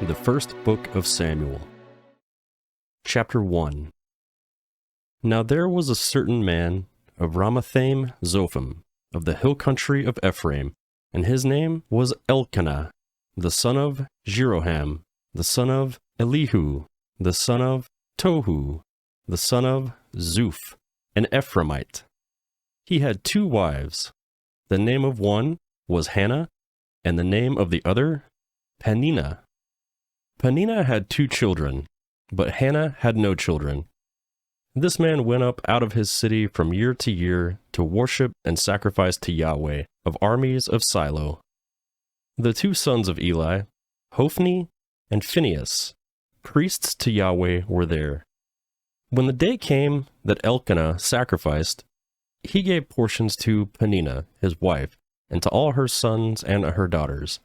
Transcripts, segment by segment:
the first book of Samuel. Chapter 1. Now there was a certain man of Ramathaim Zophim, of the hill country of Ephraim, and his name was Elkanah, the son of Jeroham, the son of Elihu, the son of Tohu, the son of Zuph, an Ephraimite. He had 2 wives. The name of one was Hannah, and the name of the other, Peninnah. Peninnah had 2 children, but Hannah had no children. This man went up out of his city from year to year to worship and sacrifice to Yahweh of armies of Shiloh. The 2 sons of Eli, Hophni and Phinehas, priests to Yahweh, were there. When the day came that Elkanah sacrificed, he gave portions to Peninnah, his wife, and to all her sons and her daughters.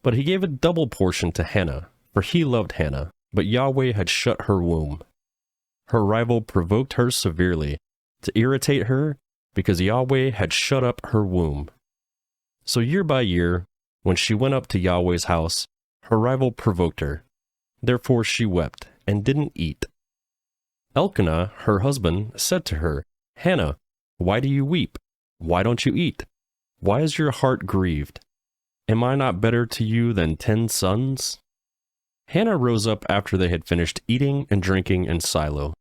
But he gave a double portion to Hannah, for he loved Hannah, but Yahweh had shut her womb. Her rival provoked her severely, to irritate her, because Yahweh had shut up her womb. So year by year, when she went up to Yahweh's house, her rival provoked her. Therefore she wept, and didn't eat. Elkanah, her husband, said to her, Hannah, why do you weep? Why don't you eat? Why is your heart grieved? Am I not better to you than 10 sons? Hannah rose up after they had finished eating and drinking in Shiloh.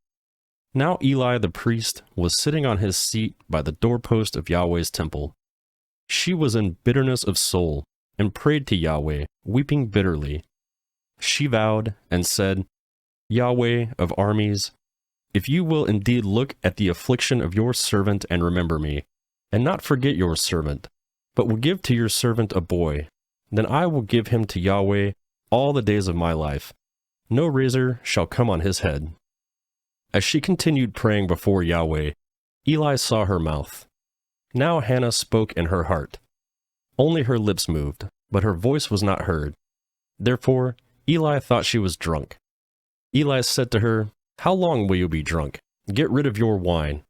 Now Eli the priest was sitting on his seat by the doorpost of Yahweh's temple. She was in bitterness of soul, and prayed to Yahweh, weeping bitterly. She vowed and said, Yahweh of armies, if you will indeed look at the affliction of your servant and remember me, and not forget your servant, but will give to your servant a boy, then I will give him to Yahweh all the days of my life. No razor shall come on his head. As she continued praying before Yahweh, Eli saw her mouth. Now Hannah spoke in her heart. Only her lips moved, but her voice was not heard. Therefore Eli thought she was drunk. Eli said to her, How long will you be drunk? Get rid of your wine.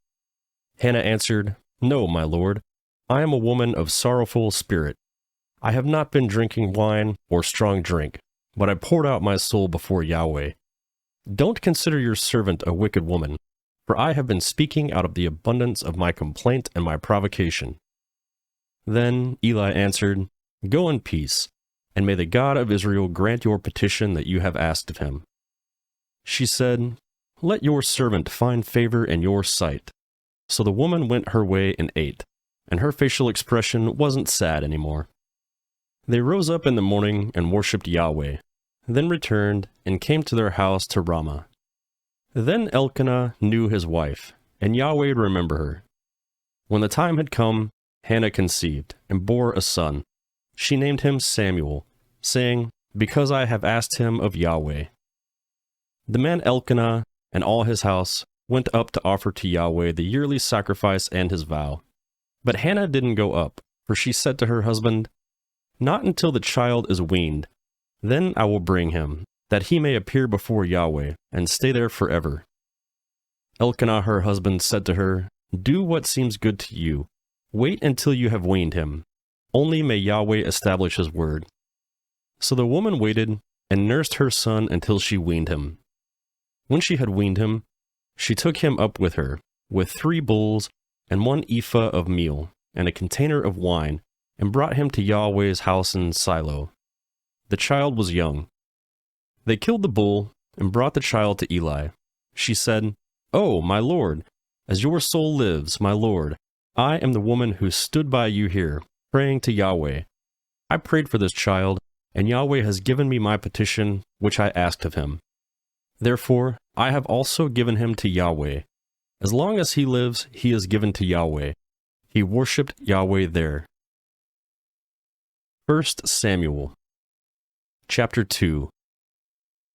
Hannah answered, No, my lord, I am a woman of sorrowful spirit. I have not been drinking wine or strong drink, but I poured out my soul before Yahweh. Don't consider your servant a wicked woman, for I have been speaking out of the abundance of my complaint and my provocation. Then Eli answered, Go in peace, and may the God of Israel grant your petition that you have asked of him. She said, Let your servant find favor in your sight. So the woman went her way and ate, and her facial expression wasn't sad anymore. They rose up in the morning and worshipped Yahweh, then returned and came to their house to Ramah. Then Elkanah knew his wife, and Yahweh remembered her. When the time had come, Hannah conceived and bore a son. She named him Samuel, saying, Because I have asked him of Yahweh. The man Elkanah and all his house went up to offer to Yahweh the yearly sacrifice and his vow. But Hannah didn't go up, for she said to her husband, Not until the child is weaned. Then I will bring him, that he may appear before Yahweh, and stay there forever. Elkanah her husband said to her, Do what seems good to you. Wait until you have weaned him. Only may Yahweh establish his word. So the woman waited, and nursed her son until she weaned him. When she had weaned him, she took him up with her, with 3 bulls, and 1 ephah of meal, and a container of wine, and brought him to Yahweh's house in Shiloh. The child was young. They killed the bull, and brought the child to Eli. She said, Oh, my lord, as your soul lives, my lord, I am the woman who stood by you here, praying to Yahweh. I prayed for this child, and Yahweh has given me my petition, which I asked of him. Therefore, I have also given him to Yahweh. As long as he lives, he is given to Yahweh. He worshipped Yahweh there. 1 Samuel Chapter 2.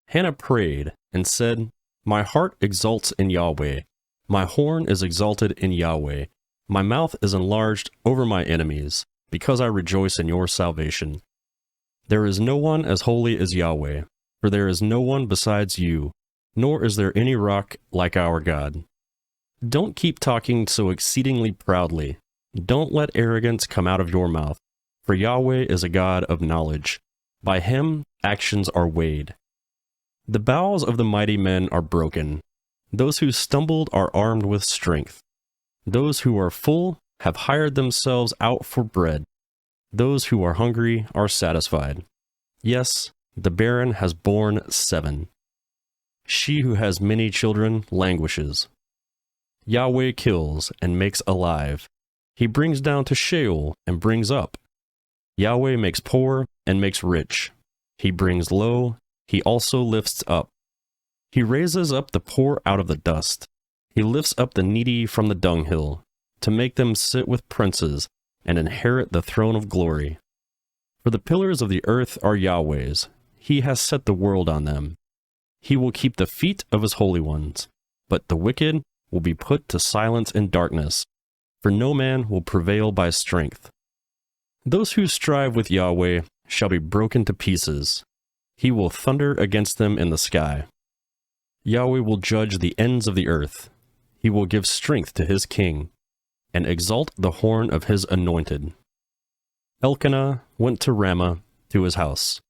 Hannah prayed and said, My heart exults in Yahweh. My horn is exalted in Yahweh. My mouth is enlarged over my enemies, because I rejoice in your salvation. There is no one as holy as Yahweh, for there is no one besides you, nor is there any rock like our God. Don't keep talking so exceedingly proudly. Don't let arrogance come out of your mouth, for Yahweh is a God of knowledge. By him actions are weighed. The bowels of the mighty men are broken. Those who stumbled are armed with strength. Those who are full have hired themselves out for bread. Those who are hungry are satisfied. Yes, the barren has borne 7. She who has many children languishes. Yahweh kills and makes alive. He brings down to Sheol and brings up. Yahweh makes poor and makes rich. He brings low, he also lifts up. He raises up the poor out of the dust. He lifts up the needy from the dunghill, to make them sit with princes and inherit the throne of glory. For the pillars of the earth are Yahweh's. He has set the world on them. He will keep the feet of his holy ones, but the wicked will be put to silence in darkness, for no man will prevail by strength. Those who strive with Yahweh shall be broken to pieces. He will thunder against them in the sky. Yahweh will judge the ends of the earth. He will give strength to his king, and exalt the horn of his anointed. Elkanah went to Ramah to his house.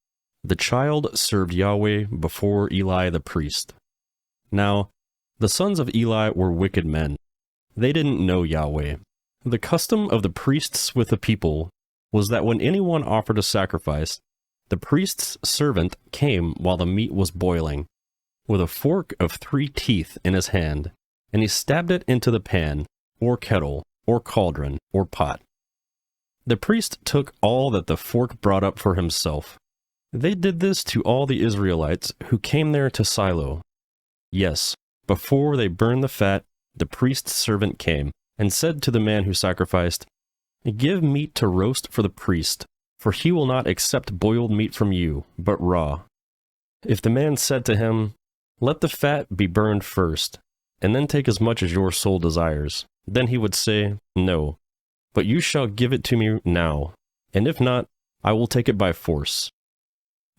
The child served Yahweh before Eli the priest. Now, the sons of Eli were wicked men. They didn't know Yahweh. The custom of the priests with the people was that when anyone offered a sacrifice, the priest's servant came while the meat was boiling, with a fork of 3 teeth in his hand, and he stabbed it into the pan, or kettle, or cauldron, or pot. The priest took all that the fork brought up for himself. They did this to all the Israelites who came there to Shiloh. Yes, before they burned the fat, the priest's servant came, and said to the man who sacrificed, "Give meat to roast for the priest, for he will not accept boiled meat from you, but raw." If the man said to him, "Let the fat be burned first, and then take as much as your soul desires," then he would say, "No, but you shall give it to me now, and if not, I will take it by force."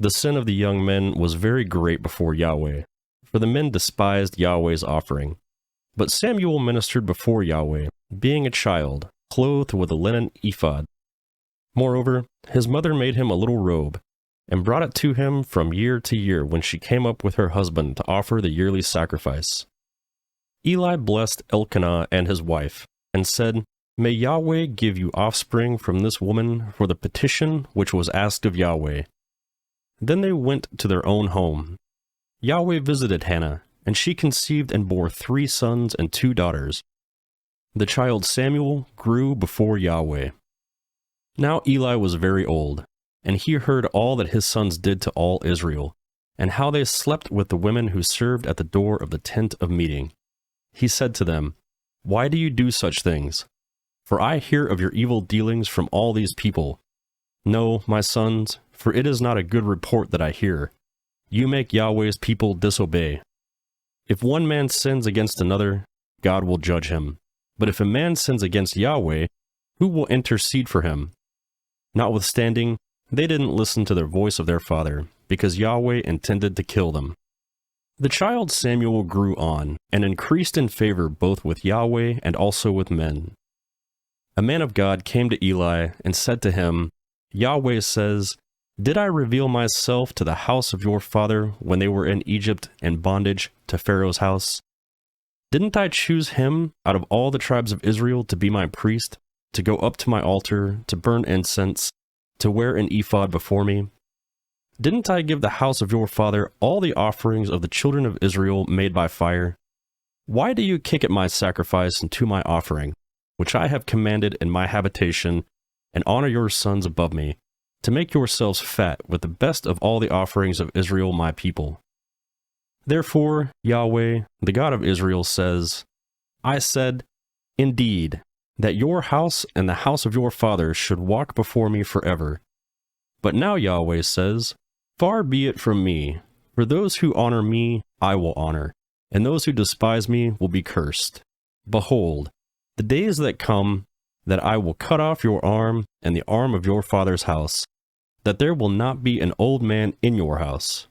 The sin of the young men was very great before Yahweh, for the men despised Yahweh's offering. But Samuel ministered before Yahweh, being a child, clothed with a linen ephod. Moreover, his mother made him a little robe, and brought it to him from year to year when she came up with her husband to offer the yearly sacrifice. Eli blessed Elkanah and his wife, and said, "May Yahweh give you offspring from this woman for the petition which was asked of Yahweh." Then they went to their own home. Yahweh visited Hannah, and she conceived and bore 3 sons and 2 daughters. The child Samuel grew before Yahweh. Now Eli was very old, and he heard all that his sons did to all Israel, and how they slept with the women who served at the door of the tent of meeting. He said to them, "Why do you do such things? For I hear of your evil dealings from all these people. No, my sons, for it is not a good report that I hear. You make Yahweh's people disobey. If one man sins against another, God will judge him. But if a man sins against Yahweh, who will intercede for him?" Notwithstanding, they didn't listen to the voice of their father, because Yahweh intended to kill them. The child Samuel grew on, and increased in favor both with Yahweh and also with men. A man of God came to Eli and said to him, "Yahweh says, Did I reveal myself to the house of your father when they were in Egypt in bondage to Pharaoh's house? Didn't I choose him out of all the tribes of Israel to be my priest, to go up to my altar, to burn incense, to wear an ephod before me? Didn't I give the house of your father all the offerings of the children of Israel made by fire? Why do you kick at my sacrifice and to my offering, which I have commanded in my habitation, and honor your sons above me, to make yourselves fat with the best of all the offerings of Israel my people? Therefore, Yahweh, the God of Israel, says, I said, Indeed, that your house and the house of your fathers should walk before me forever. But now Yahweh says, Far be it from me, for those who honor me I will honor, and those who despise me will be cursed. Behold, the days that come, that I will cut off your arm and the arm of your father's house, that there will not be an old man in your house.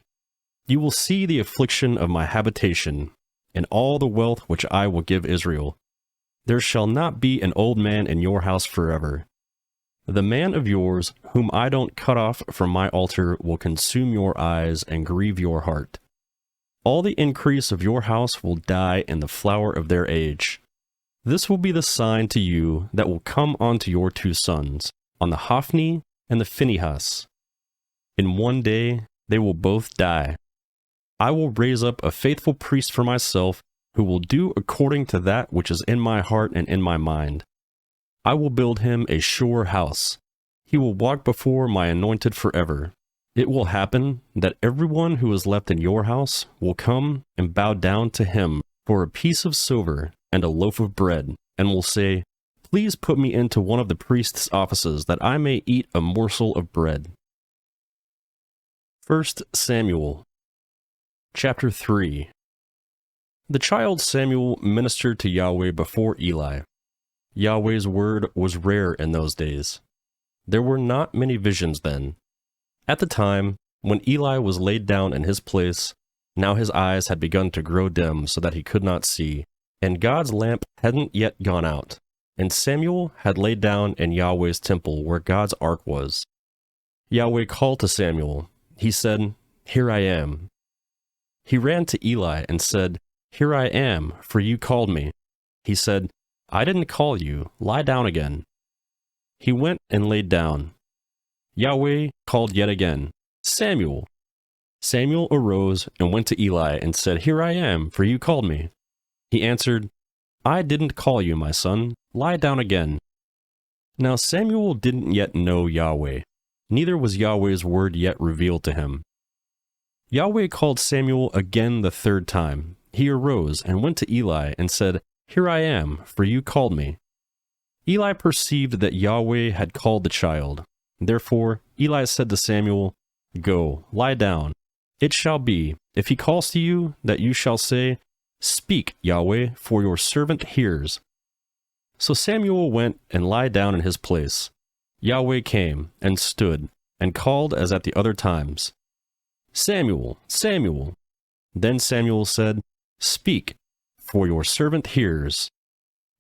You will see the affliction of my habitation, and all the wealth which I will give Israel. There shall not be an old man in your house forever. The man of yours, whom I don't cut off from my altar, will consume your eyes and grieve your heart. All the increase of your house will die in the flower of their age. This will be the sign to you that will come onto your 2 sons, on the Hophni and the Phinehas. In one day they will both die. I will raise up a faithful priest for myself, who will do according to that which is in my heart and in my mind. I will build him a sure house. He will walk before my anointed forever. It will happen that everyone who is left in your house will come and bow down to him for a piece of silver and a loaf of bread, and will say, Please put me into one of the priest's offices, that I may eat a morsel of bread. 1 Samuel Chapter 3. The child Samuel ministered to Yahweh before Eli. Yahweh's word was rare in those days. There were not many visions then. At the time, when Eli was laid down in his place, now his eyes had begun to grow dim so that he could not see, and God's lamp hadn't yet gone out, and Samuel had laid down in Yahweh's temple where God's ark was. Yahweh called to Samuel. He said, Here I am. He ran to Eli and said, Here I am, for you called me. He said, I didn't call you, lie down again. He went and laid down. Yahweh called yet again, Samuel. Samuel arose and went to Eli and said, Here I am, for you called me. He answered, I didn't call you, my son, lie down again. Now Samuel didn't yet know Yahweh, neither was Yahweh's word yet revealed to him. Yahweh called Samuel again the 3rd time. He arose and went to Eli and said, Here I am, for you called me. Eli perceived that Yahweh had called the child. Therefore Eli said to Samuel, Go, lie down. It shall be, if he calls to you, that you shall say, Speak, Yahweh, for your servant hears. So Samuel went and lay down in his place. Yahweh came and stood and called as at the other times, Samuel, Samuel. Then Samuel said, Speak, for your servant hears.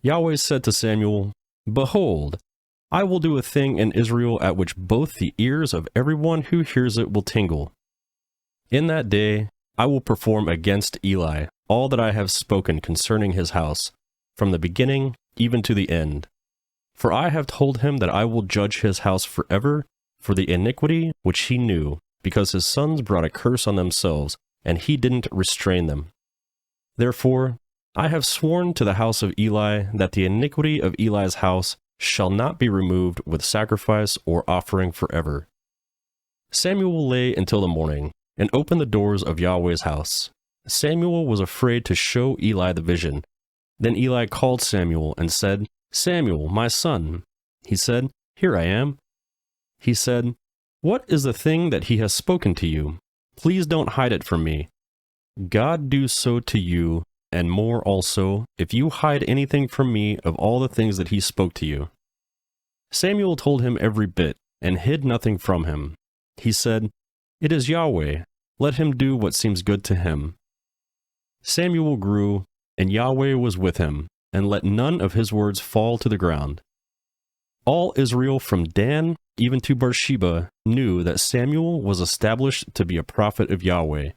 Yahweh said to Samuel, Behold, I will do a thing in Israel at which both the ears of everyone who hears it will tingle. In that day I will perform against Eli all that I have spoken concerning his house, from the beginning even to the end. For I have told him that I will judge his house forever for the iniquity which he knew, because his sons brought a curse on themselves, and he didn't restrain them. Therefore I have sworn to the house of Eli that the iniquity of Eli's house shall not be removed with sacrifice or offering forever. Samuel lay until the morning, and opened the doors of Yahweh's house. Samuel was afraid to show Eli the vision. Then Eli called Samuel and said, Samuel, my son. He said, Here I am. He said, What is the thing that he has spoken to you? Please don't hide it from me. God do so to you, and more also, if you hide anything from me of all the things that he spoke to you. Samuel told him every bit, and hid nothing from him. He said, It is Yahweh. Let him do what seems good to him. Samuel grew, and Yahweh was with him, and let none of his words fall to the ground. All Israel from Dan even to Beersheba knew that Samuel was established to be a prophet of Yahweh.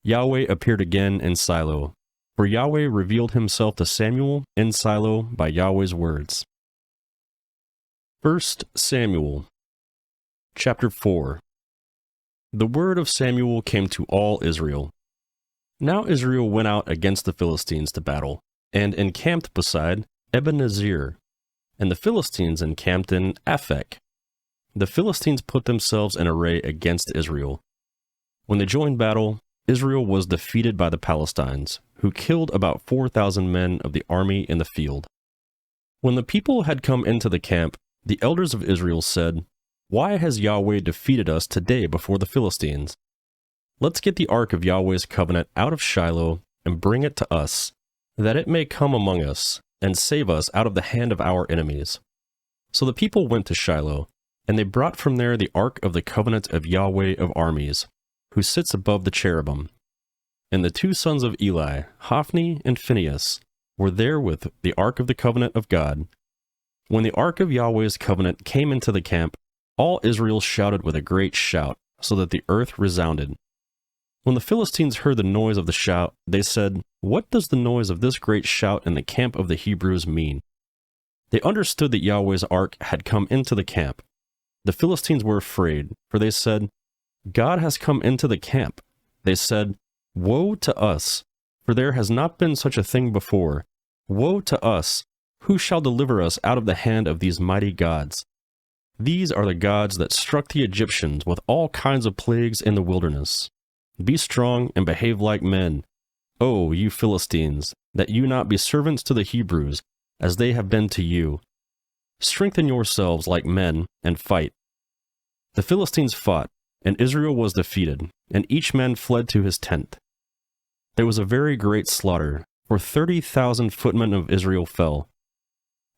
Yahweh appeared again in Shiloh, for Yahweh revealed himself to Samuel in Shiloh by Yahweh's words. 1 Samuel Chapter 4. The word of Samuel came to all Israel. Now Israel went out against the Philistines to battle, and encamped beside Ebenezer, and the Philistines encamped in Aphek. The Philistines put themselves in array against Israel. When they joined battle, Israel was defeated by the Palestines, who killed about 4,000 men of the army in the field. When the people had come into the camp, the elders of Israel said, Why has Yahweh defeated us today before the Philistines? Let's get the ark of Yahweh's covenant out of Shiloh and bring it to us, that it may come among us and save us out of the hand of our enemies. So the people went to Shiloh, and they brought from there the ark of the covenant of Yahweh of armies, who sits above the cherubim. And the 2 sons of Eli, Hophni and Phinehas, were there with the ark of the covenant of God. When the ark of Yahweh's covenant came into the camp, all Israel shouted with a great shout, so that the earth resounded. When the Philistines heard the noise of the shout, they said, "What does the noise of this great shout in the camp of the Hebrews mean?" They understood that Yahweh's ark had come into the camp. The Philistines were afraid, for they said, "God has come into the camp." They said, "Woe to us, for there has not been such a thing before. Woe to us! Who shall deliver us out of the hand of these mighty gods? These are the gods that struck the Egyptians with all kinds of plagues in the wilderness. Be strong and behave like men, O you Philistines, that you not be servants to the Hebrews, as they have been to you. Strengthen yourselves like men, and fight." The Philistines fought, and Israel was defeated, and each man fled to his tent. There was a very great slaughter, for 30,000 footmen of Israel fell.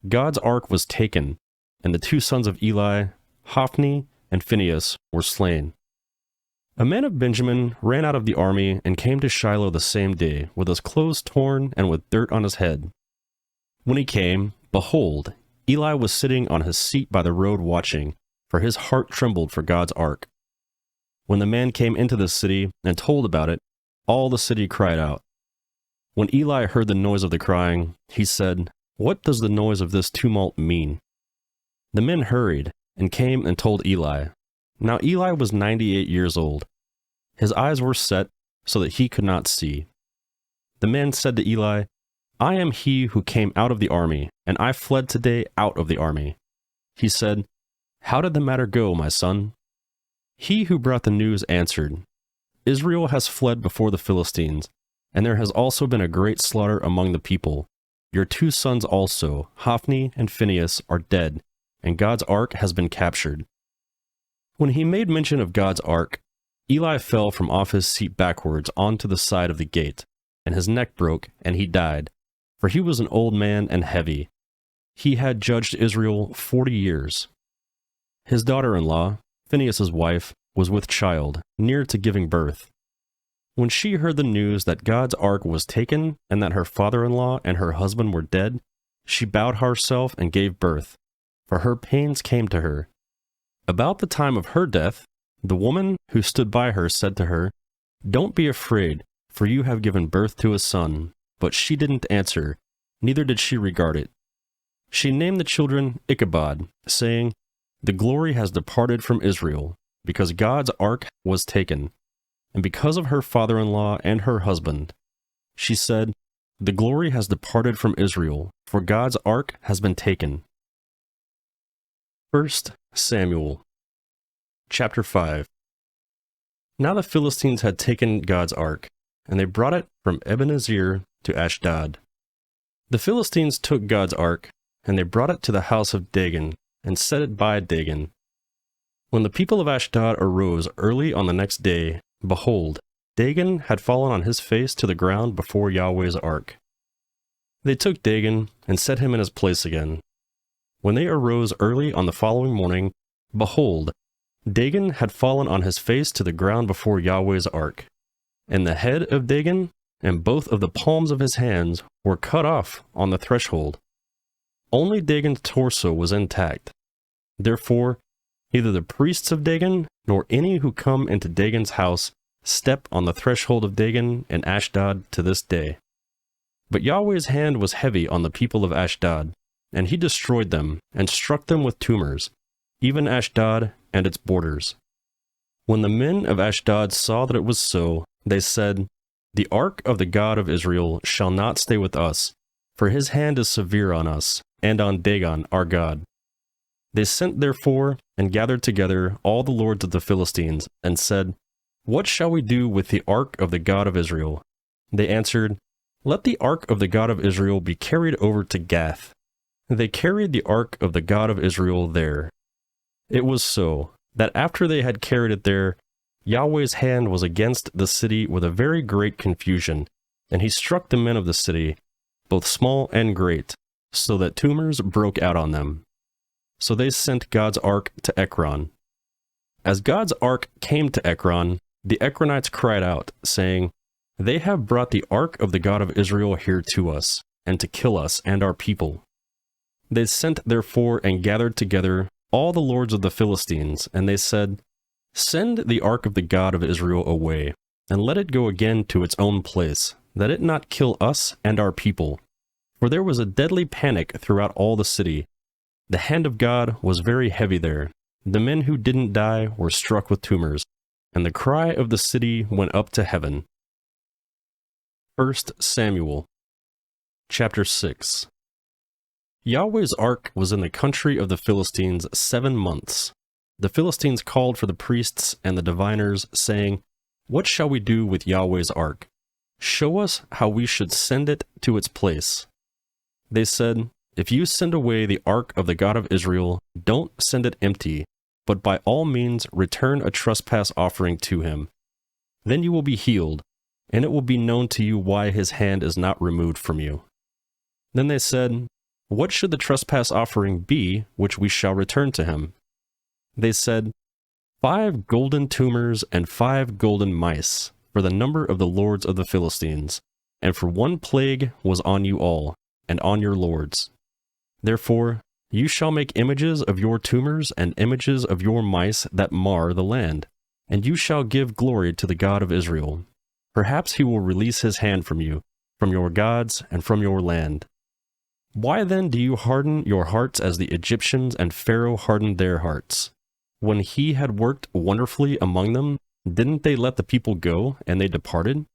God's ark was taken, and the two sons of Eli, Hophni and Phinehas, were slain. A man of Benjamin ran out of the army and came to Shiloh the same day, with his clothes torn and with dirt on his head. When he came, behold, Eli was sitting on his seat by the road watching, for his heart trembled for God's ark. When the man came into the city and told about it, all the city cried out. When Eli heard the noise of the crying, he said, "What does the noise of this tumult mean?" The men hurried and came and told Eli. Now Eli was 98 years old. His eyes were set so that he could not see. The man said to Eli, "I am he who came out of the army, and I fled today out of the army." He said, "How did the matter go, my son?" He who brought the news answered, "Israel has fled before the Philistines, and there has also been a great slaughter among the people. Your two sons also, Hophni and Phinehas, are dead, and God's ark has been captured." When he made mention of God's ark, Eli fell from off his seat backwards onto the side of the gate, and his neck broke, and he died, for he was an old man and heavy. He had judged Israel 40 years. His daughter-in-law, Phinehas's wife, was with child, near to giving birth. When she heard the news that God's ark was taken, and that her father-in-law and her husband were dead, she bowed herself and gave birth, for her pains came to her. About the time of her death, the woman who stood by her said to her, "Don't be afraid, for you have given birth to a son." But she didn't answer, neither did she regard it. She named the children Ichabod, saying, "The glory has departed from Israel, because God's ark was taken." And because of her father-in-law and her husband, she said, "The glory has departed from Israel, for God's ark has been taken." 1 Samuel chapter 5. Now the Philistines had taken God's ark, and they brought it from Ebenezer to Ashdod. The Philistines took God's ark, and they brought it to the house of Dagon, and set it by Dagon. When the people of Ashdod arose early on the next day, behold, Dagon had fallen on his face to the ground before Yahweh's ark. They took Dagon and set him in his place again. When they arose early on the following morning, behold, Dagon had fallen on his face to the ground before Yahweh's ark, and the head of Dagon and both of the palms of his hands were cut off on the threshold. Only Dagon's torso was intact. Therefore, neither the priests of Dagon nor any who come into Dagon's house step on the threshold of Dagon in Ashdod to this day. But Yahweh's hand was heavy on the people of Ashdod, and he destroyed them and struck them with tumors, even Ashdod and its borders. When the men of Ashdod saw that it was so, they said, "The ark of the God of Israel shall not stay with us, for his hand is severe on us, and on Dagon our God." They sent therefore and gathered together all the lords of the Philistines, and said, "What shall we do with the ark of the God of Israel?" They answered, "Let the ark of the God of Israel be carried over to Gath." They carried the ark of the God of Israel there. It was so, that after they had carried it there, Yahweh's hand was against the city with a very great confusion, and he struck the men of the city, both small and great, so that tumors broke out on them. So they sent God's ark to Ekron. As God's ark came to Ekron, the Ekronites cried out, saying, "They have brought the ark of the God of Israel here to us, and to kill us and our people." They sent therefore and gathered together all the lords of the Philistines, and they said, "Send the ark of the God of Israel away, and let it go again to its own place, that it not kill us and our people." For there was a deadly panic throughout all the city. The hand of God was very heavy there. The men who didn't die were struck with tumors, and the cry of the city went up to heaven. 1 Samuel chapter 6. Yahweh's ark was in the country of the Philistines 7 months. The Philistines called for the priests and the diviners, saying, "What shall we do with Yahweh's ark? Show us how we should send it to its place." They said, "If you send away the ark of the God of Israel, don't send it empty, but by all means return a trespass offering to him. Then you will be healed, and it will be known to you why his hand is not removed from you." Then they said, "What should the trespass offering be which we shall return to him?" They said, 5 golden tumors and 5 golden mice, for the number of the lords of the Philistines, and for 1 plague was on you all, and on your lords. Therefore, you shall make images of your tumors and images of your mice that mar the land, and you shall give glory to the God of Israel. Perhaps he will release his hand from you, from your gods, and from your land. Why then do you harden your hearts as the Egyptians and Pharaoh hardened their hearts? When he had worked wonderfully among them, didn't they let the people go, and they departed?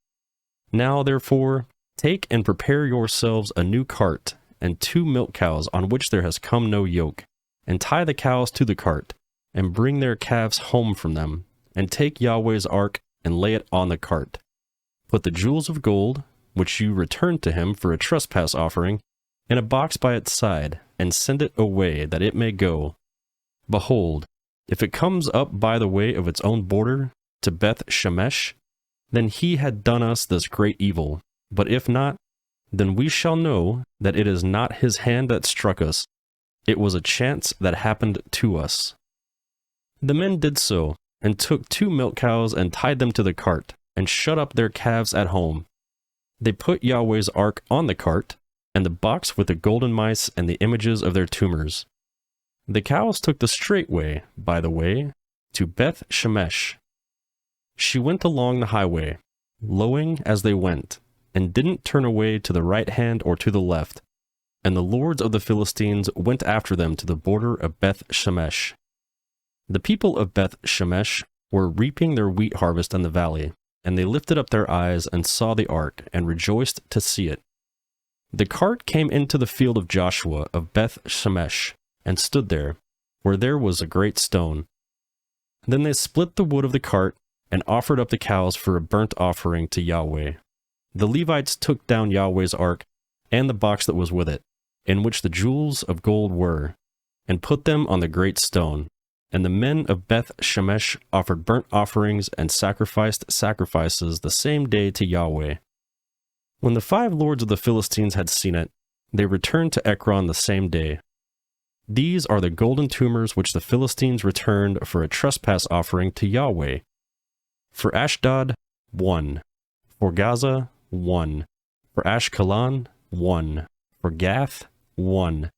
Now therefore, take and prepare yourselves a new cart, and 2 milk cows on which there has come no yoke, and tie the cows to the cart, and bring their calves home from them, and take Yahweh's ark, and lay it on the cart. Put the jewels of gold, which you returned to him for a trespass offering, in a box by its side, and send it away, that it may go. Behold, if it comes up by the way of its own border, to Beth Shemesh, then he had done us this great evil. But if not, then we shall know that it is not his hand that struck us. It was a chance that happened to us." The men did so, and took 2 milk cows and tied them to the cart, and shut up their calves at home. They put Yahweh's ark on the cart, and the box with the golden mice and the images of their tumors. The cows took the straight way, by the way, to Beth Shemesh. She went along the highway, lowing as they went, and didn't turn away to the right hand or to the left. And the lords of the Philistines went after them to the border of Beth Shemesh. The people of Beth Shemesh were reaping their wheat harvest in the valley, and they lifted up their eyes and saw the ark, and rejoiced to see it. The cart came into the field of Joshua of Beth Shemesh, and stood there, where there was a great stone. Then they split the wood of the cart, and offered up the cows for a burnt offering to Yahweh. The Levites took down Yahweh's ark, and the box that was with it, in which the jewels of gold were, and put them on the great stone. And the men of Beth Shemesh offered burnt offerings and sacrificed sacrifices the same day to Yahweh. When the 5 lords of the Philistines had seen it, they returned to Ekron the same day. These are the golden tumors which the Philistines returned for a trespass offering to Yahweh. For Ashdod, 1. For Gaza, 1. For Ashkelon, 1. For Gath, 1.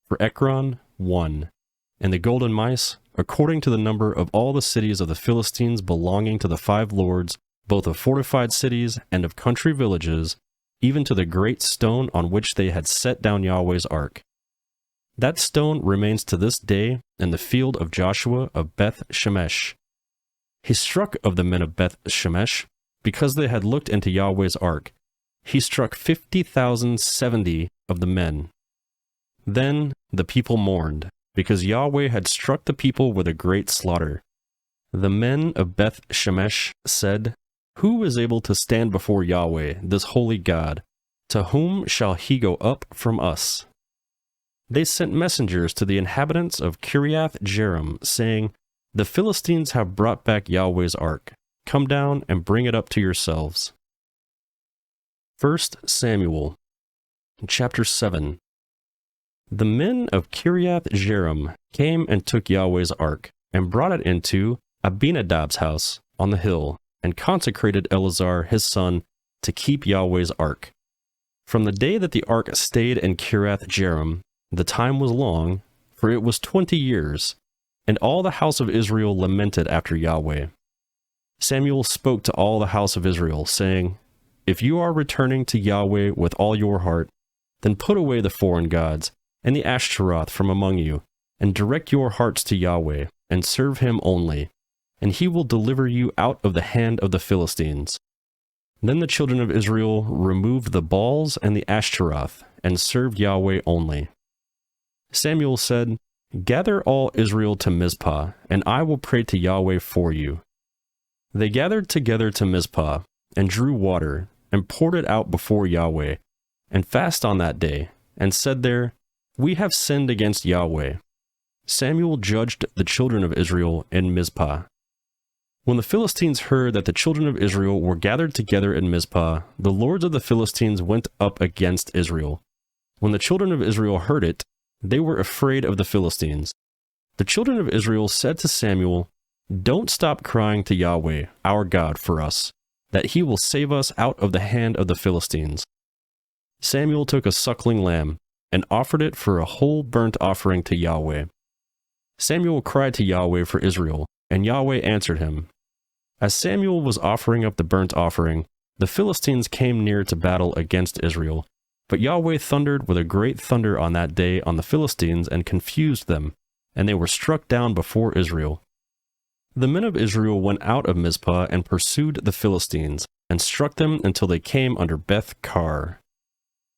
For Ekron, 1. And the golden mice, according to the number of all the cities of the Philistines belonging to the 5 lords, both of fortified cities and of country villages, even to the great stone on which they had set down Yahweh's ark. That stone remains to this day in the field of Joshua of Beth Shemesh. He struck of the men of Beth Shemesh, because they had looked into Yahweh's ark. He struck 50,070 of the men. Then the people mourned, because Yahweh had struck the people with a great slaughter. The men of Beth Shemesh said, "Who is able to stand before Yahweh, this holy God? To whom shall he go up from us?" They sent messengers to the inhabitants of Kiriath Jearim, saying, "The Philistines have brought back Yahweh's ark. Come down and bring it up to yourselves." 1 Samuel chapter 7. The men of Kiriath Jearim came and took Yahweh's ark, and brought it into Abinadab's house on the hill, and consecrated Eleazar his son to keep Yahweh's ark. From the day that the ark stayed in Kiriath Jearim, The time was long, for it was 20 years, and all the house of Israel lamented after Yahweh. Samuel spoke to all the house of Israel, saying, If you are returning to Yahweh with all your heart, then put away the foreign gods and the Ashtaroth from among you, and direct your hearts to Yahweh, and serve him only, and he will deliver you out of the hand of the Philistines. Then the children of Israel removed the Baals and the Ashtaroth, and served Yahweh only. Samuel said, Gather all Israel to Mizpah, and I will pray to Yahweh for you. They gathered together to Mizpah, and drew water, and poured it out before Yahweh, and fasted on that day, and said there, We have sinned against Yahweh. Samuel judged the children of Israel in Mizpah. When the Philistines heard that the children of Israel were gathered together in Mizpah, the lords of the Philistines went up against Israel. When the children of Israel heard it, they were afraid of the Philistines. The children of Israel said to Samuel, Don't stop crying to Yahweh, our God, for us, that he will save us out of the hand of the Philistines. Samuel took a suckling lamb, and offered it for a whole burnt offering to Yahweh. Samuel cried to Yahweh for Israel, and Yahweh answered him. As Samuel was offering up the burnt offering, the Philistines came near to battle against Israel. But Yahweh thundered with a great thunder on that day on the Philistines and confused them, and they were struck down before Israel. The men of Israel went out of Mizpah and pursued the Philistines, and struck them until they came under Beth-kar.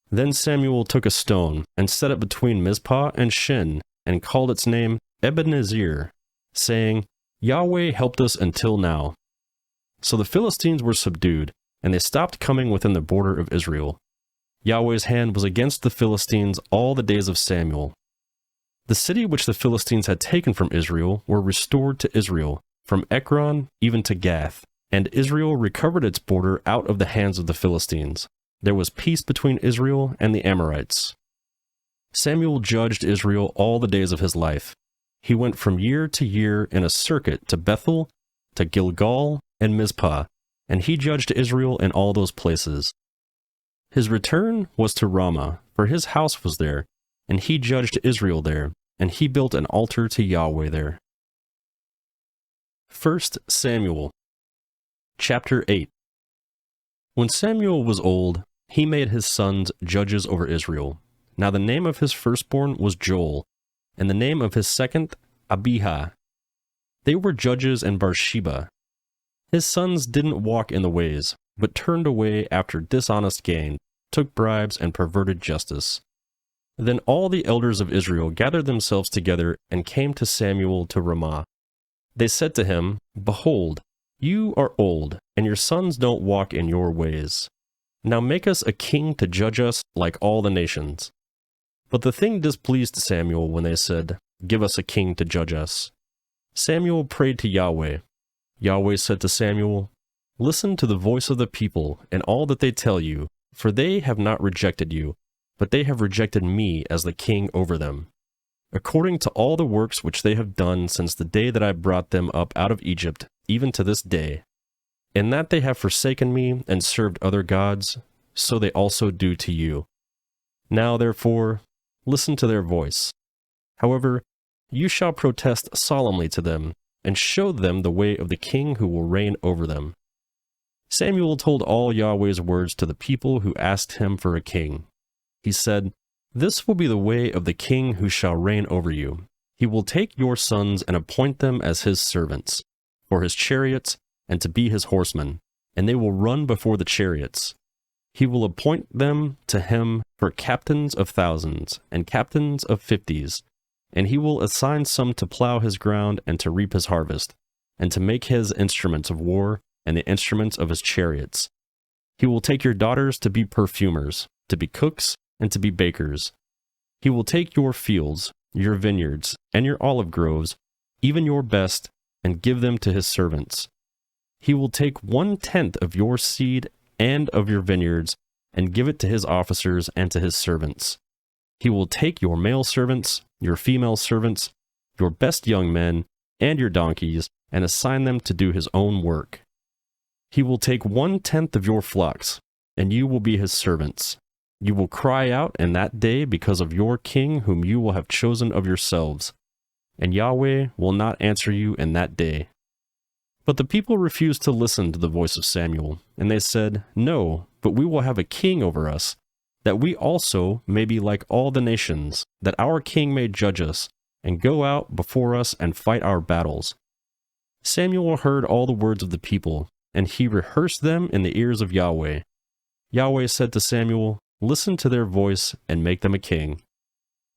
Then Samuel took a stone, and set it between Mizpah and Shin, and called its name Ebenezer, saying, Yahweh helped us until now. So the Philistines were subdued, and they stopped coming within the border of Israel. Yahweh's hand was against the Philistines all the days of Samuel. The city which the Philistines had taken from Israel were restored to Israel, from Ekron even to Gath, and Israel recovered its border out of the hands of the Philistines. There was peace between Israel and the Amorites. Samuel judged Israel all the days of his life. He went from year to year in a circuit to Bethel, to Gilgal, and Mizpah, and he judged Israel in all those places. His return was to Ramah, for his house was there, and he judged Israel there, and he built an altar to Yahweh there. 1 Samuel chapter 8. When Samuel was old, he made his sons judges over Israel. Now the name of his firstborn was Joel, and the name of his second, Abijah. They were judges in Beersheba. His sons didn't walk in the ways, but turned away after dishonest gain, took bribes, and perverted justice. Then all the elders of Israel gathered themselves together and came to Samuel to Ramah. They said to him, Behold, you are old, and your sons don't walk in your ways. Now make us a king to judge us like all the nations. But the thing displeased Samuel when they said, Give us a king to judge us. Samuel prayed to Yahweh. Yahweh said to Samuel, Listen to the voice of the people and all that they tell you, for they have not rejected you, but they have rejected me as the king over them. According to all the works which they have done since the day that I brought them up out of Egypt, even to this day, in that they have forsaken me and served other gods, so they also do to you. Now, therefore, listen to their voice. However, you shall protest solemnly to them, and show them the way of the king who will reign over them. Samuel told all Yahweh's words to the people who asked him for a king. He said, This will be the way of the king who shall reign over you. He will take your sons and appoint them as his servants, for his chariots, and to be his horsemen, and they will run before the chariots. He will appoint them to him for captains of thousands, and captains of fifties, and he will assign some to plow his ground and to reap his harvest, and to make his instruments of war, and the instruments of his chariots. He will take your daughters to be perfumers, to be cooks, and to be bakers. He will take your fields, your vineyards, and your olive groves, even your best, and give them to his servants. He will take 1/10 of your seed and of your vineyards, and give it to his officers and to his servants. He will take your male servants, your female servants, your best young men, and your donkeys, and assign them to do his own work. He will take 1/10 of your flocks, and you will be his servants. You will cry out in that day because of your king whom you will have chosen of yourselves, and Yahweh will not answer you in that day. But the people refused to listen to the voice of Samuel, and they said, No, but we will have a king over us, that we also may be like all the nations, that our king may judge us, and go out before us and fight our battles. Samuel heard all the words of the people, and he rehearsed them in the ears of Yahweh. Yahweh said to Samuel, Listen to their voice and make them a king.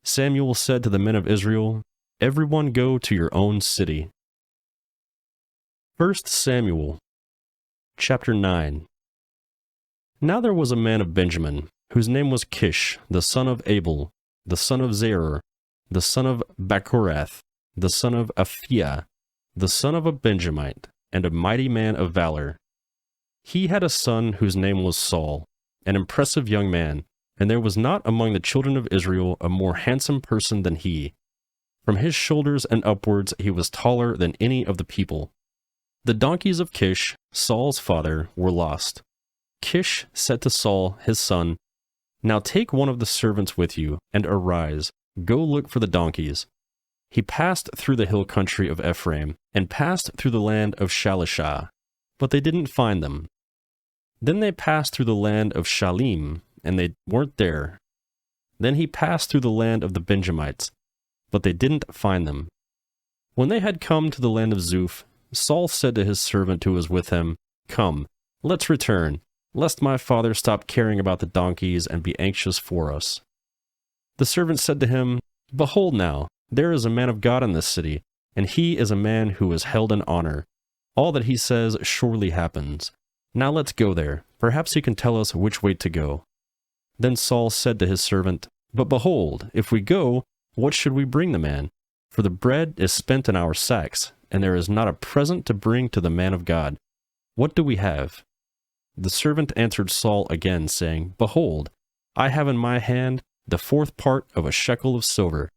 Samuel said to the men of Israel, Everyone go to your own city. 1 Samuel, chapter 9. Now there was a man of Benjamin, whose name was Kish, the son of Abel, the son of Zerah, the son of Bachorath, the son of Aphiah, the son of a Benjamite, and a mighty man of valor. He had a son whose name was Saul, an impressive young man, and there was not among the children of Israel a more handsome person than he. From his shoulders and upwards he was taller than any of the people. The donkeys of Kish, Saul's father, were lost. Kish said to Saul, his son, Now take one of the servants with you, and arise, go look for the donkeys. He passed through the hill country of Ephraim, and passed through the land of Shalishah, but they didn't find them. Then they passed through the land of Shalim, and they weren't there. Then he passed through the land of the Benjamites, but they didn't find them. When they had come to the land of Zuph, Saul said to his servant who was with him, Come, let's return, lest my father stop caring about the donkeys and be anxious for us. The servant said to him, Behold now, there is a man of God in this city, and he is a man who is held in honor. All that he says surely happens. Now let's go there. Perhaps he can tell us which way to go. Then Saul said to his servant, But behold, if we go, what should we bring the man? For the bread is spent in our sacks, and there is not a present to bring to the man of God. What do we have? The servant answered Saul again, saying, Behold, I have in my hand the 4th part of a shekel of silver.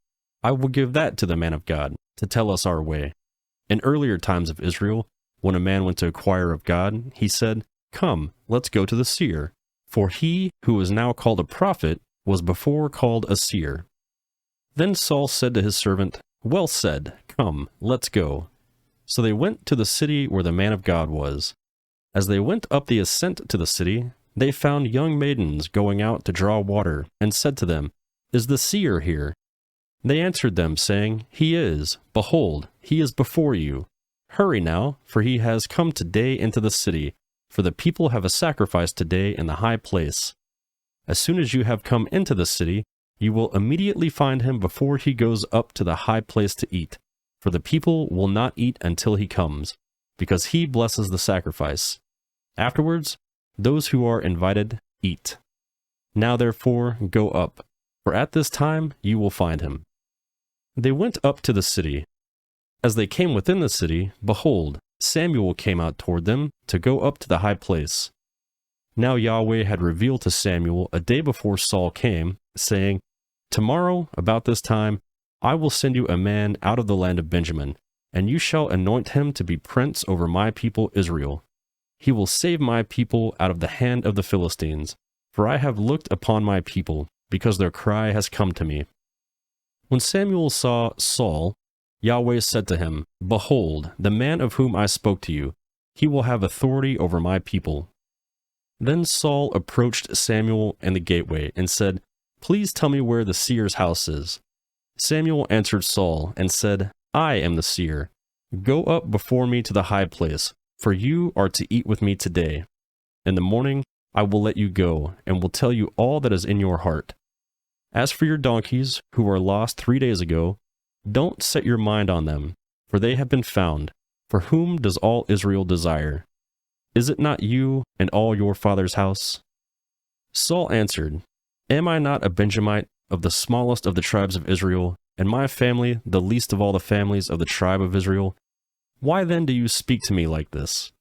I will give that to the man of God, to tell us our way. In earlier times of Israel, when a man went to inquire of God, he said, Come, let's go to the seer. For he who is now called a prophet was before called a seer. Then Saul said to his servant, Well said, come, let's go. So they went to the city where the man of God was. As they went up the ascent to the city, they found young maidens going out to draw water, and said to them, Is the seer here? They answered them, saying, He is. Behold, he is before you. Hurry now, for he has come today into the city, for the people have a sacrifice today in the high place. As soon as you have come into the city, you will immediately find him before he goes up to the high place to eat, for the people will not eat until he comes, because he blesses the sacrifice. Afterwards, those who are invited eat. Now therefore go up, for at this time you will find him. They went up to the city. As they came within the city, behold, Samuel came out toward them to go up to the high place. Now Yahweh had revealed to Samuel a day before Saul came, saying, Tomorrow, about this time, I will send you a man out of the land of Benjamin, and you shall anoint him to be prince over my people Israel. He will save my people out of the hand of the Philistines, for I have looked upon my people, because their cry has come to me. When Samuel saw Saul, Yahweh said to him, Behold, the man of whom I spoke to you, he will have authority over my people. Then Saul approached Samuel in the gateway and said, Please tell me where the seer's house is. Samuel answered Saul and said, I am the seer. Go up before me to the high place, for you are to eat with me today. In the morning I will let you go, and will tell you all that is in your heart. As for your donkeys, who were lost 3 days ago, don't set your mind on them, for they have been found. For whom does all Israel desire? Is it not you and all your father's house? Saul answered, Am I not a Benjamite of the smallest of the tribes of Israel, and my family the least of all the families of the tribe of Israel? Why then do you speak to me like this?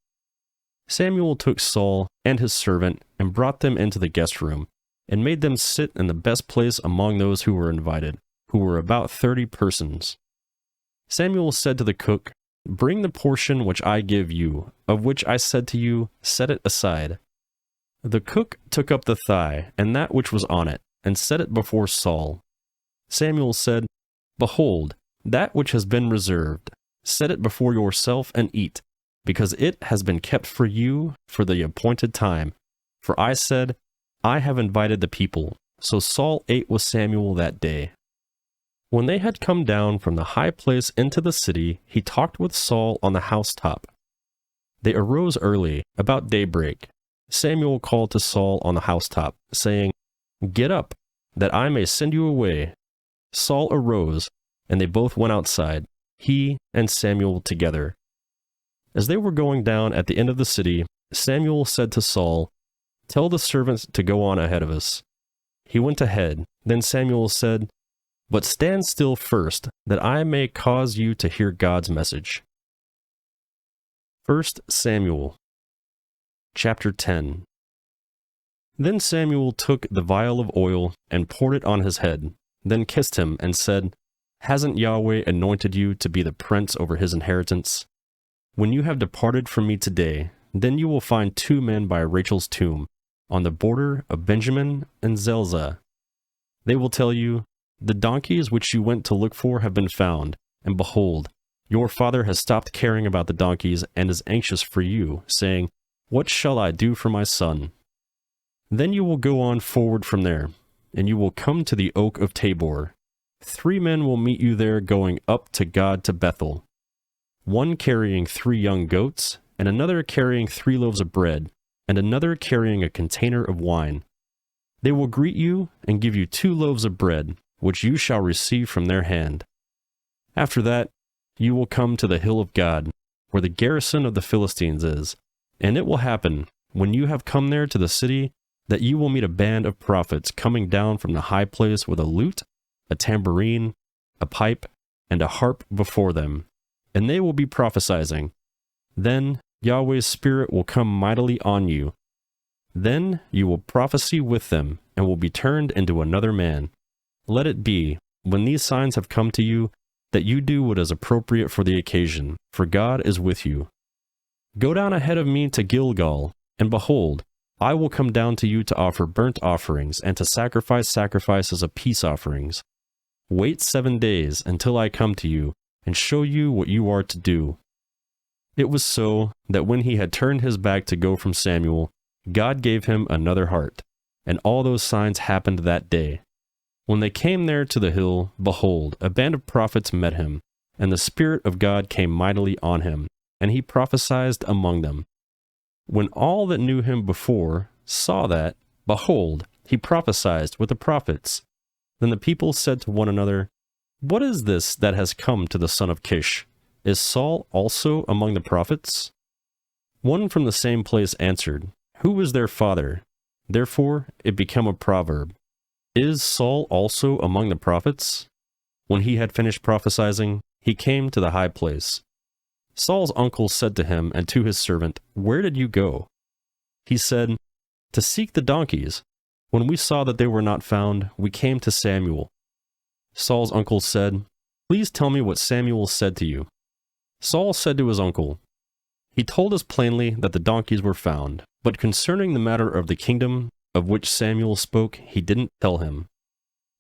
Samuel took Saul and his servant and brought them into the guest room, and made them sit in the best place among those who were invited, who were about 30 persons. Samuel said to the cook, Bring the portion which I give you, of which I said to you, Set it aside. The cook took up the thigh and that which was on it, and set it before Saul. Samuel said, Behold, that which has been reserved, set it before yourself and eat, because it has been kept for you for the appointed time. For I said, I have invited the people. So Saul ate with Samuel that day. When they had come down from the high place into the city, he talked with Saul on the housetop. They arose early, about daybreak. Samuel called to Saul on the housetop, saying, Get up, that I may send you away. Saul arose, and they both went outside, he and Samuel together. As they were going down at the end of the city, Samuel said to Saul, Tell the servants to go on ahead of us. He went ahead. Then Samuel said, But stand still first, that I may cause you to hear God's message. 1 Samuel chapter 10. Then Samuel took the vial of oil and poured it on his head, then kissed him and said, Hasn't Yahweh anointed you to be the prince over his inheritance? When you have departed from me today, then you will find 2 men by Rachel's tomb, on the border of Benjamin and Zelzah. They will tell you, The donkeys which you went to look for have been found, and behold, your father has stopped caring about the donkeys and is anxious for you, saying, What shall I do for my son? Then you will go on forward from there, and you will come to the oak of Tabor. 3 men will meet you there going up to God to Bethel, one carrying 3 young goats, and another carrying 3 loaves of bread, and another carrying a container of wine. They will greet you and give you 2 loaves of bread, which you shall receive from their hand. After that, you will come to the hill of God, where the garrison of the Philistines is, and it will happen, when you have come there to the city, that you will meet a band of prophets coming down from the high place with a lute, a tambourine, a pipe, and a harp before them, and they will be prophesying. Then Yahweh's Spirit will come mightily on you. Then you will prophesy with them, and will be turned into another man. Let it be, when these signs have come to you, that you do what is appropriate for the occasion, for God is with you. Go down ahead of me to Gilgal, and behold, I will come down to you to offer burnt offerings, and to sacrifice sacrifices of peace offerings. Wait 7 days until I come to you, and show you what you are to do. It was so, that when he had turned his back to go from Samuel, God gave him another heart, and all those signs happened that day. When they came there to the hill, behold, a band of prophets met him, and the Spirit of God came mightily on him, and he prophesied among them. When all that knew him before saw that, behold, he prophesied with the prophets. Then the people said to one another, What is this that has come to the son of Kish? Is Saul also among the prophets? One from the same place answered, Who is their father? Therefore it became a proverb. Is Saul also among the prophets? When he had finished prophesying, he came to the high place. Saul's uncle said to him and to his servant, Where did you go? He said, To seek the donkeys. When we saw that they were not found, we came to Samuel. Saul's uncle said, Please tell me what Samuel said to you. Saul said to his uncle, He told us plainly that the donkeys were found, but concerning the matter of the kingdom of which Samuel spoke, he didn't tell him.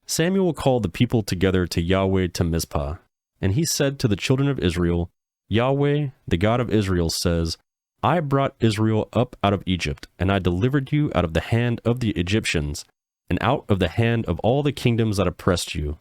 Samuel called the people together to Yahweh to Mizpah, and he said to the children of Israel, Yahweh, the God of Israel, says, I brought Israel up out of Egypt, and I delivered you out of the hand of the Egyptians, and out of the hand of all the kingdoms that oppressed you.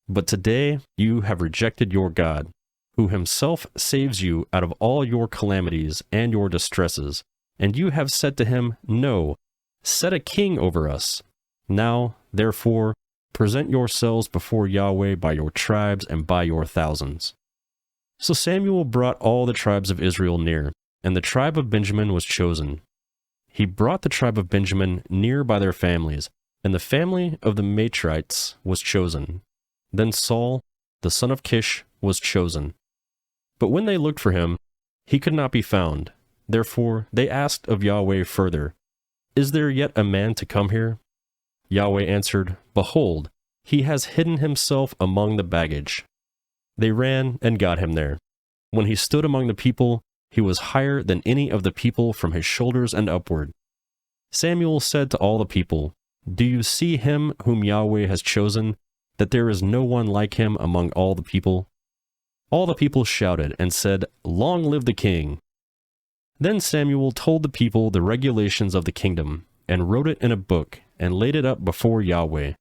But today you have rejected your God, who himself saves you out of all your calamities and your distresses, and you have said to him, No, set a king over us. Now, therefore, present yourselves before Yahweh by your tribes and by your thousands. So Samuel brought all the tribes of Israel near, and the tribe of Benjamin was chosen. He brought the tribe of Benjamin near by their families, and the family of the Matrites was chosen. Then Saul, the son of Kish, was chosen. But when they looked for him, he could not be found. Therefore they asked of Yahweh further, Is there yet a man to come here? Yahweh answered, Behold, he has hidden himself among the baggage. They ran and got him there. When he stood among the people, he was higher than any of the people from his shoulders and upward. Samuel said to all the people, "Do you see him whom Yahweh has chosen, that there is no one like him among all the people?" All the people shouted and said, "Long live the king!" Then Samuel told the people the regulations of the kingdom, and wrote it in a book, and laid it up before Yahweh.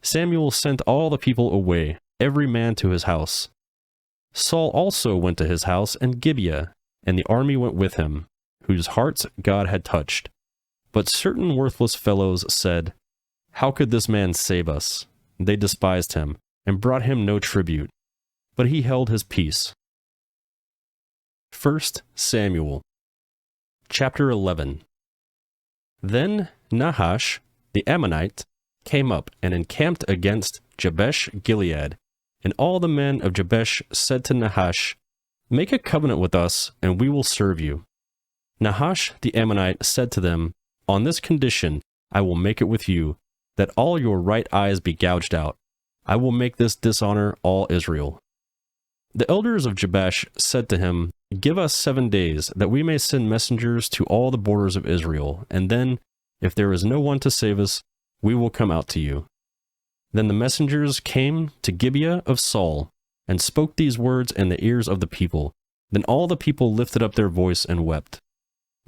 Samuel sent all the people away, every man to his house. Saul also went to his house in Gibeah, and the army went with him, whose hearts God had touched. But certain worthless fellows said, "How could this man save us?" They despised him, and brought him no tribute. But he held his peace. 1 Samuel chapter 11. Then Nahash, the Ammonite, came up and encamped against Jabesh Gilead, and all the men of Jabesh said to Nahash, "Make a covenant with us, and we will serve you." Nahash the Ammonite said to them, "On this condition I will make it with you, that all your right eyes be gouged out. I will make this dishonor all Israel." The elders of Jabesh said to him, "Give us 7 days, that we may send messengers to all the borders of Israel, and then, if there is no one to save us, we will come out to you." Then the messengers came to Gibeah of Saul, and spoke these words in the ears of the people. Then all the people lifted up their voice and wept.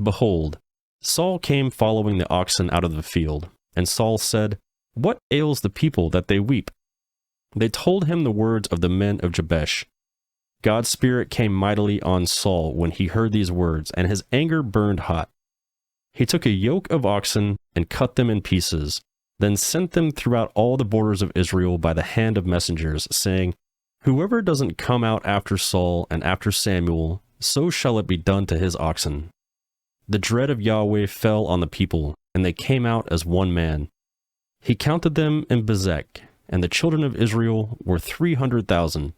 Behold, Saul came following the oxen out of the field, and Saul said, "What ails the people that they weep?" They told him the words of the men of Jabesh. God's Spirit came mightily on Saul when he heard these words, and his anger burned hot. He took a yoke of oxen and cut them in pieces, then sent them throughout all the borders of Israel by the hand of messengers, saying, "Whoever doesn't come out after Saul and after Samuel, so shall it be done to his oxen." The dread of Yahweh fell on the people, and they came out as one man. He counted them in Bezek, and the children of Israel were 300,000,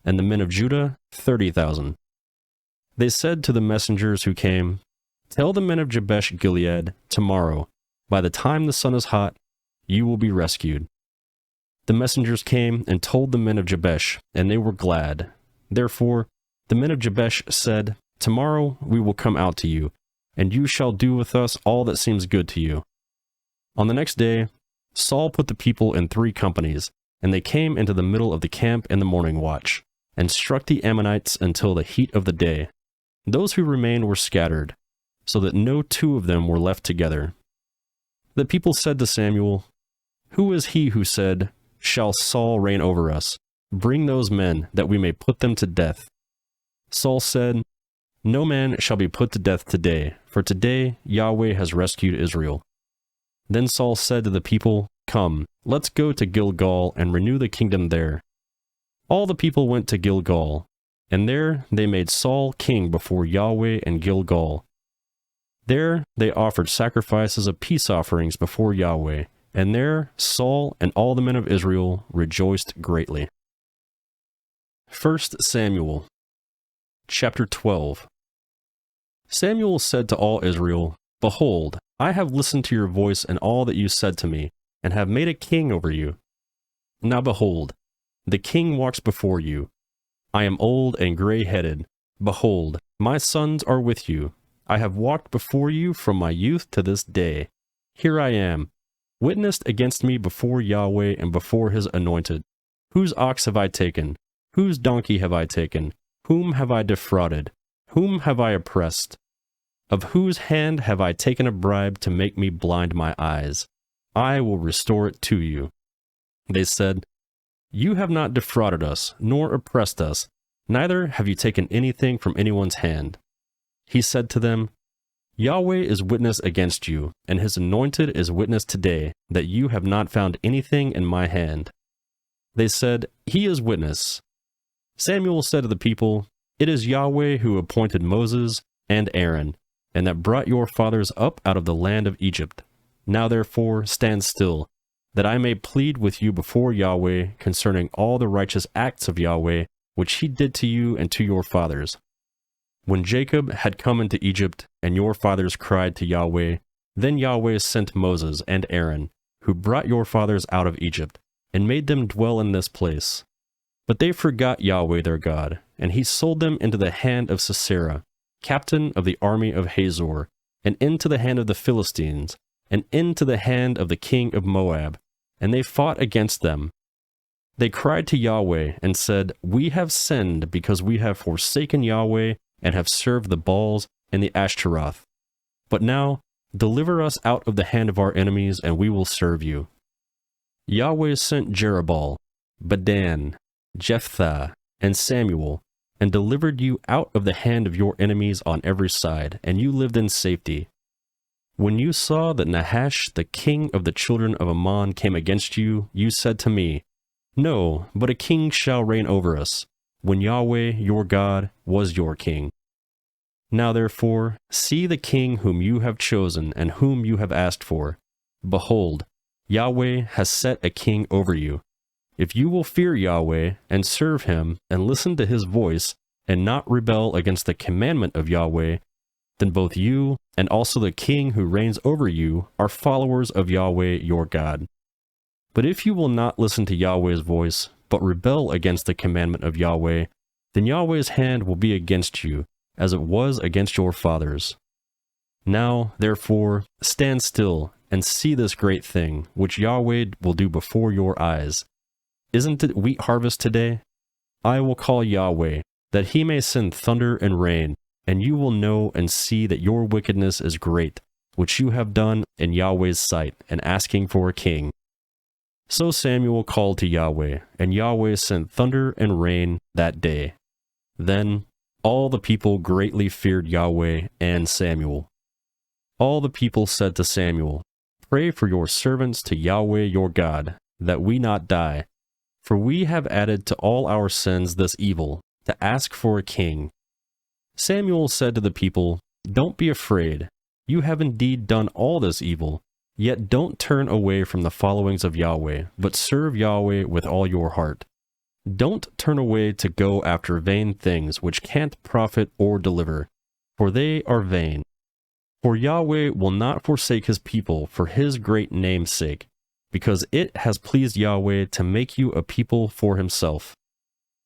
and the men of Judah 30,000. They said to the messengers who came, "Tell the men of Jabesh Gilead, tomorrow, by the time the sun is hot, you will be rescued." The messengers came and told the men of Jabesh, and they were glad. Therefore the men of Jabesh said, "Tomorrow we will come out to you, and you shall do with us all that seems good to you." On the next day, Saul put the people in 3 companies, and they came into the middle of the camp in the morning watch, and struck the Ammonites until the heat of the day. Those who remained were scattered, so that no 2 of them were left together. The people said to Samuel, "Who is he who said, 'Shall Saul reign over us?' Bring those men, that we may put them to death." Saul said, "No man shall be put to death today, for today Yahweh has rescued Israel." Then Saul said to the people, "Come, let's go to Gilgal and renew the kingdom there." All the people went to Gilgal, and there they made Saul king before Yahweh in Gilgal. There they offered sacrifices of peace offerings before Yahweh, and there Saul and all the men of Israel rejoiced greatly. 1 Samuel chapter 12. Samuel said to all Israel, "Behold, I have listened to your voice and all that you said to me, and have made a king over you. Now behold, the king walks before you. I am old and gray-headed. Behold, my sons are with you. I have walked before you from my youth to this day. Here I am, witnessed against me before Yahweh and before his anointed. Whose ox have I taken? Whose donkey have I taken? Whom have I defrauded? Whom have I oppressed? Of whose hand have I taken a bribe to make me blind my eyes? I will restore it to you." They said, "You have not defrauded us, nor oppressed us, neither have you taken anything from anyone's hand." He said to them, "Yahweh is witness against you, and his anointed is witness today, that you have not found anything in my hand." They said, "He is witness." Samuel said to the people, "It is Yahweh who appointed Moses and Aaron, and that brought your fathers up out of the land of Egypt. Now therefore stand still, that I may plead with you before Yahweh concerning all the righteous acts of Yahweh, which he did to you and to your fathers. When Jacob had come into Egypt, and your fathers cried to Yahweh, then Yahweh sent Moses and Aaron, who brought your fathers out of Egypt, and made them dwell in this place. But they forgot Yahweh their God, and he sold them into the hand of Sisera, captain of the army of Hazor, and into the hand of the Philistines, and into the hand of the king of Moab, and they fought against them. They cried to Yahweh and said, "We have sinned because we have forsaken Yahweh and have served the Baals and the Ashtaroth. But now, deliver us out of the hand of our enemies, and we will serve you." Yahweh sent Jerubbaal, Bedan, Jephthah, and Samuel, and delivered you out of the hand of your enemies on every side, and you lived in safety. When you saw that Nahash, the king of the children of Ammon, came against you, you said to me, "No, but a king shall reign over us," when Yahweh, your God, was your king. Now therefore, see the king whom you have chosen and whom you have asked for. Behold, Yahweh has set a king over you. If you will fear Yahweh and serve him and listen to his voice and not rebel against the commandment of Yahweh, then both you and also the king who reigns over you are followers of Yahweh your God. But if you will not listen to Yahweh's voice, but rebel against the commandment of Yahweh, then Yahweh's hand will be against you, as it was against your fathers. Now, therefore, stand still and see this great thing, which Yahweh will do before your eyes. Isn't it wheat harvest today? I will call Yahweh, that he may send thunder and rain, and you will know and see that your wickedness is great, which you have done in Yahweh's sight, in asking for a king. So Samuel called to Yahweh, and Yahweh sent thunder and rain that day. Then all the people greatly feared Yahweh and Samuel. All the people said to Samuel, "Pray for your servants to Yahweh your God, that we not die. For we have added to all our sins this evil, to ask for a king." Samuel said to the people, "Don't be afraid. You have indeed done all this evil, yet don't turn away from the followings of Yahweh, but serve Yahweh with all your heart. Don't turn away to go after vain things which can't profit or deliver, for they are vain. For Yahweh will not forsake his people for his great name's sake, because it has pleased Yahweh to make you a people for himself.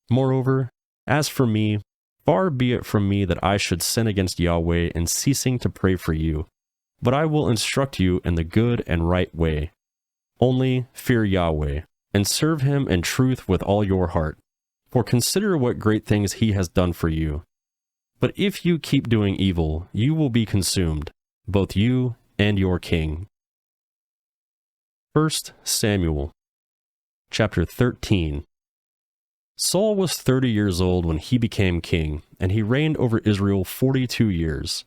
Moreover, as for me, far be it from me that I should sin against Yahweh in ceasing to pray for you, but I will instruct you in the good and right way. Only fear Yahweh, and serve him in truth with all your heart, for consider what great things he has done for you. But if you keep doing evil, you will be consumed, both you and your king." 1 Samuel chapter 13. Saul was 30 years old when he became king, and he reigned over Israel 42 years.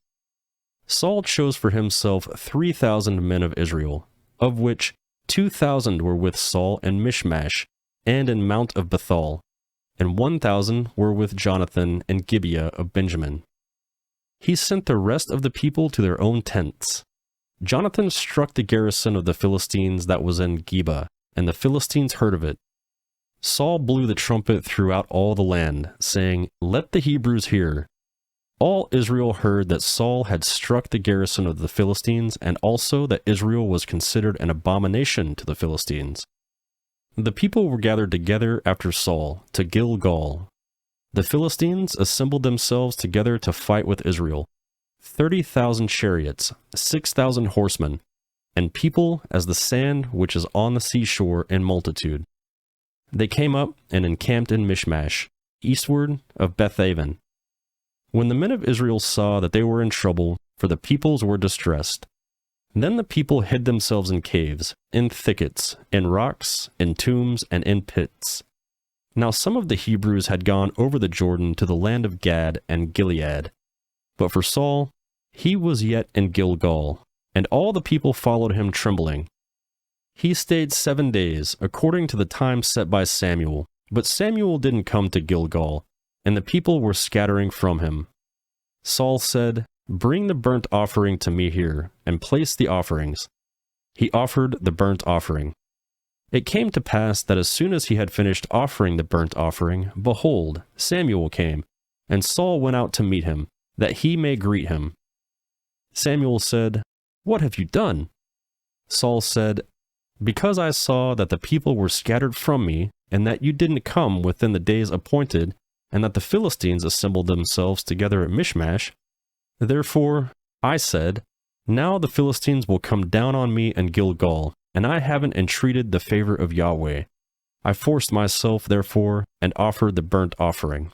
Saul chose for himself 3,000 men of Israel, of which 2,000 were with Saul in Michmash and in Mount of Bethel, and 1,000 were with Jonathan in Gibeah of Benjamin. He sent the rest of the people to their own tents. Jonathan struck the garrison of the Philistines that was in Geba, and the Philistines heard of it. Saul blew the trumpet throughout all the land, saying, "Let the Hebrews hear." All Israel heard that Saul had struck the garrison of the Philistines, and also that Israel was considered an abomination to the Philistines. The people were gathered together after Saul to Gilgal. The Philistines assembled themselves together to fight with Israel, 30,000 chariots, 6,000 horsemen, and people as the sand which is on the seashore in multitude. They came up and encamped in Michmash, eastward of Bethaven. When the men of Israel saw that they were in trouble, for the peoples were distressed, then the people hid themselves in caves, in thickets, in rocks, in tombs, and in pits. Now some of the Hebrews had gone over the Jordan to the land of Gad and Gilead. But for Saul, he was yet in Gilgal, and all the people followed him trembling. He stayed 7 days, according to the time set by Samuel, but Samuel didn't come to Gilgal, and the people were scattering from him. Saul said, "Bring the burnt offering to me here, and place the offerings." He offered the burnt offering. It came to pass that as soon as he had finished offering the burnt offering, behold, Samuel came, and Saul went out to meet him, that he may greet him. Samuel said, "What have you done?" Saul said, "Because I saw that the people were scattered from me, and that you didn't come within the days appointed, and that the Philistines assembled themselves together at Michmash, therefore I said, Now the Philistines will come down on me in Gilgal, and I haven't entreated the favor of Yahweh. I forced myself, therefore, and offered the burnt offering."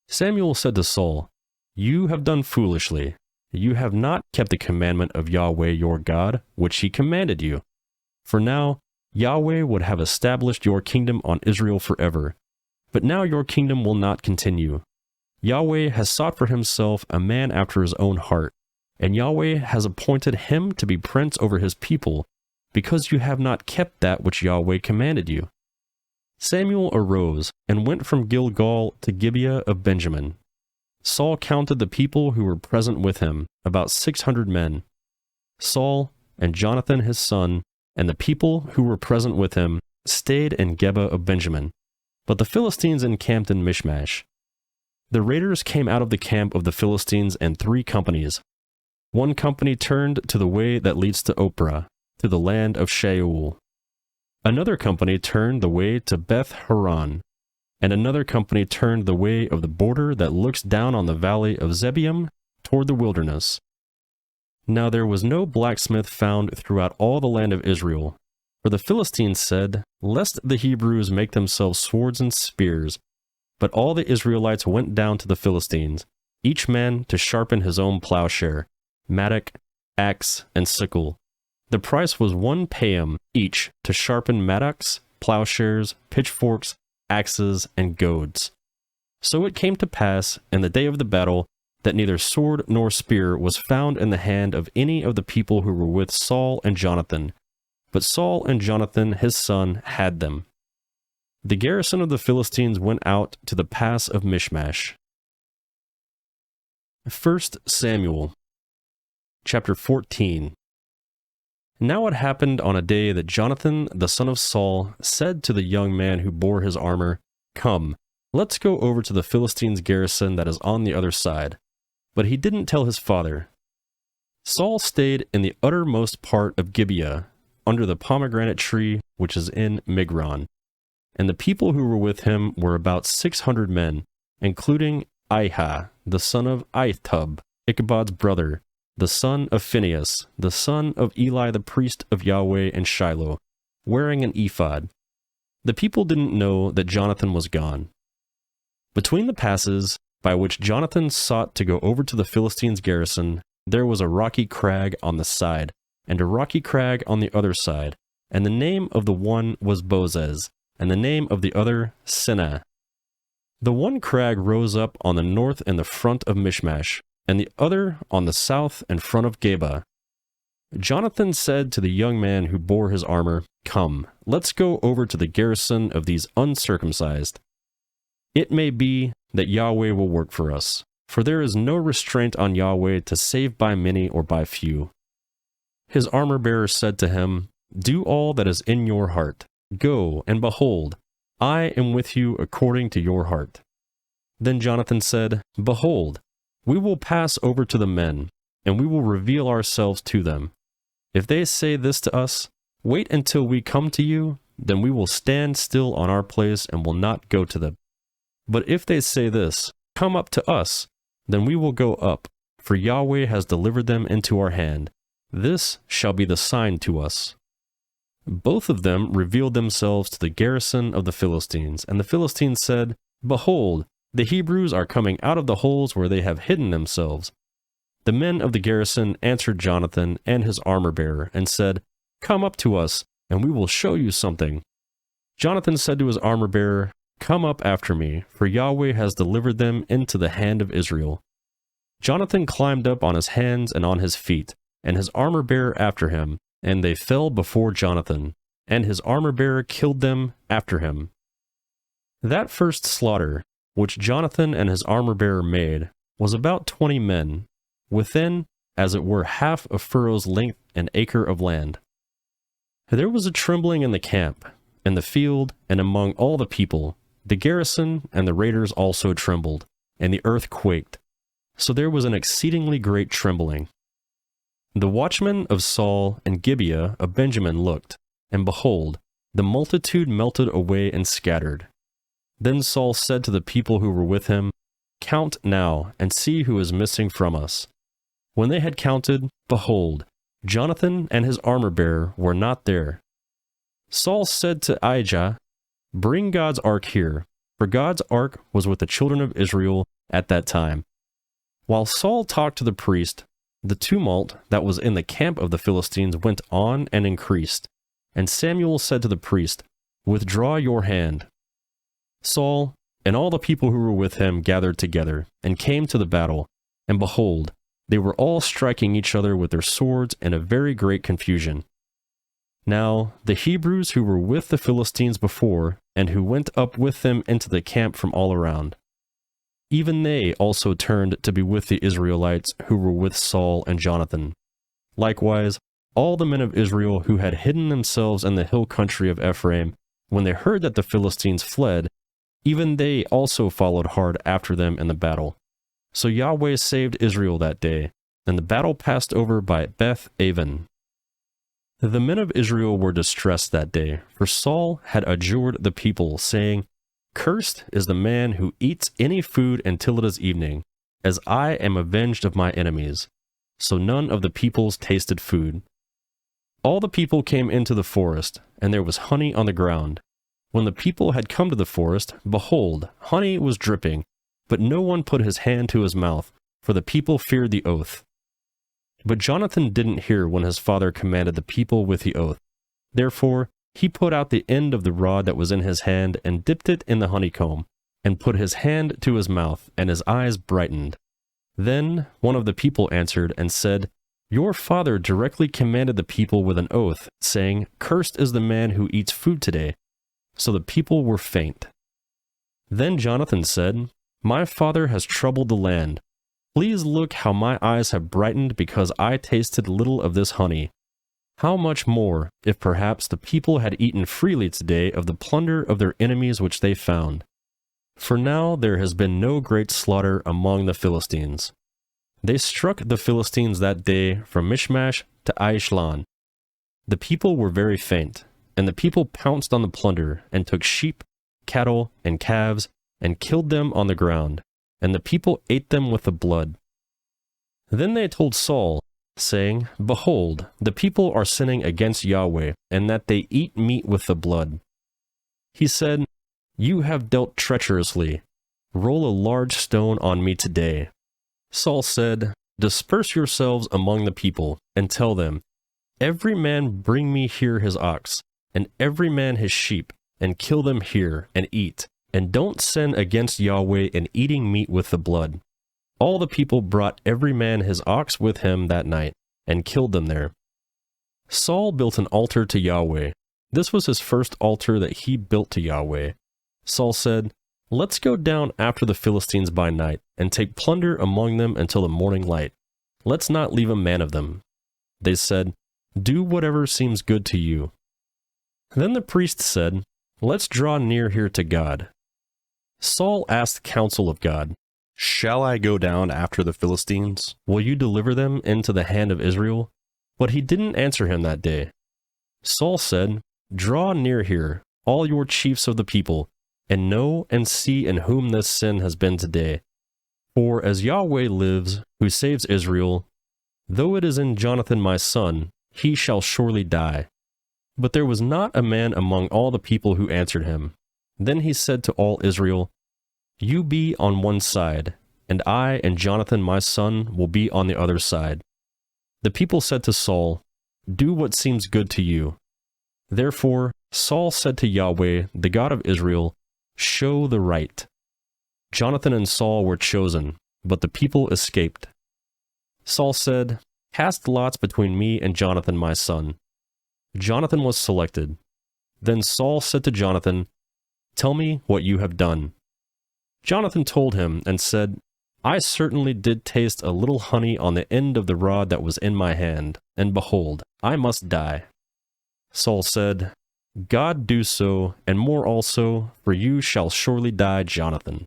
Samuel said to Saul, "You have done foolishly. You have not kept the commandment of Yahweh your God, which he commanded you. For now, Yahweh would have established your kingdom on Israel forever. But now your kingdom will not continue. Yahweh has sought for himself a man after his own heart, and Yahweh has appointed him to be prince over his people, because you have not kept that which Yahweh commanded you." Samuel arose and went from Gilgal to Gibeah of Benjamin. Saul counted the people who were present with him, about 600 men. Saul and Jonathan his son, and the people who were present with him, stayed in Gibeah of Benjamin, but the Philistines encamped in Michmash. The raiders came out of the camp of the Philistines in 3 companies. One company turned to the way that leads to Ophrah, to the land of Shaul. Another company turned the way to Beth Horon, and another company turned the way of the border that looks down on the valley of Zebaim toward the wilderness. Now there was no blacksmith found throughout all the land of Israel, for the Philistines said, "Lest the Hebrews make themselves swords and spears." But all the Israelites went down to the Philistines, each man to sharpen his own plowshare, mattock, axe, and sickle. The price was 1 paim each to sharpen mattocks, plowshares, pitchforks, axes, and goads. So it came to pass in the day of the battle that neither sword nor spear was found in the hand of any of the people who were with Saul and Jonathan, but Saul and Jonathan his son had them. The garrison of the Philistines went out to the pass of Michmash. 1 Samuel chapter 14. Now it happened on a day that Jonathan the son of Saul said to the young man who bore his armor, "Come, let's go over to the Philistines' garrison that is on the other side." But he didn't tell his father. Saul stayed in the uttermost part of Gibeah, under the pomegranate tree which is in Migron. And the people who were with him were about 600 men, including Ahijah, the son of Ahitub, Ichabod's brother, the son of Phinehas, the son of Eli the priest of Yahweh in Shiloh, wearing an ephod. The people didn't know that Jonathan was gone. Between the passes, by which Jonathan sought to go over to the Philistines' garrison, there was a rocky crag on the side, and a rocky crag on the other side, and the name of the one was Bozez, and the name of the other Seneh. The one crag rose up on the north in the front of Michmash, and the other on the south in front of Geba. Jonathan said to the young man who bore his armor, "Come, let's go over to the garrison of these uncircumcised. It may be that Yahweh will work for us, for there is no restraint on Yahweh to save by many or by few." His armor-bearer said to him, "Do all that is in your heart. Go, and behold, I am with you according to your heart." Then Jonathan said, "Behold, we will pass over to the men, and we will reveal ourselves to them. If they say this to us, 'Wait until we come to you,' then we will stand still on our place and will not go to them. But if they say this, 'Come up to us,' then we will go up, for Yahweh has delivered them into our hand. This shall be the sign to us." Both of them revealed themselves to the garrison of the Philistines, and the Philistines said, "Behold, the Hebrews are coming out of the holes where they have hidden themselves." The men of the garrison answered Jonathan and his armor-bearer, and said, "Come up to us, and we will show you something." Jonathan said to his armor-bearer, "Come up after me, for Yahweh has delivered them into the hand of Israel." Jonathan climbed up on his hands and on his feet, and his armor-bearer after him, and they fell before Jonathan, and his armor-bearer killed them after him. That first slaughter, which Jonathan and his armor-bearer made, was about 20 men, within, as it were, half a furrow's length an acre of land. There was a trembling in the camp, in the field, and among all the people. The garrison and the raiders also trembled, and the earth quaked. So there was an exceedingly great trembling. The watchmen of Saul and Gibeah of Benjamin looked, and behold, the multitude melted away and scattered. Then Saul said to the people who were with him, "Count now, and see who is missing from us." When they had counted, behold, Jonathan and his armor-bearer were not there. Saul said to Ahijah, "Bring God's ark here," for God's ark was with the children of Israel at that time. While Saul talked to the priest, the tumult that was in the camp of the Philistines went on and increased. And Samuel said to the priest, "Withdraw your hand." Saul and all the people who were with him gathered together and came to the battle, and behold, they were all striking each other with their swords in a very great confusion. Now the Hebrews who were with the Philistines before, and who went up with them into the camp from all around, even they also turned to be with the Israelites who were with Saul and Jonathan. Likewise, all the men of Israel who had hidden themselves in the hill country of Ephraim, when they heard that the Philistines fled, even they also followed hard after them in the battle. So Yahweh saved Israel that day, and the battle passed over by Beth Aven. The men of Israel were distressed that day, for Saul had adjured the people, saying, "Cursed is the man who eats any food until it is evening, as I am avenged of my enemies." So none of the peoples tasted food. All the people came into the forest, and there was honey on the ground. When the people had come to the forest, behold, honey was dripping, but no one put his hand to his mouth, for the people feared the oath. But Jonathan didn't hear when his father commanded the people with the oath. Therefore he put out the end of the rod that was in his hand, and dipped it in the honeycomb, and put his hand to his mouth, and his eyes brightened. Then one of the people answered and said, "Your father directly commanded the people with an oath, saying, 'Cursed is the man who eats food today.'" So the people were faint. Then Jonathan said, "My father has troubled the land. Please look how my eyes have brightened because I tasted little of this honey. How much more, if perhaps the people had eaten freely today of the plunder of their enemies which they found. For now there has been no great slaughter among the Philistines. They struck the Philistines that day from Michmash to Aishlan. The people were very faint, and the people pounced on the plunder, and took sheep, cattle, and calves, and killed them on the ground, and the people ate them with the blood. Then they told Saul, saying, "Behold, the people are sinning against Yahweh, and that they eat meat with the blood." He said, "You have dealt treacherously. Roll a large stone on me today." Saul said, "Disperse yourselves among the people, and tell them, 'Every man bring me here his ox, and every man his sheep, and kill them here, and eat, and don't sin against Yahweh in eating meat with the blood.'" All the people brought every man his ox with him that night, and killed them there. Saul built an altar to Yahweh. This was his first altar that he built to Yahweh. Saul said, "Let's go down after the Philistines by night, and take plunder among them until the morning light. Let's not leave a man of them." They said, "Do whatever seems good to you." Then the priest said, "Let's draw near here to God." Saul asked counsel of God, "Shall I go down after the Philistines? Will you deliver them into the hand of Israel?" But he didn't answer him that day. Saul said, "Draw near here, all your chiefs of the people, and know and see in whom this sin has been today. For as Yahweh lives, who saves Israel, though it is in Jonathan my son, he shall surely die." But there was not a man among all the people who answered him. Then he said to all Israel, "You be on one side, and I and Jonathan my son will be on the other side." The people said to Saul, "Do what seems good to you." Therefore Saul said to Yahweh, the God of Israel, "Show the right." Jonathan and Saul were chosen, but the people escaped. Saul said, "Cast lots between me and Jonathan my son." Jonathan was selected. Then Saul said to Jonathan, "Tell me what you have done." Jonathan told him and said, "I certainly did taste a little honey on the end of the rod that was in my hand, and behold, I must die." Saul said, "God do so, and more also, for you shall surely die, Jonathan."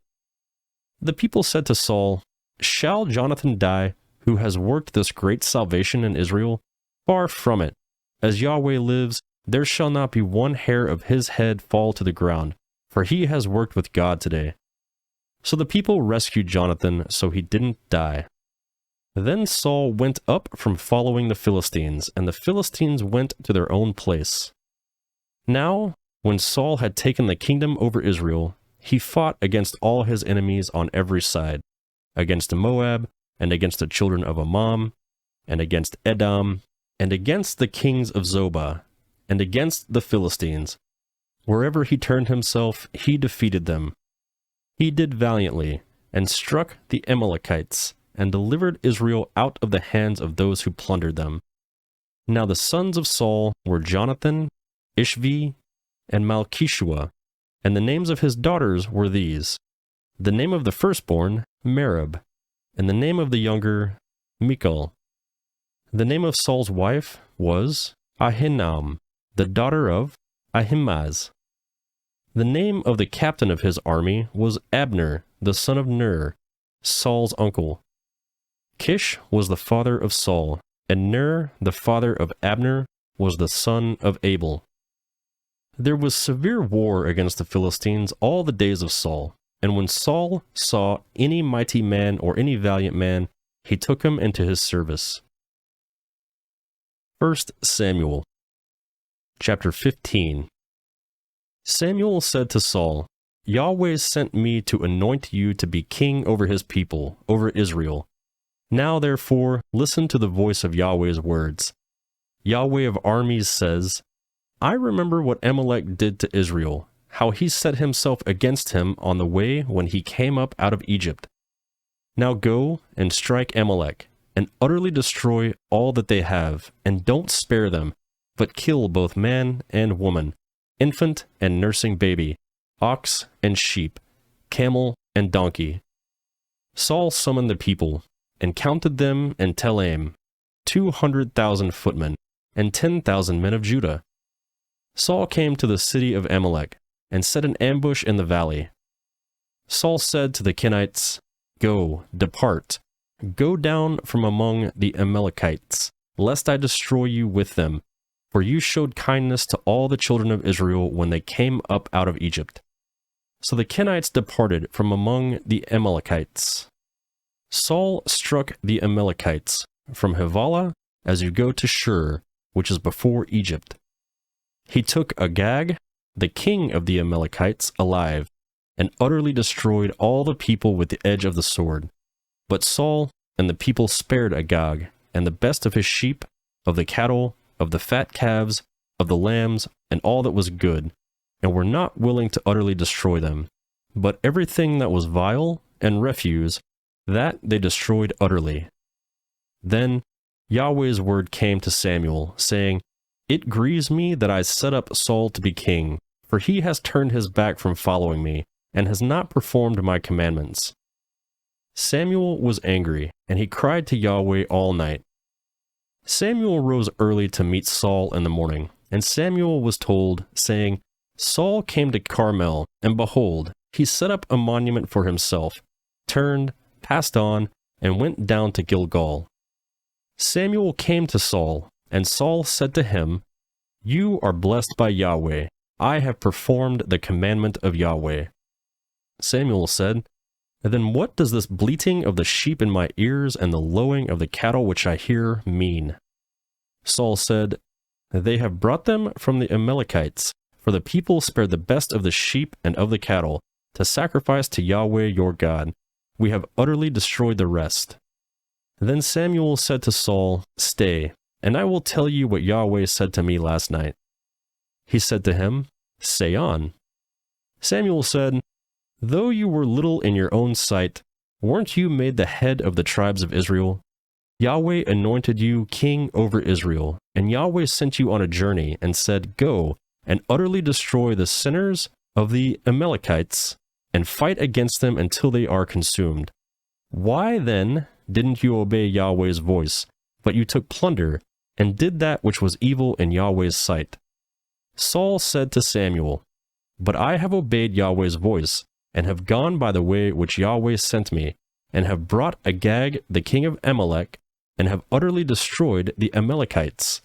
The people said to Saul, "Shall Jonathan die, who has worked this great salvation in Israel? Far from it. As Yahweh lives, there shall not be one hair of his head fall to the ground, for he has worked with God today." So the people rescued Jonathan so he didn't die. Then Saul went up from following the Philistines, and the Philistines went to their own place. Now, when Saul had taken the kingdom over Israel, he fought against all his enemies on every side, against Moab, and against the children of Ammon, and against Edom, and against the kings of Zobah, and against the Philistines. Wherever he turned himself, he defeated them. He did valiantly, and struck the Amalekites, and delivered Israel out of the hands of those who plundered them. Now the sons of Saul were Jonathan, Ishvi, and Malchishua, and the names of his daughters were these: the name of the firstborn, Merab, and the name of the younger, Michal. The name of Saul's wife was Ahinoam, the daughter of Ahimaaz. The name of the captain of his army was Abner, the son of Ner, Saul's uncle. Kish was the father of Saul, and Ner, the father of Abner, was the son of Abel. There was severe war against the Philistines all the days of Saul, and when Saul saw any mighty man or any valiant man, he took him into his service. 1 Samuel chapter 15. Samuel said to Saul, Yahweh sent me to anoint you to be king over his people, over Israel. Now therefore, listen to the voice of Yahweh's words. Yahweh of armies says, I remember what Amalek did to Israel, how he set himself against him on the way when he came up out of Egypt. Now go and strike Amalek, and utterly destroy all that they have, and don't spare them, but kill both man and woman, infant and nursing baby, ox and sheep, camel and donkey. Saul summoned the people, and counted them in Telaim, 200,000 footmen, and 10,000 men of Judah. Saul came to the city of Amalek, and set an ambush in the valley. Saul said to the Kenites, Go, depart, go down from among the Amalekites, lest I destroy you with them, for you showed kindness to all the children of Israel when they came up out of Egypt. So the Kenites departed from among the Amalekites. Saul struck the Amalekites from Havilah as you go to Shur, which is before Egypt. He took Agag, the king of the Amalekites, alive, and utterly destroyed all the people with the edge of the sword. But Saul and the people spared Agag, and the best of his sheep, of the cattle, of the fat calves, of the lambs, and all that was good, and were not willing to utterly destroy them. But everything that was vile and refuse, that they destroyed utterly. Then Yahweh's word came to Samuel, saying, It grieves me that I set up Saul to be king, for he has turned his back from following me, and has not performed my commandments. Samuel was angry, and he cried to Yahweh all night. Samuel rose early to meet Saul in the morning, and Samuel was told, saying, Saul came to Carmel, and behold, he set up a monument for himself, turned, passed on, and went down to Gilgal. Samuel came to Saul, and Saul said to him, You are blessed by Yahweh. I have performed the commandment of Yahweh. Samuel said, Then what does this bleating of the sheep in my ears and the lowing of the cattle which I hear mean? Saul said, They have brought them from the Amalekites, for the people spared the best of the sheep and of the cattle, to sacrifice to Yahweh your God. We have utterly destroyed the rest. Then Samuel said to Saul, Stay, and I will tell you what Yahweh said to me last night. He said to him, Say on. Samuel said, Though you were little in your own sight, weren't you made the head of the tribes of Israel? Yahweh anointed you king over Israel, and Yahweh sent you on a journey and said, Go and utterly destroy the sinners of the Amalekites, and fight against them until they are consumed. Why then didn't you obey Yahweh's voice, but you took plunder, and did that which was evil in Yahweh's sight? Saul said to Samuel, But I have obeyed Yahweh's voice, and have gone by the way which Yahweh sent me, and have brought Agag the king of Amalek, and have utterly destroyed the Amalekites.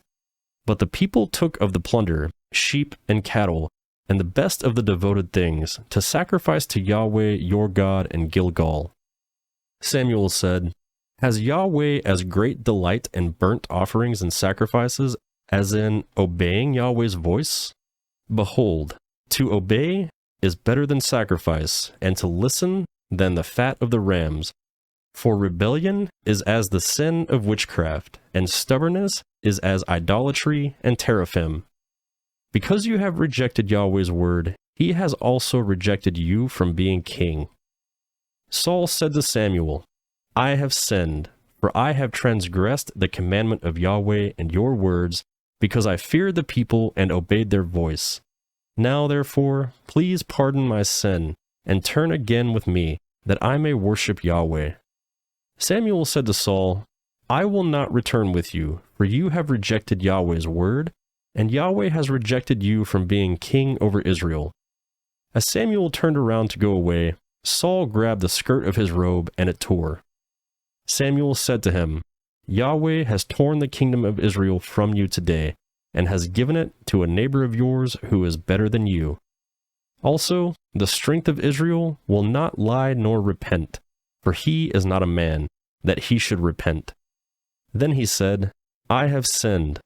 But the people took of the plunder, sheep and cattle, and the best of the devoted things, to sacrifice to Yahweh your God in Gilgal. Samuel said, Has Yahweh as great delight in burnt offerings and sacrifices as in obeying Yahweh's voice? Behold, to obey is better than sacrifice, and to listen than the fat of the rams. For rebellion is as the sin of witchcraft, and stubbornness is as idolatry and teraphim. Because you have rejected Yahweh's word, he has also rejected you from being king. Saul said to Samuel, I have sinned, for I have transgressed the commandment of Yahweh and your words, because I feared the people and obeyed their voice. Now, therefore, please pardon my sin, and turn again with me, that I may worship Yahweh. Samuel said to Saul, I will not return with you, for you have rejected Yahweh's word, and Yahweh has rejected you from being king over Israel. As Samuel turned around to go away, Saul grabbed the skirt of his robe, and it tore. Samuel said to him, Yahweh has torn the kingdom of Israel from you today, and has given it to a neighbor of yours who is better than you. Also, the strength of Israel will not lie nor repent, for he is not a man, that he should repent. Then he said, I have sinned.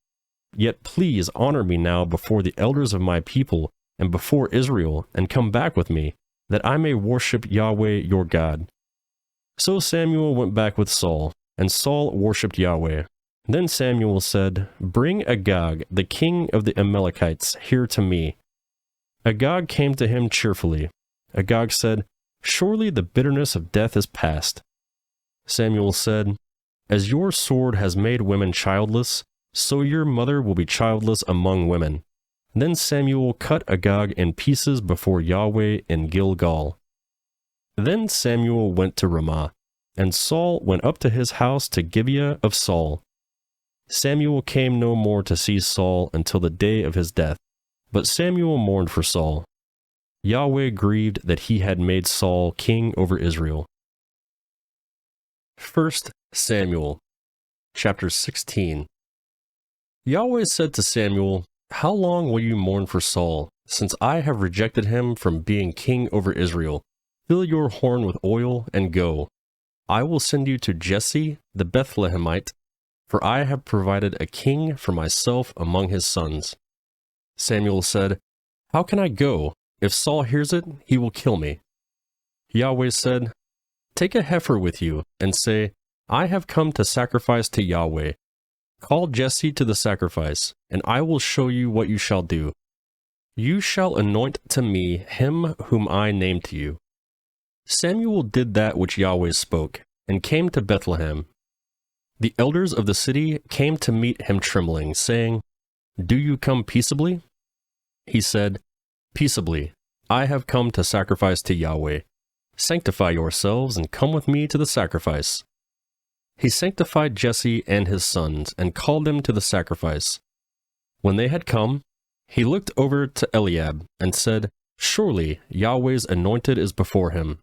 Yet please honor me now before the elders of my people and before Israel, and come back with me, that I may worship Yahweh your God. So Samuel went back with Saul, and Saul worshipped Yahweh. Then Samuel said, Bring Agag, the king of the Amalekites, here to me. Agag came to him cheerfully. Agag said, Surely the bitterness of death is past. Samuel said, As your sword has made women childless, so your mother will be childless among women. Then Samuel cut Agag in pieces before Yahweh in Gilgal. Then Samuel went to Ramah, and Saul went up to his house to Gibeah of Saul. Samuel came no more to see Saul until the day of his death, but Samuel mourned for Saul. Yahweh grieved that he had made Saul king over Israel. 1 Samuel, chapter 16. Yahweh said to Samuel, How long will you mourn for Saul, since I have rejected him from being king over Israel? Fill your horn with oil and go. I will send you to Jesse the Bethlehemite, for I have provided a king for myself among his sons. Samuel said, How can I go? If Saul hears it, he will kill me. Yahweh said, Take a heifer with you, and say, I have come to sacrifice to Yahweh. Call Jesse to the sacrifice, and I will show you what you shall do. You shall anoint to me him whom I name to you. Samuel did that which Yahweh spoke, and came to Bethlehem. The elders of the city came to meet him trembling, saying, Do you come peaceably? He said, Peaceably, I have come to sacrifice to Yahweh. Sanctify yourselves and come with me to the sacrifice. He sanctified Jesse and his sons, and called them to the sacrifice. When they had come, he looked over to Eliab, and said, Surely Yahweh's anointed is before him.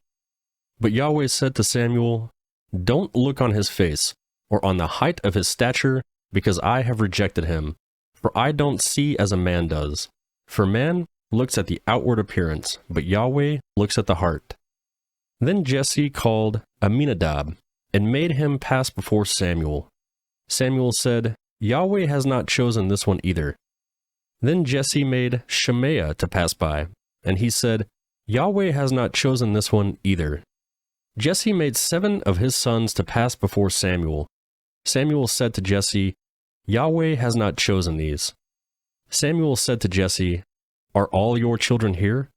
But Yahweh said to Samuel, Don't look on his face, or on the height of his stature, because I have rejected him. For I don't see as a man does. For man looks at the outward appearance, but Yahweh looks at the heart. Then Jesse called Aminadab, and made him pass before Samuel. Samuel said, Yahweh has not chosen this one either. Then Jesse made Shemaiah to pass by, and he said, Yahweh has not chosen this one either. Jesse made 7 of his sons to pass before Samuel. Samuel said to Jesse, Yahweh has not chosen these. Samuel said to Jesse, Are all your children here?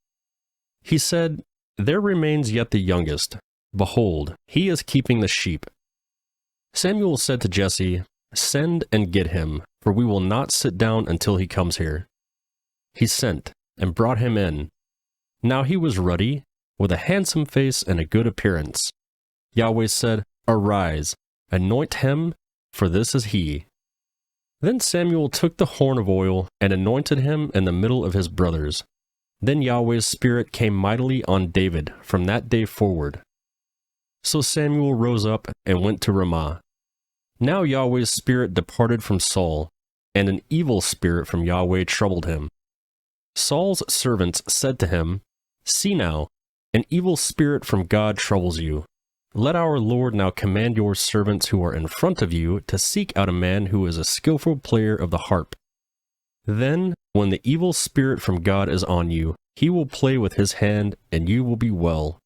He said, There remains yet the youngest. Behold, he is keeping the sheep. Samuel said to Jesse, Send and get him, for we will not sit down until he comes here. He sent, and brought him in. Now he was ruddy, with a handsome face and a good appearance. Yahweh said, Arise, anoint him, for this is he. Then Samuel took the horn of oil, and anointed him in the middle of his brothers. Then Yahweh's Spirit came mightily on David from that day forward. So Samuel rose up and went to Ramah. Now Yahweh's Spirit departed from Saul, and an evil spirit from Yahweh troubled him. Saul's servants said to him, See now, an evil spirit from God troubles you. Let our Lord now command your servants who are in front of you to seek out a man who is a skillful player of the harp. Then, when the evil spirit from God is on you, he will play with his hand, and you will be well."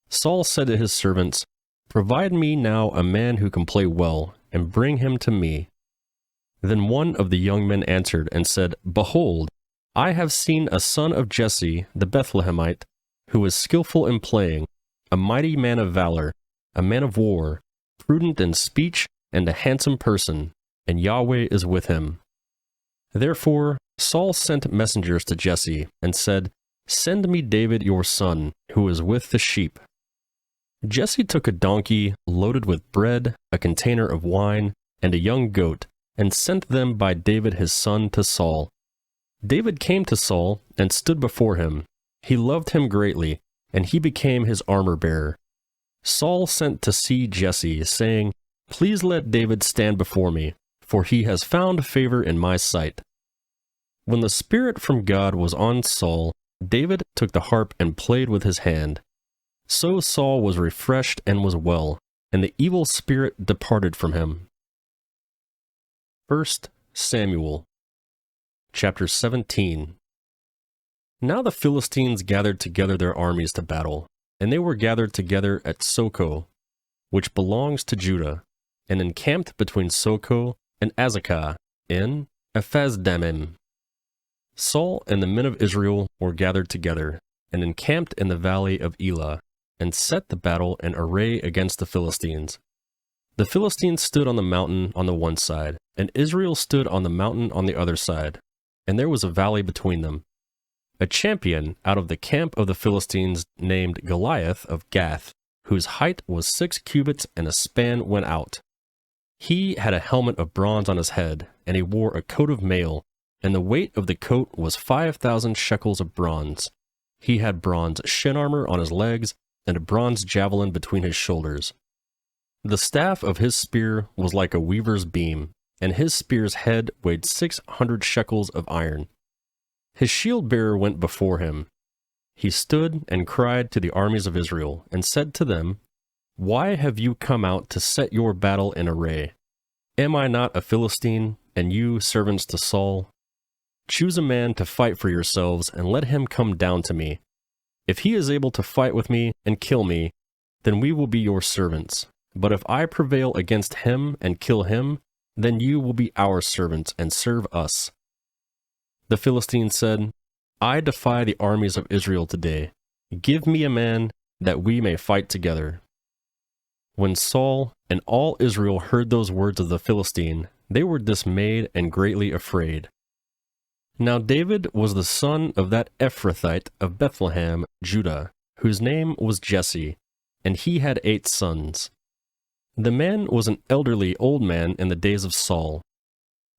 Saul said to his servants, "Provide me now a man who can play well, and bring him to me." Then one of the young men answered and said, "Behold, I have seen a son of Jesse the Bethlehemite, who is skillful in playing, a mighty man of valor, a man of war, prudent in speech, and a handsome person, and Yahweh is with him." Therefore Saul sent messengers to Jesse and said, "Send me David your son, who is with the sheep." Jesse took a donkey loaded with bread, a container of wine, and a young goat, and sent them by David his son to Saul. David came to Saul and stood before him. He loved him greatly, and he became his armor-bearer. Saul sent to see Jesse, saying, "Please let David stand before me, for he has found favor in my sight." When the Spirit from God was on Saul, David took the harp and played with his hand. So Saul was refreshed and was well, and the evil spirit departed from him. 1 Samuel chapter 17. Now the Philistines gathered together their armies to battle, and they were gathered together at Soko, which belongs to Judah, and encamped between Soko and Azekah in Ephes-dammim. Saul and the men of Israel were gathered together, and encamped in the valley of Elah, and set the battle in array against the Philistines. The Philistines stood on the mountain on the one side, and Israel stood on the mountain on the other side, and there was a valley between them. A champion out of the camp of the Philistines named Goliath of Gath, whose height was 6 cubits and a span went out. He had a helmet of bronze on his head, and he wore a coat of mail, and the weight of the coat was 5,000 shekels of bronze. He had bronze shin armor on his legs, and a bronze javelin between his shoulders. The staff of his spear was like a weaver's beam, and his spear's head weighed 600 shekels of iron. His shield-bearer went before him. He stood and cried to the armies of Israel, and said to them, "Why have you come out to set your battle in array? Am I not a Philistine, and you servants to Saul? Choose a man to fight for yourselves, and let him come down to me. If he is able to fight with me and kill me, then we will be your servants. But if I prevail against him and kill him, then you will be our servants and serve us." The Philistines said, "I defy the armies of Israel today. Give me a man that we may fight together." When Saul and all Israel heard those words of the Philistine, they were dismayed and greatly afraid. Now David was the son of that Ephrathite of Bethlehem, Judah, whose name was Jesse, and he had 8 sons. The man was an elderly old man in the days of Saul.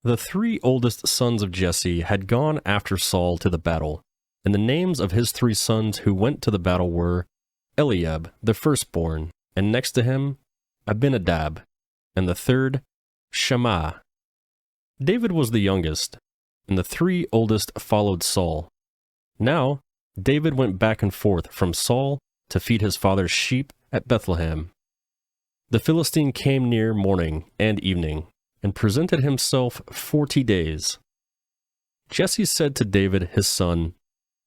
The 3 oldest sons of Jesse had gone after Saul to the battle, and the names of his 3 sons who went to the battle were Eliab, the firstborn, and next to him, Abinadab, and the third, Shammah. David was the youngest, and the 3 oldest followed Saul. Now, David went back and forth from Saul to feed his father's sheep at Bethlehem. The Philistine came near morning and evening, and presented himself 40 days. Jesse said to David his son,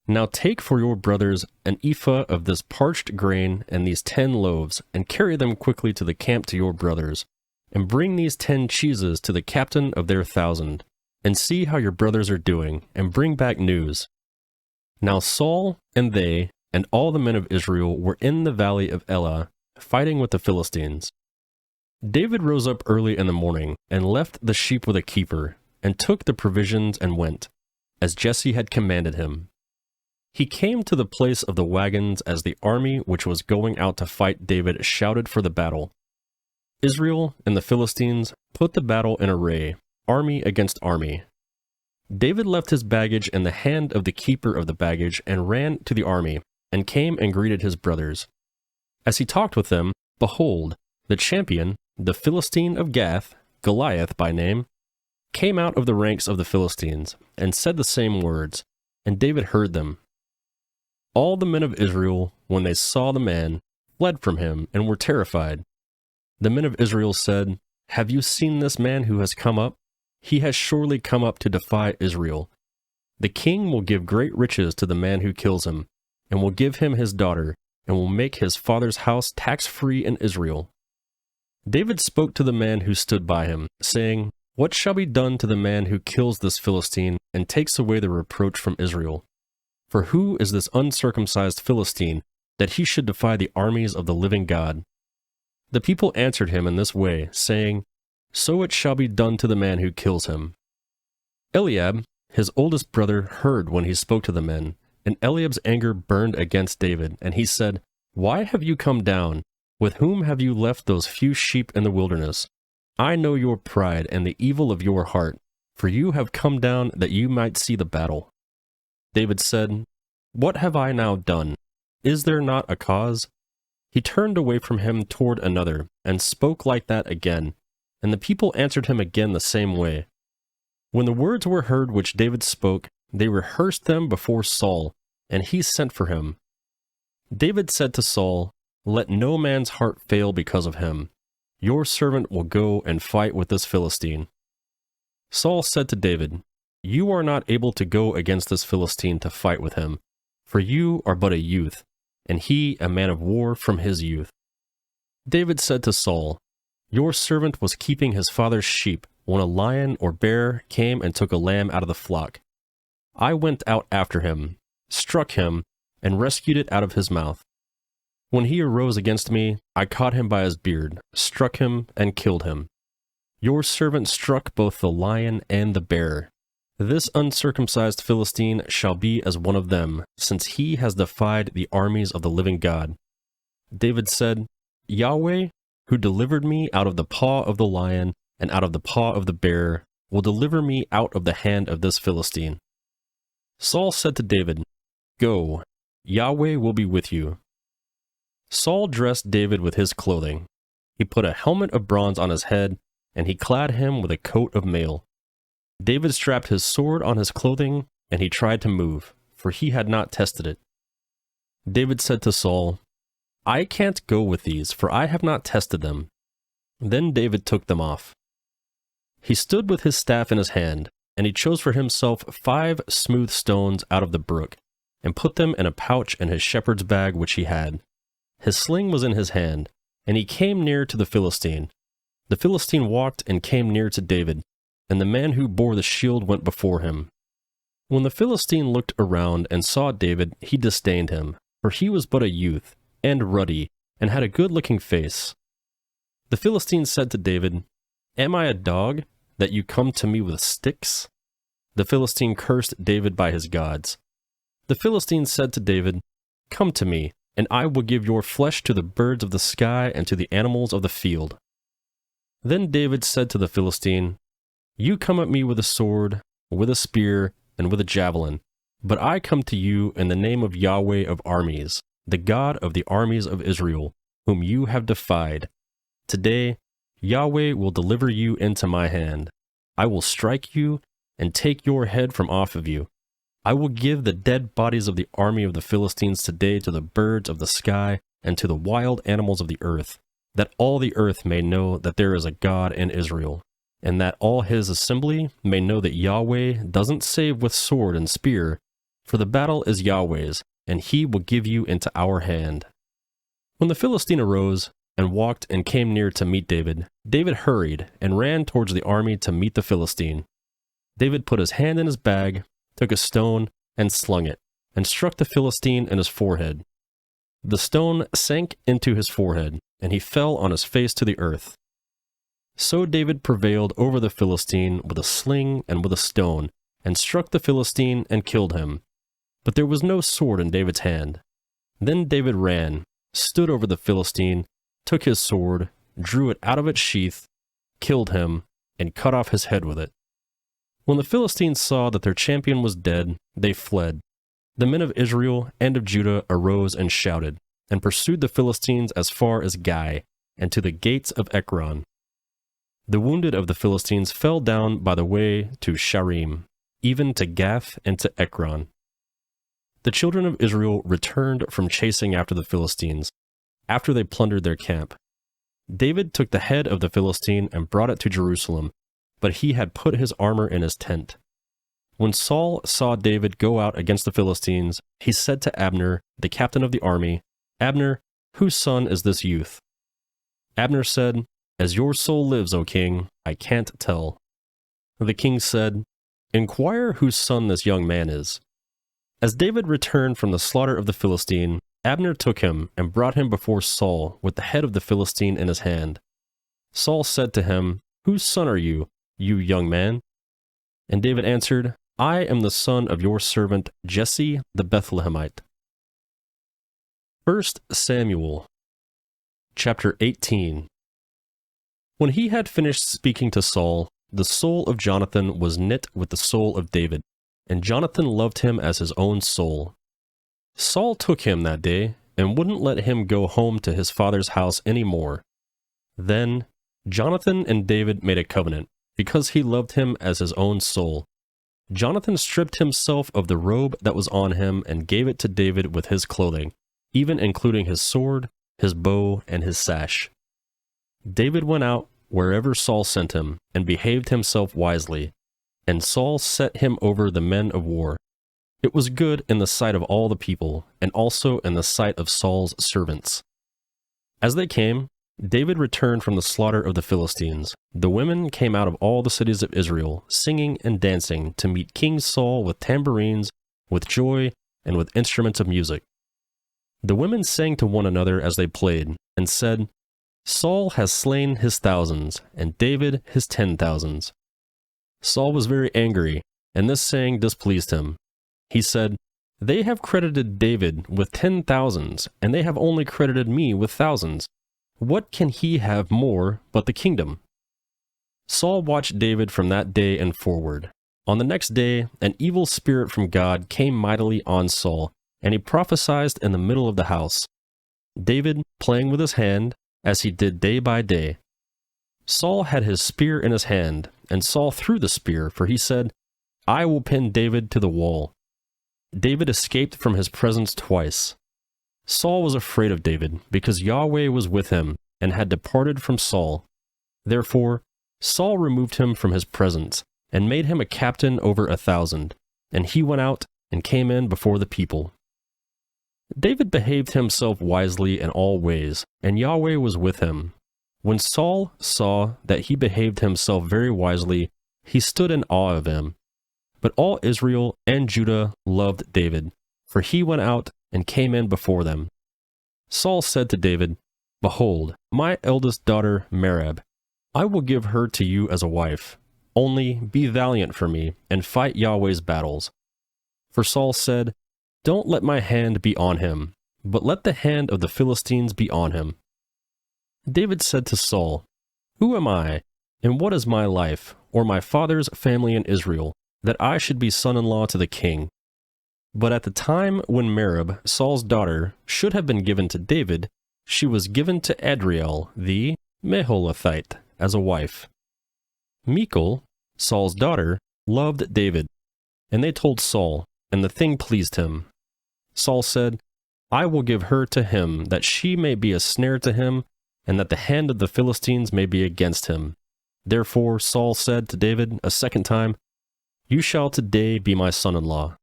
"Now take for your brothers an ephah of this parched grain and these 10 loaves, and carry them quickly to the camp to your brothers, and bring these 10 cheeses to the captain of their 1,000, and see how your brothers are doing, and bring back news." Now Saul and they and all the men of Israel were in the valley of Elah, fighting with the Philistines. David rose up early in the morning, and left the sheep with a keeper, and took the provisions and went, as Jesse had commanded him. He came to the place of the wagons as the army which was going out to fight David shouted for the battle. Israel and the Philistines put the battle in array, army against army. David left his baggage in the hand of the keeper of the baggage and ran to the army, and came and greeted his brothers. As he talked with them, behold, the champion, the Philistine of Gath, Goliath by name, came out of the ranks of the Philistines, and said the same words, and David heard them. All the men of Israel, when they saw the man, fled from him and were terrified. The men of Israel said, "Have you seen this man who has come up? He has surely come up to defy Israel. The king will give great riches to the man who kills him, and will give him his daughter, and will make his father's house tax-free in Israel." David spoke to the man who stood by him, saying, "What shall be done to the man who kills this Philistine and takes away the reproach from Israel? For who is this uncircumcised Philistine, that he should defy the armies of the living God?" The people answered him in this way, saying, "So it shall be done to the man who kills him." Eliab, his oldest brother, heard when he spoke to the men, and Eliab's anger burned against David, and he said, "Why have you come down? With whom have you left those few sheep in the wilderness? I know your pride and the evil of your heart, for you have come down that you might see the battle." David said, "What have I now done? Is there not a cause?" He turned away from him toward another, and spoke like that again, and the people answered him again the same way. When the words were heard which David spoke, they rehearsed them before Saul, and he sent for him. David said to Saul, "Let no man's heart fail because of him. Your servant will go and fight with this Philistine." Saul said to David, "You are not able to go against this Philistine to fight with him, for you are but a youth, and he a man of war from his youth." David said to Saul, "Your servant was keeping his father's sheep when a lion or bear came and took a lamb out of the flock. I went out after him, struck him, and rescued it out of his mouth. When he arose against me, I caught him by his beard, struck him, and killed him. Your servant struck both the lion and the bear. This uncircumcised Philistine shall be as one of them, since he has defied the armies of the living God." David said, "Yahweh, who delivered me out of the paw of the lion and out of the paw of the bear, will deliver me out of the hand of this Philistine." Saul said to David, "Go, Yahweh will be with you." Saul dressed David with his clothing. He put a helmet of bronze on his head, and he clad him with a coat of mail. David strapped his sword on his clothing, and he tried to move, for he had not tested it. David said to Saul, "I can't go with these, for I have not tested them." Then David took them off. He stood with his staff in his hand, and he chose for himself 5 smooth stones out of the brook, and put them in a pouch in his shepherd's bag which he had. His sling was in his hand, and he came near to the Philistine. The Philistine walked and came near to David, and the man who bore the shield went before him. When the Philistine looked around and saw David, he disdained him, for he was but a youth, and ruddy, and had a good-looking face. The Philistine said to David, "Am I a dog, that you come to me with sticks?" The Philistine cursed David by his gods. The Philistine said to David, "Come to me, and I will give your flesh to the birds of the sky and to the animals of the field." Then David said to the Philistine, "You come at me with a sword, with a spear, and with a javelin, but I come to you in the name of Yahweh of armies, the God of the armies of Israel, whom you have defied. Today, Yahweh will deliver you into my hand. I will strike you and take your head from off of you. I will give the dead bodies of the army of the Philistines today to the birds of the sky and to the wild animals of the earth, that all the earth may know that there is a God in Israel, and that all his assembly may know that Yahweh doesn't save with sword and spear, for the battle is Yahweh's, and he will give you into our hand." When the Philistine arose and walked and came near to meet David, David hurried and ran towards the army to meet the Philistine. David put his hand in his bag, took a stone, and slung it, and struck the Philistine in his forehead. The stone sank into his forehead, and he fell on his face to the earth. So David prevailed over the Philistine with a sling and with a stone, and struck the Philistine and killed him. But there was no sword in David's hand. Then David ran, stood over the Philistine, took his sword, drew it out of its sheath, killed him, and cut off his head with it. When the Philistines saw that their champion was dead, they fled. The men of Israel and of Judah arose and shouted, and pursued the Philistines as far as Gai, and to the gates of Ekron. The wounded of the Philistines fell down by the way to Sharim, even to Gath and to Ekron. The children of Israel returned from chasing after the Philistines. after they plundered their camp. David took the head of the Philistine and brought it to Jerusalem, but he had put his armor in his tent. When Saul saw David go out against the Philistines, he said to Abner, the captain of the army, "Abner, whose son is this youth?" Abner said, "As your soul lives, O king, I can't tell." The king said, "Inquire whose son this young man is." As David returned from the slaughter of the Philistine, Abner took him and brought him before Saul with the head of the Philistine in his hand. Saul said to him, "Whose son are you, you young man?" And David answered, "I am the son of your servant Jesse the Bethlehemite." 1 Samuel chapter 18. When he had finished speaking to Saul, the soul of Jonathan was knit with the soul of David, and Jonathan loved him as his own soul. Saul took him that day, and wouldn't let him go home to his father's house any more. Then Jonathan and David made a covenant, because he loved him as his own soul. Jonathan stripped himself of the robe that was on him and gave it to David with his clothing, even including his sword, his bow, and his sash. David went out wherever Saul sent him, and behaved himself wisely, and Saul set him over the men of war. It was good in the sight of all the people, and also in the sight of Saul's servants. As they came, David returned from the slaughter of the Philistines. The women came out of all the cities of Israel, singing and dancing to meet King Saul with tambourines, with joy, and with instruments of music. The women sang to one another as they played, and said, "Saul has slain his thousands, and David his 10,000s." Saul was very angry, and this saying displeased him. He said, "They have credited David with 10,000s, and they have only credited me with thousands. What can he have more but the kingdom?" Saul watched David from that day and forward. On the next day, an evil spirit from God came mightily on Saul, and he prophesied in the middle of the house, David playing with his hand, as he did day by day. Saul had his spear in his hand, and Saul threw the spear, for he said, "I will pin David to the wall." David escaped from his presence twice. Saul was afraid of David, because Yahweh was with him, and had departed from Saul. Therefore, Saul removed him from his presence, and made him a captain over 1,000, and he went out and came in before the people. David behaved himself wisely in all ways, and Yahweh was with him. When Saul saw that he behaved himself very wisely, he stood in awe of him. But all Israel and Judah loved David, for he went out and came in before them. Saul said to David, "Behold, my eldest daughter Merab, I will give her to you as a wife. Only be valiant for me, and fight Yahweh's battles." For Saul said, "Don't let my hand be on him, but let the hand of the Philistines be on him." David said to Saul, "Who am I, and what is my life, or my father's family in Israel, that I should be son-in-law to the king?" But at the time when Merab, Saul's daughter, should have been given to David, she was given to Adriel the Meholathite as a wife. Michal, Saul's daughter, loved David, and they told Saul, and the thing pleased him. Saul said, "I will give her to him, that she may be a snare to him, and that the hand of the Philistines may be against him." Therefore Saul said to David a second time, "You shall today be my son-in-law."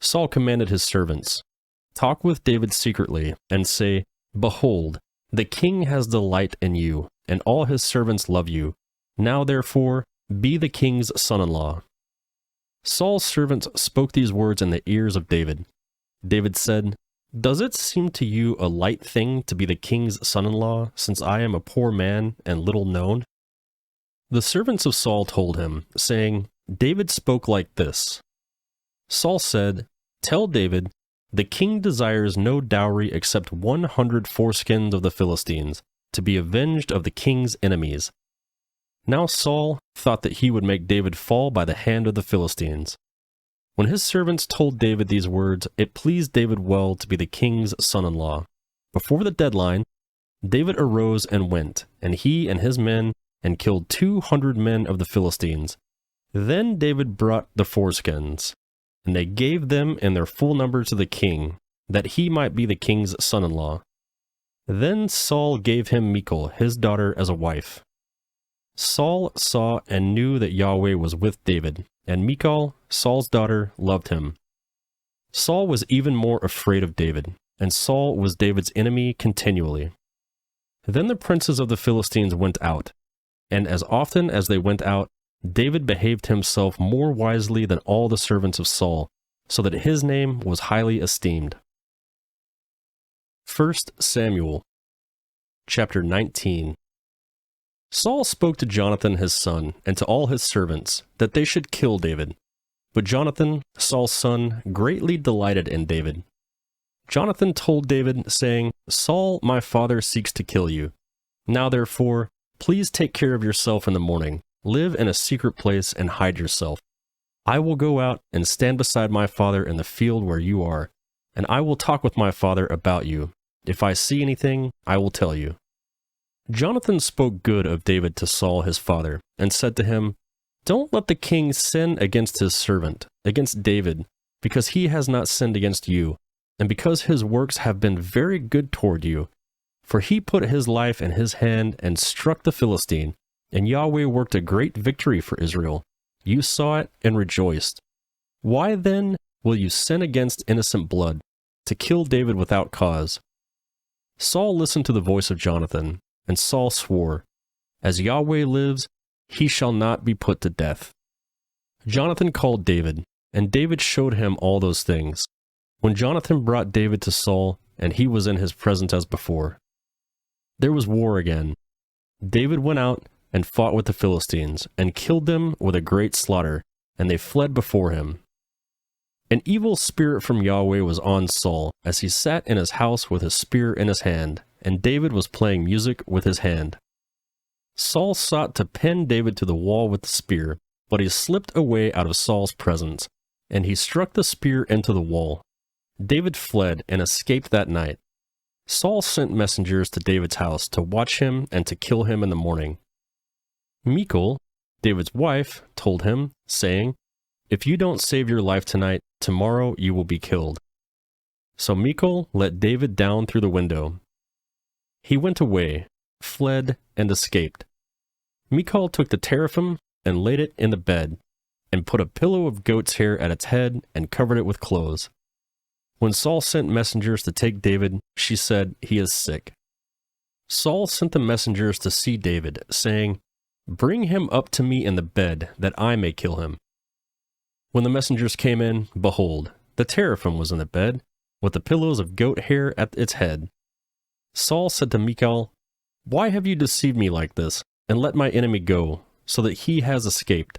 Saul commanded his servants, "Talk with David secretly, and say, 'Behold, the king has delight in you, and all his servants love you. Now therefore, be the king's son-in-law.'" Saul's servants spoke these words in the ears of David. David said, "Does it seem to you a light thing to be the king's son-in-law, since I am a poor man and little known?" The servants of Saul told him, saying, "David spoke like this." Saul said, "Tell David, the king desires no dowry except 100 foreskins of the Philistines, to be avenged of the king's enemies." Now Saul thought that he would make David fall by the hand of the Philistines. When his servants told David these words, it pleased David well to be the king's son-in-law. Before the deadline, David arose and went, and he and his men, and killed 200 men of the Philistines. Then David brought the foreskins, and they gave them in their full number to the king, that he might be the king's son-in-law. Then Saul gave him Michal, his daughter, as a wife. Saul saw and knew that Yahweh was with David, and Michal, Saul's daughter, loved him. Saul was even more afraid of David, and Saul was David's enemy continually. Then the princes of the Philistines went out, and as often as they went out, David behaved himself more wisely than all the servants of Saul, so that his name was highly esteemed. 1 Samuel chapter 19. Saul spoke to Jonathan his son and to all his servants that they should kill David. But Jonathan, Saul's son, greatly delighted in David. Jonathan told David, saying, Saul my father seeks to kill you. Now therefore, please take care of yourself in the morning. Live in a secret place and hide yourself. I will go out and stand beside my father in the field where you are, and I will talk with my father about you. If I see anything, I will tell you. Jonathan spoke good of David to Saul his father, and said to him, Don't let the king sin against his servant, against David, because he has not sinned against you, and because his works have been very good toward you. For he put his life in his hand and struck the Philistine, and Yahweh worked a great victory for Israel. You saw it and rejoiced. Why then will you sin against innocent blood, to kill David without cause? Saul listened to the voice of Jonathan, and Saul swore, As Yahweh lives, he shall not be put to death. Jonathan called David, and David showed him all those things. When Jonathan brought David to Saul, and he was in his presence as before. There was war again. David went out and fought with the Philistines, and killed them with a great slaughter, and they fled before him. An evil spirit from Yahweh was on Saul, as he sat in his house with his spear in his hand, and David was playing music with his hand. Saul sought to pin David to the wall with the spear, but he slipped away out of Saul's presence, and he struck the spear into the wall. David fled and escaped that night. Saul sent messengers to David's house to watch him and to kill him in the morning. Michal, David's wife, told him, saying, If you don't save your life tonight, tomorrow you will be killed. So Michal let David down through the window. He went away, fled, and escaped. Michal took the teraphim and laid it in the bed, and put a pillow of goat's hair at its head and covered it with clothes. When Saul sent messengers to take David, she said, He is sick. Saul sent the messengers to see David, saying, Bring him up to me in the bed, that I may kill him. When the messengers came in, behold, the teraphim was in the bed, with the pillows of goat hair at its head. Saul said to Michal, Why have you deceived me like this, and let my enemy go, so that he has escaped?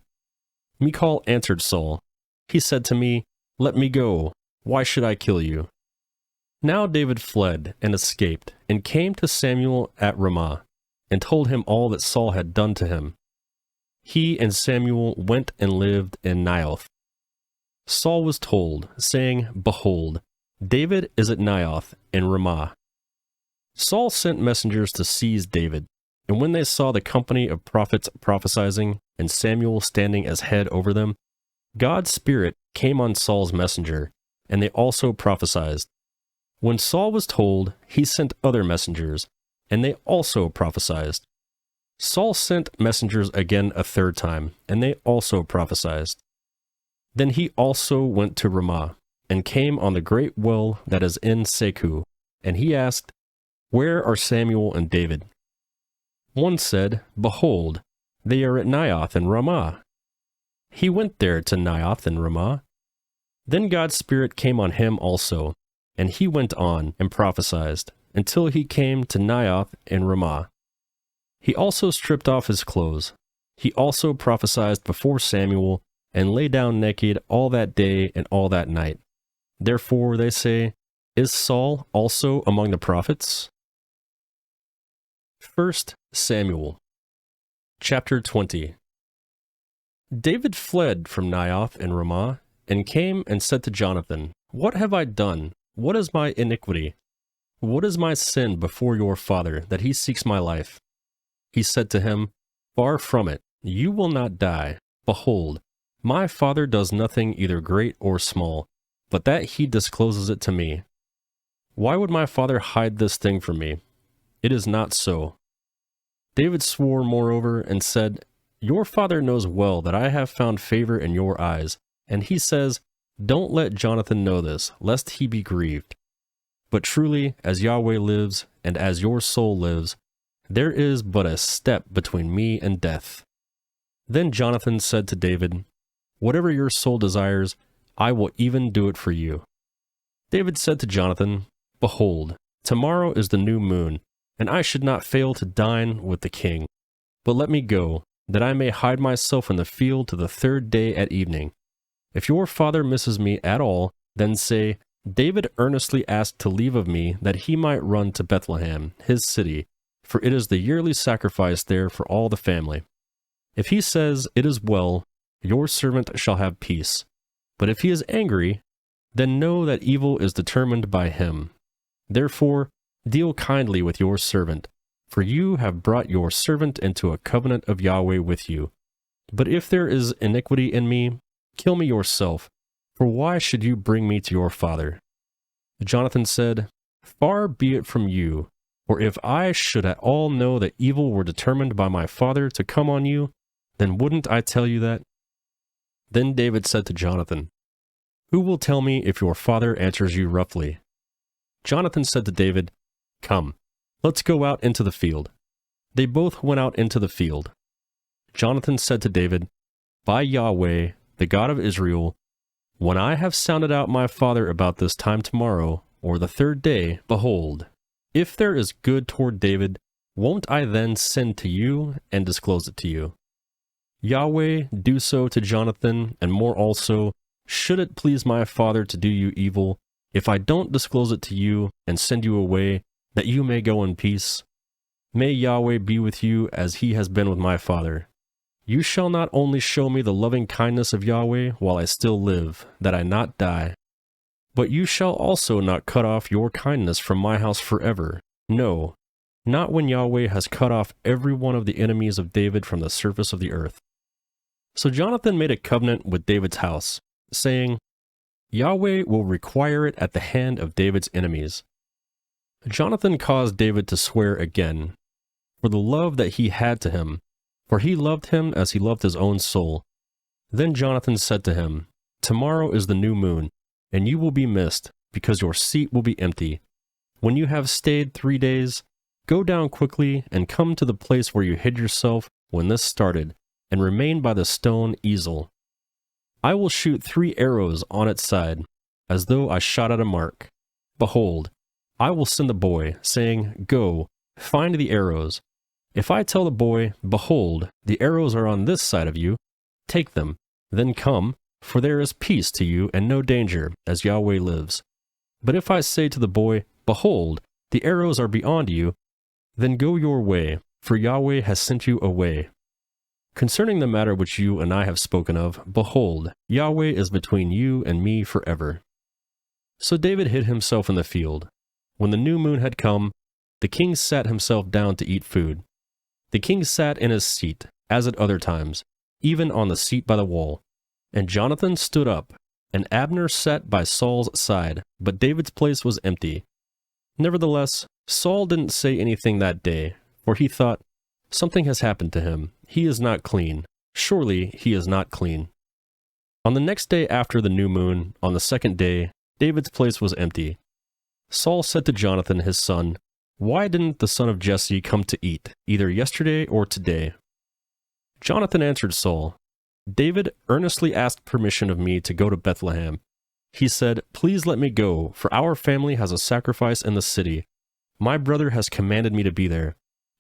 Michal answered Saul, He said to me, Let me go, why should I kill you? Now David fled and escaped, and came to Samuel at Ramah, and told him all that Saul had done to him. He and Samuel went and lived in Naioth. Saul was told, saying, Behold, David is at Naioth in Ramah. Saul sent messengers to seize David, and when they saw the company of prophets prophesying, and Samuel standing as head over them, God's Spirit came on Saul's messenger, and they also prophesied. When Saul was told, he sent other messengers, and they also prophesied. Saul sent messengers again a third time, and they also prophesied. Then he also went to Ramah, and came on the great well that is in Seku, and he asked, Where are Samuel and David? One said, Behold, they are at Naioth in Ramah. He went there to Naioth in Ramah. Then God's Spirit came on him also, and he went on and prophesied, until he came to Naioth in Ramah. He also stripped off his clothes. He also prophesied before Samuel, and lay down naked all that day and all that night. Therefore they say, Is Saul also among the prophets? 1 Samuel chapter 20. David fled from Naioth in Ramah, and came and said to Jonathan, What have I done? What is my iniquity? What is my sin before your father, that he seeks my life? He said to him, Far from it, you will not die. Behold, my father does nothing either great or small, but that he discloses it to me. Why would my father hide this thing from me? it is not so. David swore moreover and said, Your father knows well that I have found favor in your eyes, and he says, Don't let Jonathan know this, lest he be grieved. But truly, as Yahweh lives, and as your soul lives, there is but a step between me and death. Then Jonathan said to David, Whatever your soul desires, I will even do it for you. David said to Jonathan, Behold, tomorrow is the new moon, and I should not fail to dine with the king. But let me go, that I may hide myself in the field to the third day at evening. If your father misses me at all, then say, David earnestly asked to leave of me that he might run to Bethlehem, his city, for it is the yearly sacrifice there for all the family. If he says, It is well, your servant shall have peace. But if he is angry, then know that evil is determined by him. Therefore, deal kindly with your servant, for you have brought your servant into a covenant of Yahweh with you. But if there is iniquity in me, kill me yourself, for why should you bring me to your father? Jonathan said, Far be it from you, for if I should at all know that evil were determined by my father to come on you, then wouldn't I tell you that? Then David said to Jonathan, Who will tell me if your father answers you roughly? Jonathan said to David, Come, let's go out into the field. They both went out into the field. Jonathan said to David, By Yahweh, the God of Israel, when I have sounded out my father about this time tomorrow, or the third day, behold, if there is good toward David, won't I then send to you and disclose it to you? Yahweh, do so to Jonathan, and more also, should it please my father to do you evil, if I don't disclose it to you and send you away, that you may go in peace. May Yahweh be with you as he has been with my father. You shall not only show me the loving kindness of Yahweh while I still live, that I not die, but you shall also not cut off your kindness from my house forever. No, not when Yahweh has cut off every one of the enemies of David from the surface of the earth. So Jonathan made a covenant with David's house, saying, Yahweh will require it at the hand of David's enemies. Jonathan caused David to swear again, for the love that he had to him, for he loved him as he loved his own soul. Then Jonathan said to him, Tomorrow is the new moon, and you will be missed, because your seat will be empty. When you have stayed 3 days, go down quickly and come to the place where you hid yourself when this started, and remain by the stone easel. I will shoot 3 arrows on its side, as though I shot at a mark. Behold, I will send the boy, saying, Go, find the arrows. If I tell the boy, Behold, the arrows are on this side of you, take them, then come, for there is peace to you and no danger, as Yahweh lives. But if I say to the boy, Behold, the arrows are beyond you, then go your way, for Yahweh has sent you away. Concerning the matter which you and I have spoken of, behold, Yahweh is between you and me forever. So David hid himself in the field. When the new moon had come, the king sat himself down to eat food. The king sat in his seat, as at other times, even on the seat by the wall. And Jonathan stood up, and Abner sat by Saul's side, but David's place was empty. Nevertheless, Saul didn't say anything that day, for he thought, Something has happened to him. He is not clean. Surely he is not clean. On the next day after the new moon, on the second day, David's place was empty. Saul said to Jonathan his son, Why didn't the son of Jesse come to eat, either yesterday or today? Jonathan answered Saul, David earnestly asked permission of me to go to Bethlehem. He said, Please let me go, for our family has a sacrifice in the city. My brother has commanded me to be there.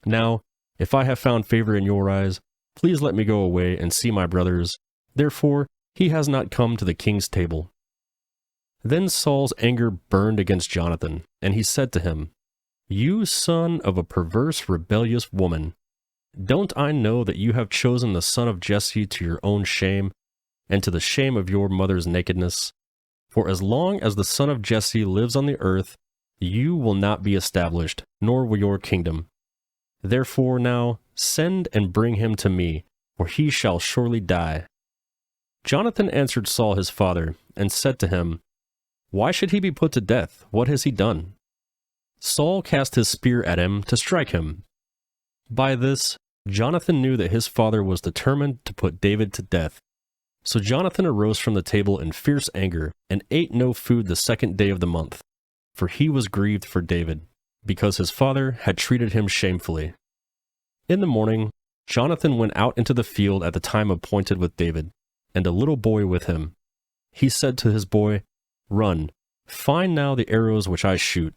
Now, if I have found favor in your eyes, please let me go away and see my brothers. Therefore, he has not come to the king's table. Then Saul's anger burned against Jonathan, and he said to him, You son of a perverse, rebellious woman, don't I know that you have chosen the son of Jesse to your own shame, and to the shame of your mother's nakedness? For as long as the son of Jesse lives on the earth, you will not be established, nor will your kingdom. Therefore now, send and bring him to me, or he shall surely die. Jonathan answered Saul his father, and said to him, Why should he be put to death? What has he done? Saul cast his spear at him to strike him. By this, Jonathan knew that his father was determined to put David to death. So Jonathan arose from the table in fierce anger, and ate no food the second day of the month, for he was grieved for David, because his father had treated him shamefully. In the morning, Jonathan went out into the field at the time appointed with David, and a little boy with him. He said to his boy, "Run, find now the arrows which I shoot."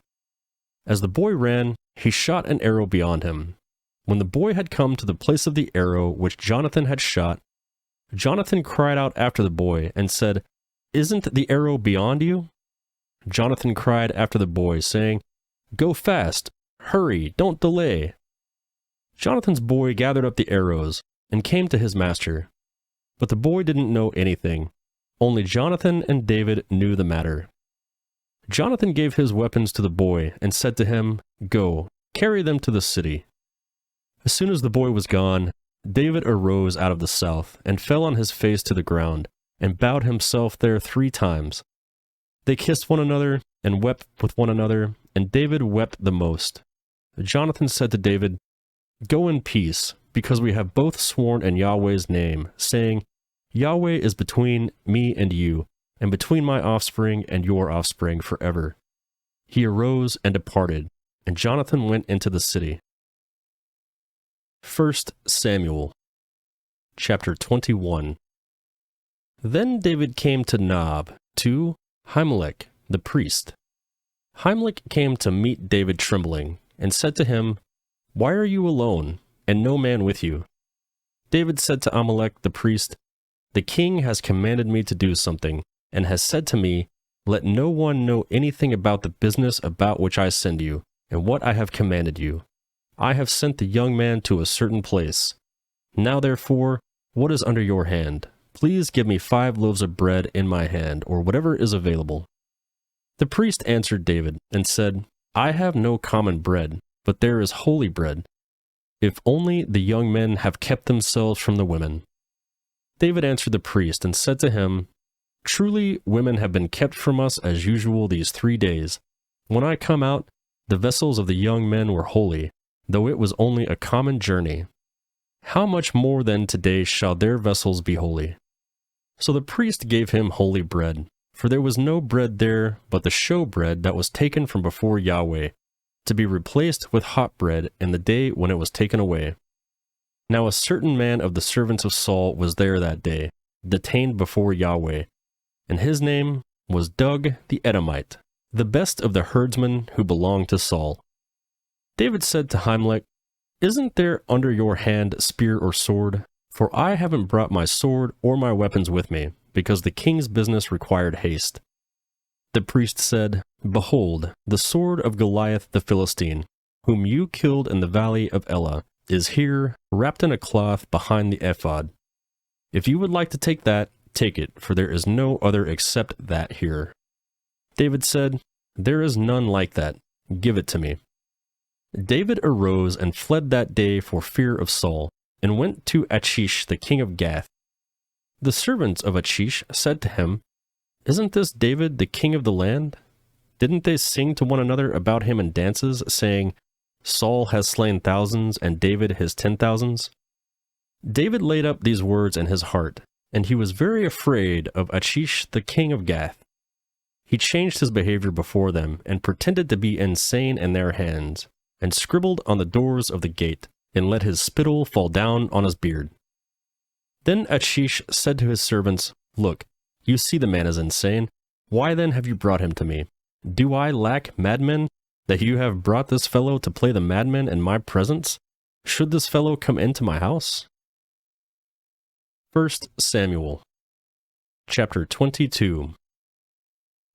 As the boy ran, he shot an arrow beyond him. When the boy had come to the place of the arrow which Jonathan had shot, Jonathan cried out after the boy and said, "Isn't the arrow beyond you?" Jonathan cried after the boy, saying, "Go fast, hurry, don't delay." Jonathan's boy gathered up the arrows and came to his master. But the boy didn't know anything. Only Jonathan and David knew the matter. Jonathan gave his weapons to the boy and said to him, "Go, carry them to the city." As soon as the boy was gone, David arose out of the south and fell on his face to the ground and bowed himself there 3 times. They kissed one another and wept with one another, and David wept the most. Jonathan said to David, "Go in peace, because we have both sworn in Yahweh's name, saying, 'Yahweh is between me and you, and between my offspring and your offspring forever.'" He arose and departed, and Jonathan went into the city. 1 Samuel chapter 21. Then David came to Nob, to Ahimelech the priest. Ahimelech came to meet David trembling, and said to him, "Why are you alone, and no man with you?" David said to Ahimelech the priest, "The king has commanded me to do something, and has said to me, 'Let no one know anything about the business about which I send you, and what I have commanded you.' I have sent the young man to a certain place. Now therefore, what is under your hand? Please give me 5 loaves of bread in my hand, or whatever is available." The priest answered David and said, "I have no common bread, but there is holy bread. If only the young men have kept themselves from the women." David answered the priest and said to him, "Truly women have been kept from us as usual these 3 days. When I come out, the vessels of the young men were holy, though it was only a common journey. How much more then today shall their vessels be holy?" So the priest gave him holy bread, for there was no bread there but the show bread that was taken from before Yahweh, to be replaced with hot bread in the day when it was taken away. Now a certain man of the servants of Saul was there that day, detained before Yahweh, and his name was Doeg the Edomite, the best of the herdsmen who belonged to Saul. David said to Ahimelech, "Isn't there under your hand spear or sword? For I haven't brought my sword or my weapons with me, because the king's business required haste." The priest said, "Behold, the sword of Goliath the Philistine, whom you killed in the valley of Elah, is here, wrapped in a cloth behind the ephod. If you would like to take that, take it, for there is no other except that here." David said, "There is none like that. Give it to me." David arose and fled that day for fear of Saul, and went to Achish the king of Gath. The servants of Achish said to him, "Isn't this David the king of the land? Didn't they sing to one another about him in dances, saying, 'Saul has slain thousands, and David his 10,000s?'" David laid up these words in his heart, and he was very afraid of Achish the king of Gath. He changed his behavior before them, and pretended to be insane in their hands, and scribbled on the doors of the gate, and let his spittle fall down on his beard. Then Achish said to his servants, "Look, you see the man is insane. Why then have you brought him to me? Do I lack madmen, that you have brought this fellow to play the madman in my presence? Should this fellow come into my house?" 1 Samuel chapter 22.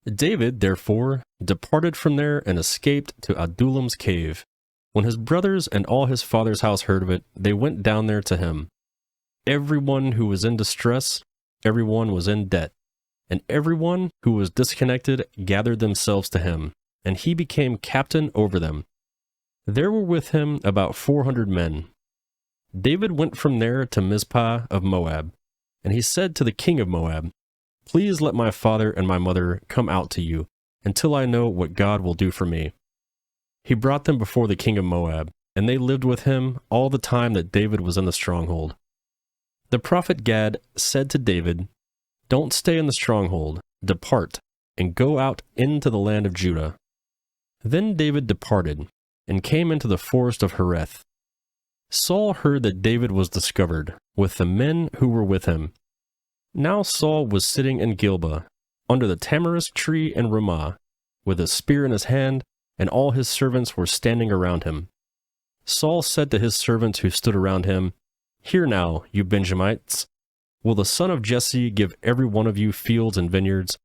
David, therefore, departed from there and escaped to Adullam's cave. When his brothers and all his father's house heard of it, they went down there to him. Everyone who was in distress, everyone was in debt, and everyone who was disconnected gathered themselves to him, and he became captain over them. There were with him about 400 men. David went from there to Mizpah of Moab, and he said to the king of Moab, "Please let my father and my mother come out to you, until I know what God will do for me." He brought them before the king of Moab, and they lived with him all the time that David was in the stronghold. The prophet Gad said to David, "Don't stay in the stronghold, depart, and go out into the land of Judah." Then David departed, and came into the forest of Hereth. Saul heard that David was discovered, with the men who were with him. Now Saul was sitting in Gilboa, under the tamarisk tree in Ramah, with a spear in his hand, and all his servants were standing around him. Saul said to his servants who stood around him, "Hear now, you Benjamites, will the son of Jesse give every one of you fields and vineyards?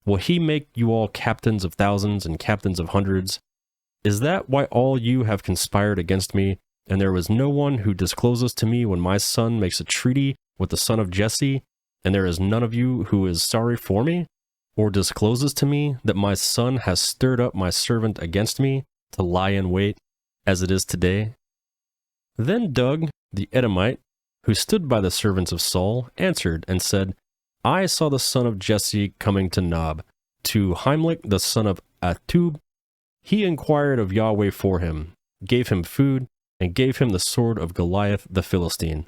Will he make you all captains of thousands and captains of hundreds? Is that why all you have conspired against me, and there was no one who discloses to me when my son makes a treaty with the son of Jesse, and there is none of you who is sorry for me, or discloses to me that my son has stirred up my servant against me to lie in wait, as it is today?" Then Doeg the Edomite, who stood by the servants of Saul, answered and said, "I saw the son of Jesse coming to Nob, to Himelech the son of Ahitub. He inquired of Yahweh for him, gave him food, and gave him the sword of Goliath the Philistine."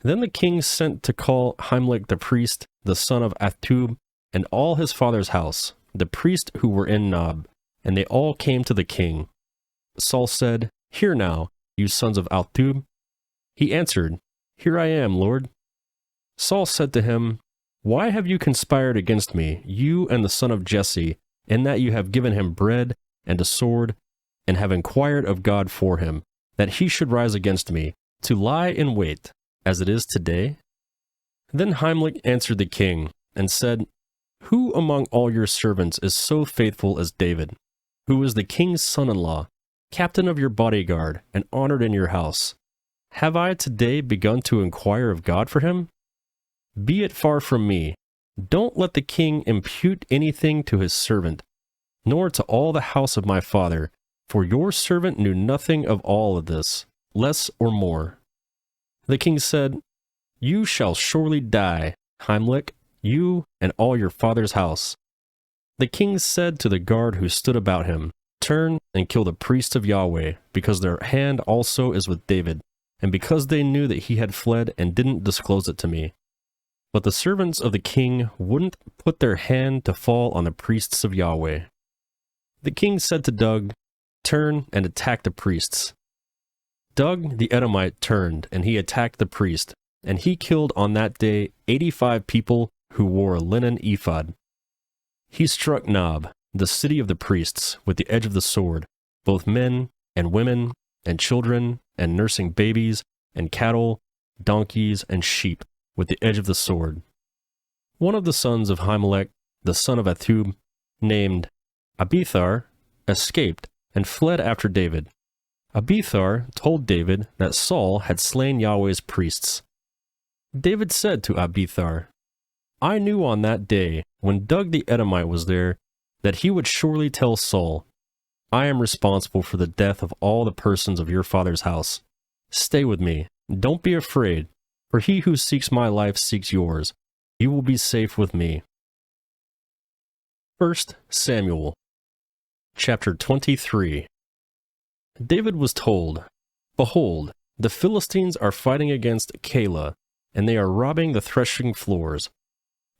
Then the king sent to call Himelech the priest, the son of Ahitub, and all his father's house, the priests who were in Nob, and they all came to the king. Saul said, "Hear now, you sons of Ahitub." He answered, "Here I am, Lord." Saul said to him, "Why have you conspired against me, you and the son of Jesse, in that you have given him bread and a sword, and have inquired of God for him, that he should rise against me, to lie in wait, as it is today?" Then Himelech answered the king, and said, "Who among all your servants is so faithful as David, who is the king's son-in-law, captain of your bodyguard, and honored in your house? Have I today begun to inquire of God for him? Be it far from me. Don't let the king impute anything to his servant, nor to all the house of my father, for your servant knew nothing of all of this, less or more." The king said, "You shall surely die, Himelech, you and all your father's house." The king said to the guard who stood about him, "Turn and kill the priests of Yahweh, because their hand also is with David, and because they knew that he had fled and didn't disclose it to me." But the servants of the king wouldn't put their hand to fall on the priests of Yahweh. The king said to Doeg, "Turn and attack the priests." Doeg the Edomite turned, and he attacked the priest, and he killed on that day 85 people who wore a linen ephod. He struck Nob, the city of the priests, with the edge of the sword, both men and women and children and nursing babies and cattle, donkeys, and sheep, with the edge of the sword. One of the sons of Himelech, the son of Ahitub, named Abithar, escaped and fled after David. Abithar told David that Saul had slain Yahweh's priests. David said to Abithar, "I knew on that day, when Doeg the Edomite was there, that he would surely tell Saul, 'I am responsible for the death of all the persons of your father's house. Stay with me, don't be afraid, for he who seeks my life seeks yours. You will be safe with me.'" 1 Samuel chapter 23. David was told, "Behold, the Philistines are fighting against Keilah, and they are robbing the threshing floors."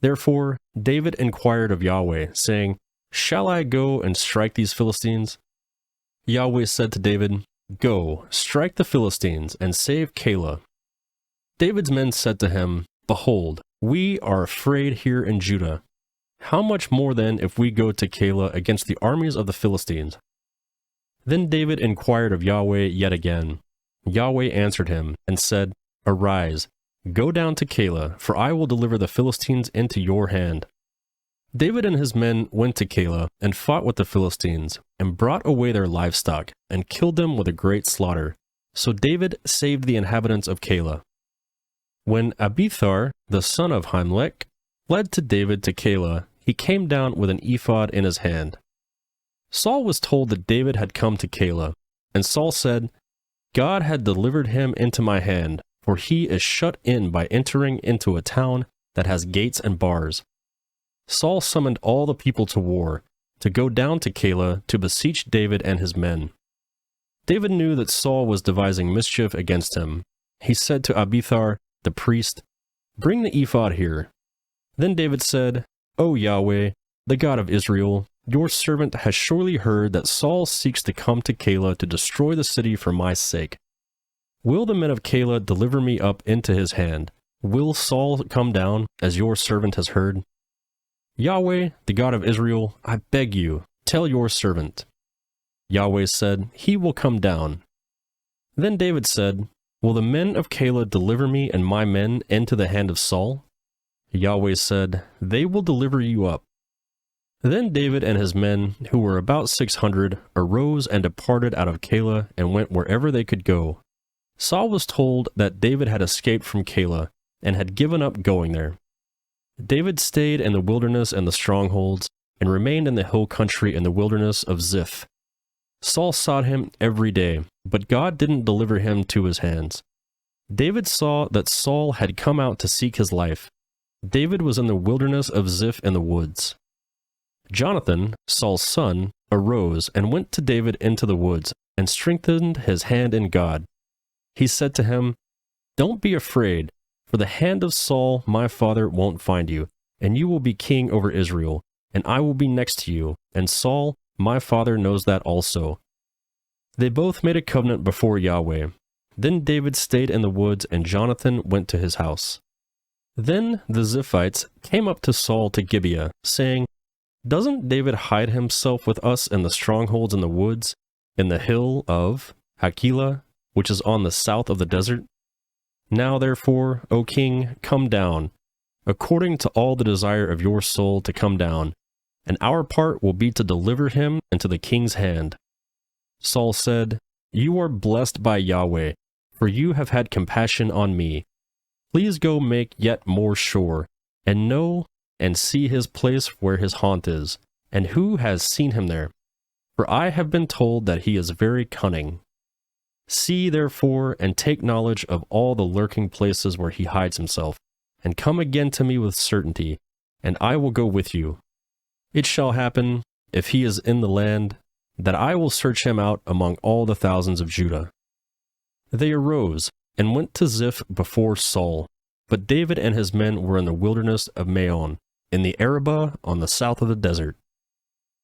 Therefore David inquired of Yahweh, saying, "Shall I go and strike these Philistines?" Yahweh said to David, "Go, strike the Philistines, and save Keilah." David's men said to him, "Behold, we are afraid here in Judah. How much more then if we go to Keilah against the armies of the Philistines?" Then David inquired of Yahweh yet again. Yahweh answered him, and said, "Arise, go down to Keilah, for I will deliver the Philistines into your hand." David and his men went to Keilah and fought with the Philistines, and brought away their livestock, and killed them with a great slaughter. So David saved the inhabitants of Keilah. When Abithar, the son of Himelech, fled to David to Keilah, he came down with an ephod in his hand. Saul was told that David had come to Keilah, and Saul said, "God had delivered him into my hand, for he is shut in by entering into a town that has gates and bars." Saul summoned all the people to war, to go down to Keilah to beseech David and his men, David knew that Saul was devising mischief against him. He said to Abiathar, the priest, "Bring the ephod here." Then David said, "O Yahweh, the God of Israel, your servant has surely heard that Saul seeks to come to Keilah to destroy the city for my sake. Will the men of Keilah deliver me up into his hand? Will Saul come down, as your servant has heard? Yahweh, the God of Israel, I beg you, tell your servant." Yahweh said, "He will come down." Then David said, "Will the men of Keilah deliver me and my men into the hand of Saul?" Yahweh said, "They will deliver you up." Then David and his men, who were about 600, arose and departed out of Keilah and went wherever they could go. Saul was told that David had escaped from Keilah and had given up going there. David stayed in the wilderness and the strongholds, and remained in the hill country in the wilderness of Ziph. Saul sought him every day, but God didn't deliver him to his hands. David saw that Saul had come out to seek his life. David was in the wilderness of Ziph in the woods. Jonathan, Saul's son, arose and went to David into the woods and strengthened his hand in God. He said to him, "Don't be afraid, for the hand of Saul my father won't find you, and you will be king over Israel, and I will be next to you, and Saul my father knows that also." They both made a covenant before Yahweh. Then David stayed in the woods, and Jonathan went to his house. Then the Ziphites came up to Saul to Gibeah, saying, "Doesn't David hide himself with us in the strongholds in the woods, in the hill of Hachilah, which is on the south of the desert? Now therefore, O king, come down, according to all the desire of your soul to come down, and our part will be to deliver him into the king's hand." Saul said, "You are blessed by Yahweh, for you have had compassion on me. Please go make yet more sure, and know and see his place where his haunt is, and who has seen him there. For I have been told that he is very cunning. See therefore, and take knowledge of all the lurking places where he hides himself, and come again to me with certainty, and I will go with you. It shall happen, if he is in the land, that I will search him out among all the thousands of Judah." They arose and went to Ziph before Saul, but David and his men were in the wilderness of Maon, in the Arabah on the south of the desert.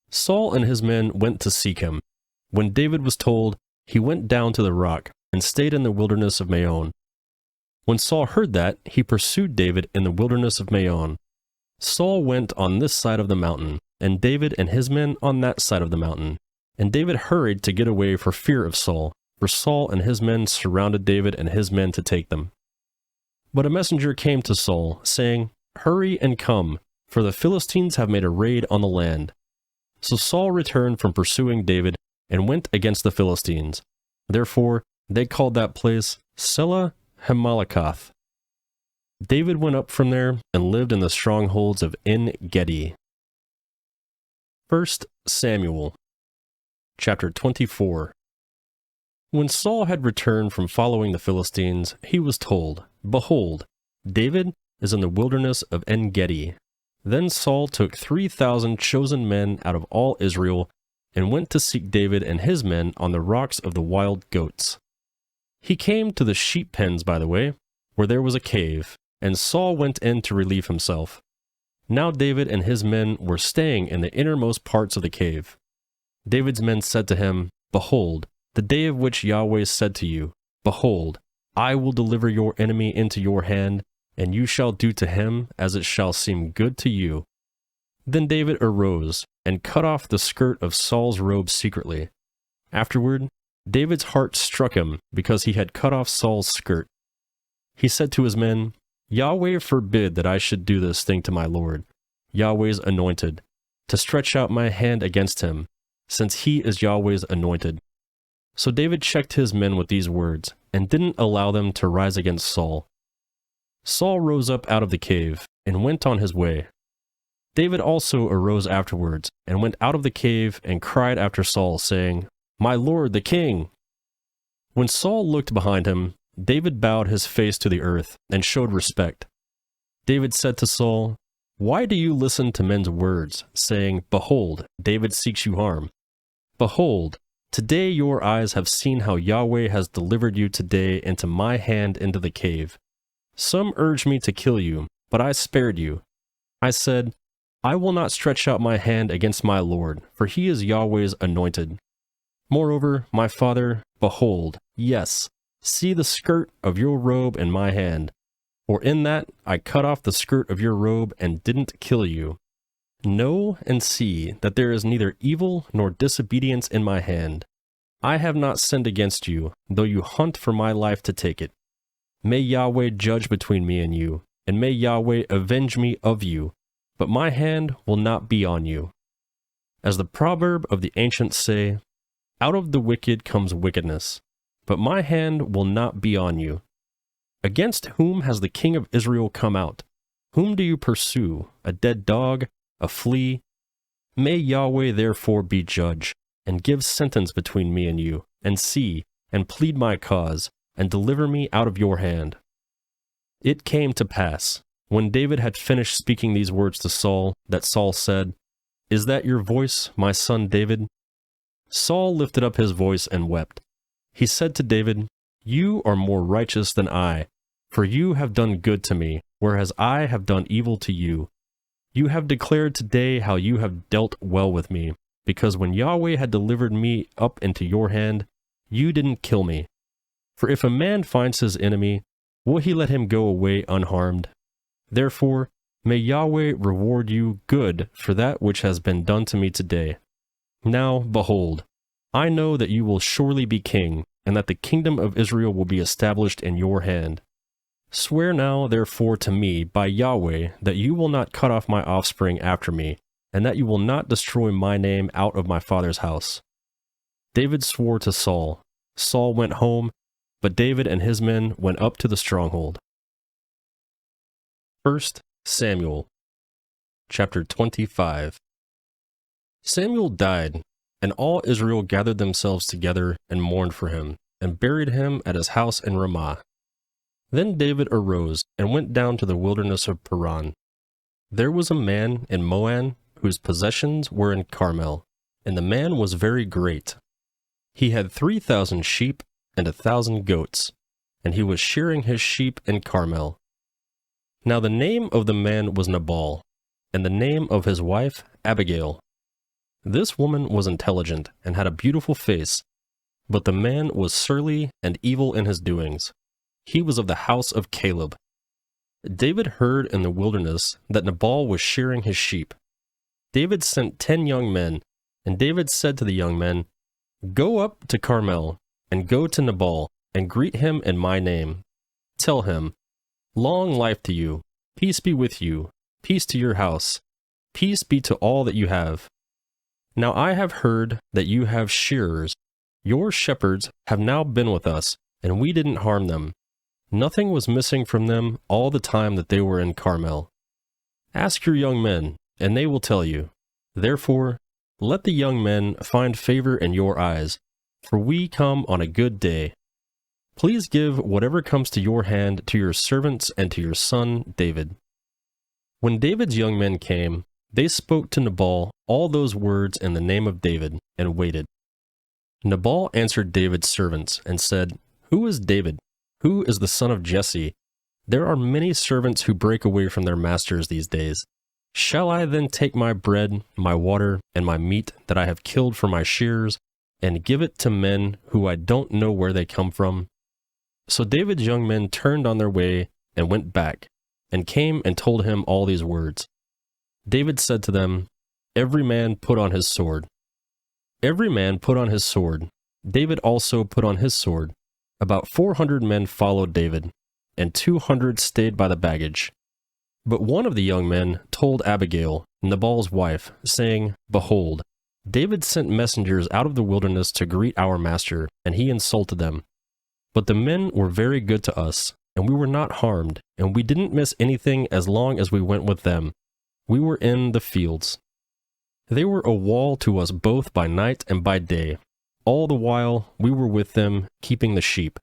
Saul and his men went to seek him. When David was told, he went down to the rock and stayed in the wilderness of Maon. When Saul heard that, he pursued David in the wilderness of Maon. Saul went on this side of the mountain, and David and his men on that side of the mountain. And David hurried to get away for fear of Saul, for Saul and his men surrounded David and his men to take them. But a messenger came to Saul, saying, "Hurry and come, for the Philistines have made a raid on the land." So Saul returned from pursuing David and went against the Philistines. Therefore they called that place Selah Hamalakath. David went up from there and lived in the strongholds of En-Gedi. 1 Samuel chapter 24. When Saul had returned from following the Philistines, he was told, "Behold, David is in the wilderness of En-Gedi." Then Saul took 3,000 chosen men out of all Israel and went to seek David and his men on the rocks of the wild goats. He came to the sheep pens by the way, where there was a cave, and Saul went in to relieve himself. Now David and his men were staying in the innermost parts of the cave. David's men said to him, "Behold, the day of which Yahweh said to you, Behold, I will deliver your enemy into your hand, and you shall do to him as it shall seem good to you." Then David arose and cut off the skirt of Saul's robe secretly. Afterward, David's heart struck him because he had cut off Saul's skirt. He said to his men, "Yahweh forbid that I should do this thing to my Lord, Yahweh's anointed, to stretch out my hand against him, since he is Yahweh's anointed." So David checked his men with these words, and didn't allow them to rise against Saul. Saul rose up out of the cave, and went on his way. David also arose afterwards, and went out of the cave, and cried after Saul, saying, "My lord the king!" When Saul looked behind him, David bowed his face to the earth, and showed respect. David said to Saul, "Why do you listen to men's words, saying, Behold, David seeks you harm? Behold, Today your eyes have seen how Yahweh has delivered you today into my hand into the cave. Some urged me to kill you, but I spared you. I said, I will not stretch out my hand against my Lord, for he is Yahweh's anointed. Moreover, my father, behold, yes, see the skirt of your robe in my hand. For in that I cut off the skirt of your robe and didn't kill you. Know and see that there is neither evil nor disobedience in my hand. I have not sinned against you, though you hunt for my life to take it. May Yahweh judge between me and you, and may Yahweh avenge me of you, but my hand will not be on you. As the proverb of the ancients say, out of the wicked comes wickedness, but my hand will not be on you. Against whom has the king of Israel come out? Whom do you pursue? A dead dog? A flea? May Yahweh therefore be judge, and give sentence between me and you, and see, and plead my cause, and deliver me out of your hand. It came to pass, when David had finished speaking these words to Saul, that Saul said, Is that your voice, my son David? Saul lifted up his voice and wept. He said to David, You are more righteous than I, for you have done good to me, whereas I have done evil to you. You have declared today how you have dealt well with me, because when Yahweh had delivered me up into your hand, you didn't kill me. For if a man finds his enemy, will he let him go away unharmed? Therefore, may Yahweh reward you good for that which has been done to me today. Now, behold, I know that you will surely be king, and that the kingdom of Israel will be established in your hand. Swear now, therefore, to me by Yahweh that you will not cut off my offspring after me, and that you will not destroy my name out of my father's house. David swore to Saul. Saul went home, but David and his men went up to the stronghold. 1 Samuel chapter 25. Samuel died, and all Israel gathered themselves together and mourned for him, and buried him at his house in Ramah. Then David arose and went down to the wilderness of Paran. There was a man in Moab whose possessions were in Carmel, and the man was very great. He had 3,000 sheep and 1,000 goats, and he was shearing his sheep in Carmel. Now the name of the man was Nabal, and the name of his wife Abigail. This woman was intelligent and had a beautiful face, but the man was surly and evil in his doings. He was of the house of Caleb. David heard in the wilderness that Nabal was shearing his sheep. David sent 10 young men, and David said to the young men, Go up to Carmel, and go to Nabal, and greet him in my name. Tell him, Long life to you, peace be with you, peace to your house, peace be to all that you have. Now I have heard that you have shearers. Your shepherds have now been with us, and we didn't harm them. Nothing was missing from them all the time that they were in Carmel. Ask your young men, and they will tell you. Therefore, let the young men find favor in your eyes, for we come on a good day. Please give whatever comes to your hand to your servants and to your son David. When David's young men came, they spoke to Nabal all those words in the name of David, and waited. Nabal answered David's servants, and said, Who is David? Who is the son of Jesse? There are many servants who break away from their masters these days. Shall I then take my bread, my water, and my meat that I have killed for my shearers, and give it to men who I don't know where they come from? So David's young men turned on their way and went back, and came and told him all these words. David said to them, Every man put on his sword. Every man put on his sword. David also put on his sword. About 400 men followed David, and 200 stayed by the baggage. But one of the young men told Abigail, Nabal's wife, saying, Behold, David sent messengers out of the wilderness to greet our master, and he insulted them. But the men were very good to us, and we were not harmed, and we didn't miss anything as long as we went with them. We were in the fields. They were a wall to us both by night and by day. All the while we were with them, keeping the sheep.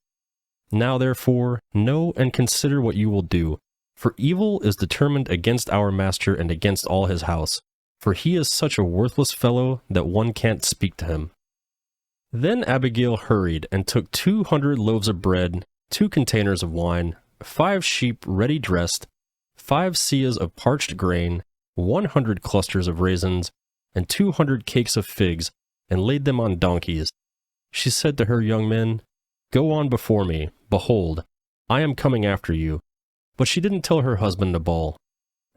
Now therefore, know and consider what you will do, for evil is determined against our master and against all his house, for he is such a worthless fellow that one can't speak to him. Then Abigail hurried and took 200 loaves of bread, 2 containers of wine, 5 sheep ready dressed, 5 seahs of parched grain, 100 clusters of raisins, and 200 cakes of figs, and laid them on donkeys. She said to her young men, "Go on before me, behold, I am coming after you." But she didn't tell her husband Nabal.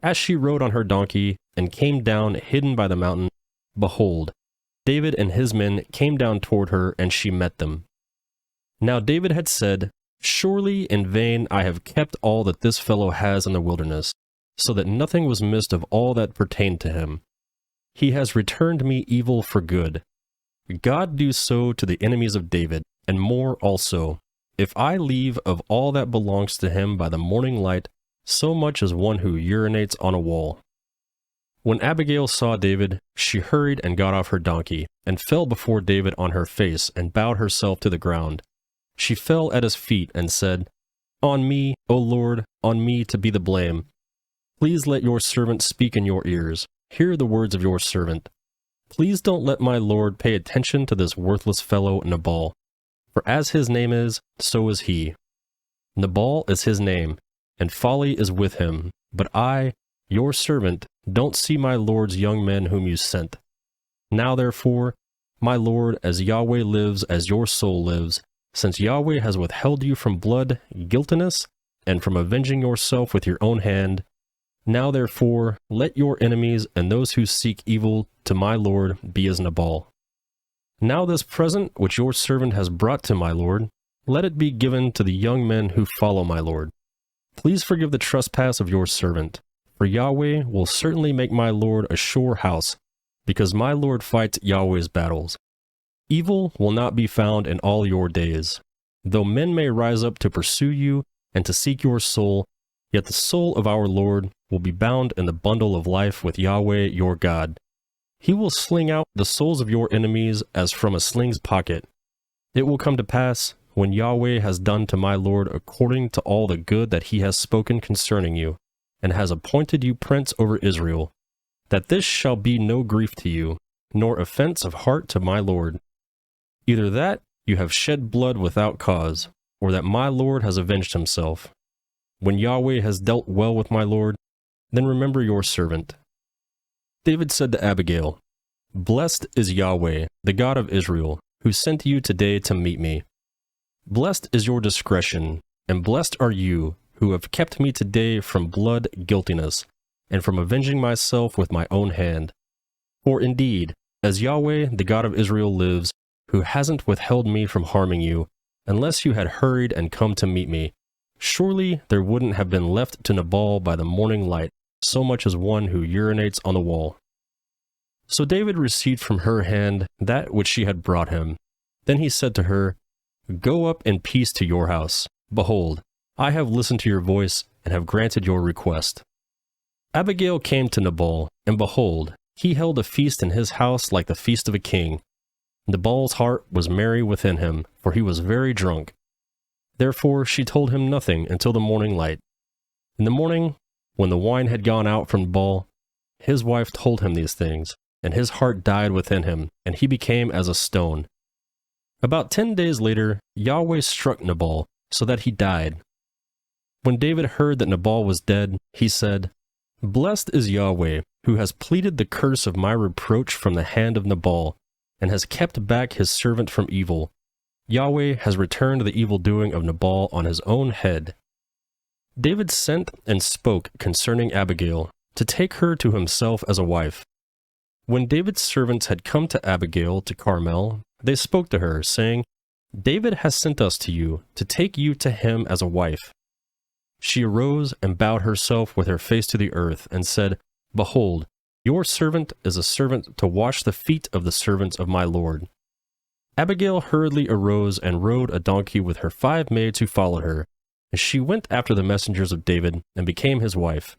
As she rode on her donkey and came down hidden by the mountain, behold, David and his men came down toward her, and she met them. Now David had said, "Surely in vain I have kept all that this fellow has in the wilderness, so that nothing was missed of all that pertained to him. He has returned me evil for good. God do so to the enemies of David, and more also, if I leave of all that belongs to him by the morning light so much as one who urinates on a wall." When Abigail saw David, she hurried and got off her donkey, and fell before David on her face, and bowed herself to the ground. She fell at his feet and said, "On me, O Lord, on me to be the blame. Please let your servant speak in your ears. Hear the words of your servant. Please don't let my Lord pay attention to this worthless fellow Nabal. For as his name is, so is he. Nabal is his name, and folly is with him. But I, your servant, don't see my Lord's young men whom you sent. Now therefore, my Lord, as Yahweh lives, as your soul lives, since Yahweh has withheld you from blood, guiltiness, and from avenging yourself with your own hand, now therefore, let your enemies and those who seek evil to my Lord be as Nabal. Now this present which your servant has brought to my Lord, let it be given to the young men who follow my Lord. Please forgive the trespass of your servant, for Yahweh will certainly make my Lord a sure house, because my Lord fights Yahweh's battles. Evil will not be found in all your days. Though men may rise up to pursue you and to seek your soul, yet the soul of our Lord will be bound in the bundle of life with Yahweh your God. He will sling out the souls of your enemies as from a sling's pocket. It will come to pass, when Yahweh has done to my Lord according to all the good that he has spoken concerning you, and has appointed you prince over Israel, that this shall be no grief to you, nor offense of heart to my Lord. Either that you have shed blood without cause, or that my Lord has avenged himself. When Yahweh has dealt well with my Lord, then remember your servant." David said to Abigail, "Blessed is Yahweh, the God of Israel, who sent you today to meet me. Blessed is your discretion, and blessed are you, who have kept me today from blood guiltiness, and from avenging myself with my own hand. For indeed, as Yahweh, the God of Israel lives, who hasn't withheld me from harming you, unless you had hurried and come to meet me, surely there wouldn't have been left to Nabal by the morning light so much as one who urinates on the wall." So David received from her hand that which she had brought him. Then he said to her, "Go up in peace to your house. Behold, I have listened to your voice and have granted your request." Abigail came to Nabal, and behold, he held a feast in his house like the feast of a king. Nabal's heart was merry within him, for he was very drunk. Therefore she told him nothing until the morning light. In the morning, when the wine had gone out from Nabal, his wife told him these things, and his heart died within him, and he became as a stone. About 10 days later, Yahweh struck Nabal, so that he died. When David heard that Nabal was dead, he said, "Blessed is Yahweh, who has pleaded the curse of my reproach from the hand of Nabal, and has kept back his servant from evil. Yahweh has returned the evil-doing of Nabal on his own head." David sent and spoke concerning Abigail, to take her to himself as a wife. When David's servants had come to Abigail to Carmel, they spoke to her, saying, "David has sent us to you, to take you to him as a wife." She arose and bowed herself with her face to the earth, and said, "Behold, your servant is a servant to wash the feet of the servants of my Lord." Abigail hurriedly arose and rode a donkey with her 5 maids who followed her, and she went after the messengers of David and became his wife.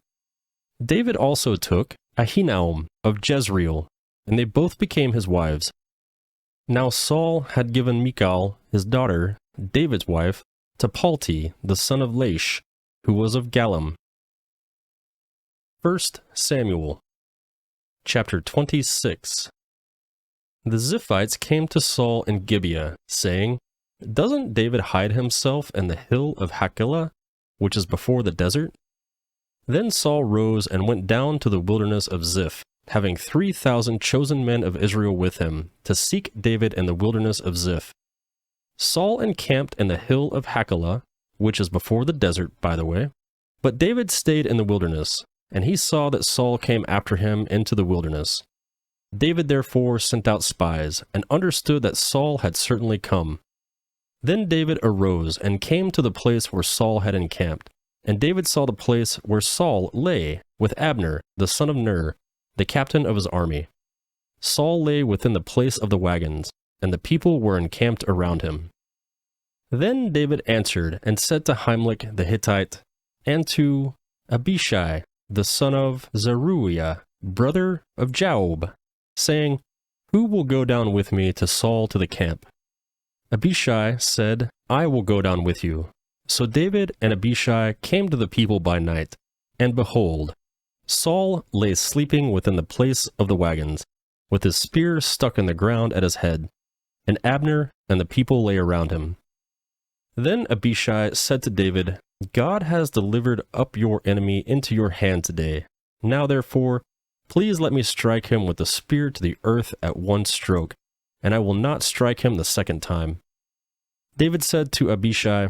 David also took Ahinoam of Jezreel, and they both became his wives. Now Saul had given Michal, his daughter, David's wife, to Palti, the son of Laish, who was of Gallim. 1 Samuel chapter 26. The Ziphites came to Saul in Gibeah, saying, "Doesn't David hide himself in the hill of Hachilah, which is before the desert?" Then Saul rose and went down to the wilderness of Ziph, having 3,000 chosen men of Israel with him, to seek David in the wilderness of Ziph. Saul encamped in the hill of Hachilah, which is before the desert, by the way. But David stayed in the wilderness, and he saw that Saul came after him into the wilderness. David therefore sent out spies, and understood that Saul had certainly come. Then David arose and came to the place where Saul had encamped, and David saw the place where Saul lay, with Abner, the son of Ner, the captain of his army. Saul lay within the place of the wagons, and the people were encamped around him. Then David answered and said to Ahimelech the Hittite, and to Abishai, the son of Zeruiah, brother of Joab, saying, "Who will go down with me to Saul to the camp?" Abishai said, "I will go down with you." So David and Abishai came to the people by night, and behold, Saul lay sleeping within the place of the wagons, with his spear stuck in the ground at his head, and Abner and the people lay around him. Then Abishai said to David, "God has delivered up your enemy into your hand today. Now therefore, please let me strike him with the spear to the earth at one stroke, and I will not strike him the second time." David said to Abishai,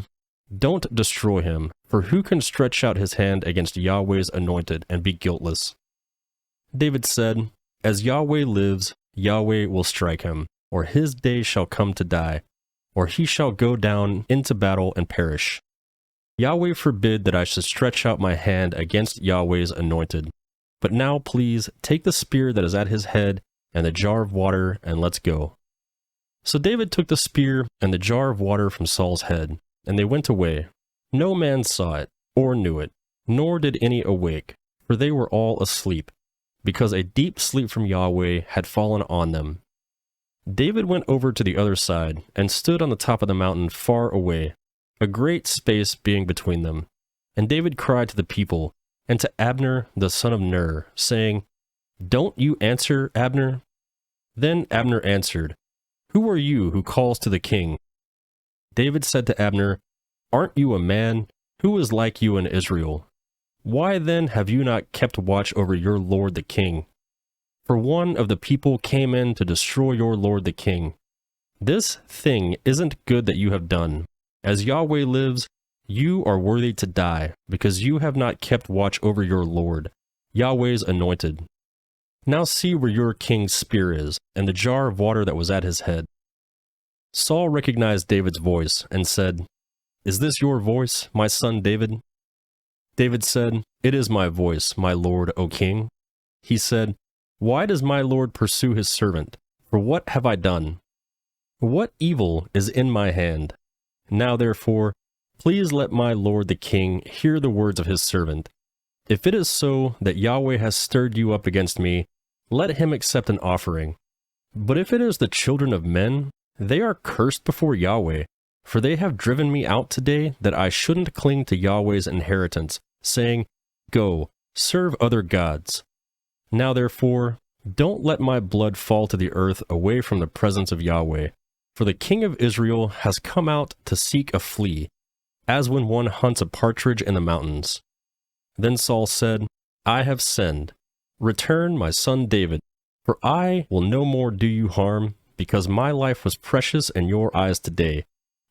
"Don't destroy him, for who can stretch out his hand against Yahweh's anointed and be guiltless?" David said, "As Yahweh lives, Yahweh will strike him, or his day shall come to die, or he shall go down into battle and perish. Yahweh forbid that I should stretch out my hand against Yahweh's anointed. But now please take the spear that is at his head and the jar of water, and let's go." So David took the spear and the jar of water from Saul's head, and they went away. No man saw it, or knew it, nor did any awake, for they were all asleep, because a deep sleep from Yahweh had fallen on them. David went over to the other side, and stood on the top of the mountain far away, a great space being between them. And David cried to the people, and to Abner the son of Ner, saying, "Don't you answer, Abner?" Then Abner answered, "Who are you who calls to the king?" David said to Abner, "Aren't you a man? Who is like you in Israel? Why then have you not kept watch over your lord the king? For one of the people came in to destroy your lord the king. This thing isn't good that you have done. As Yahweh lives, you are worthy to die, because you have not kept watch over your lord, Yahweh's anointed. Now see where your king's spear is, and the jar of water that was at his head." Saul recognized David's voice, and said, "Is this your voice, my son David?" David said, "It is my voice, my lord, O king." He said, "Why does my lord pursue his servant? For what have I done? What evil is in my hand? Now therefore, please let my lord the king hear the words of his servant. If it is so that Yahweh has stirred you up against me, let him accept an offering. But if it is the children of men, they are cursed before Yahweh, for they have driven me out today that I shouldn't cling to Yahweh's inheritance, saying, 'Go, serve other gods.' Now therefore, don't let my blood fall to the earth away from the presence of Yahweh, for the king of Israel has come out to seek a flea, as when one hunts a partridge in the mountains." Then Saul said, "I have sinned. Return, my son David, for I will no more do you harm, because my life was precious in your eyes today.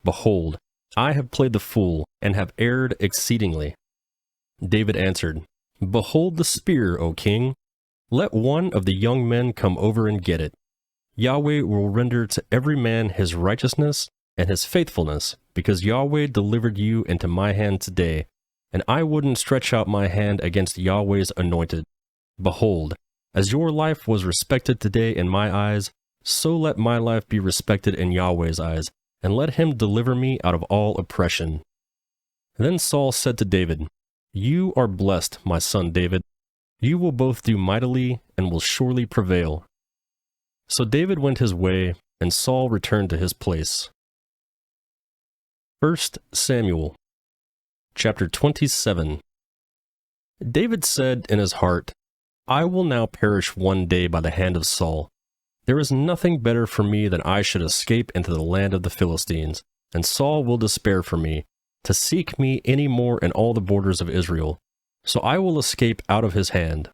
Behold, I have played the fool, and have erred exceedingly." David answered, "Behold the spear, O king. Let one of the young men come over and get it. Yahweh will render to every man his righteousness and his faithfulness, because Yahweh delivered you into my hand today, and I wouldn't stretch out my hand against Yahweh's anointed. Behold, as your life was respected today in my eyes, so let my life be respected in Yahweh's eyes, and let him deliver me out of all oppression." Then Saul said to David, "You are blessed, my son David. You will both do mightily and will surely prevail." So David went his way, and Saul returned to his place. 1 Samuel chapter 27. David said in his heart, "I will now perish one day by the hand of Saul. There is nothing better for me than I should escape into the land of the Philistines, and Saul will despair for me, to seek me any more in all the borders of Israel. So I will escape out of his hand."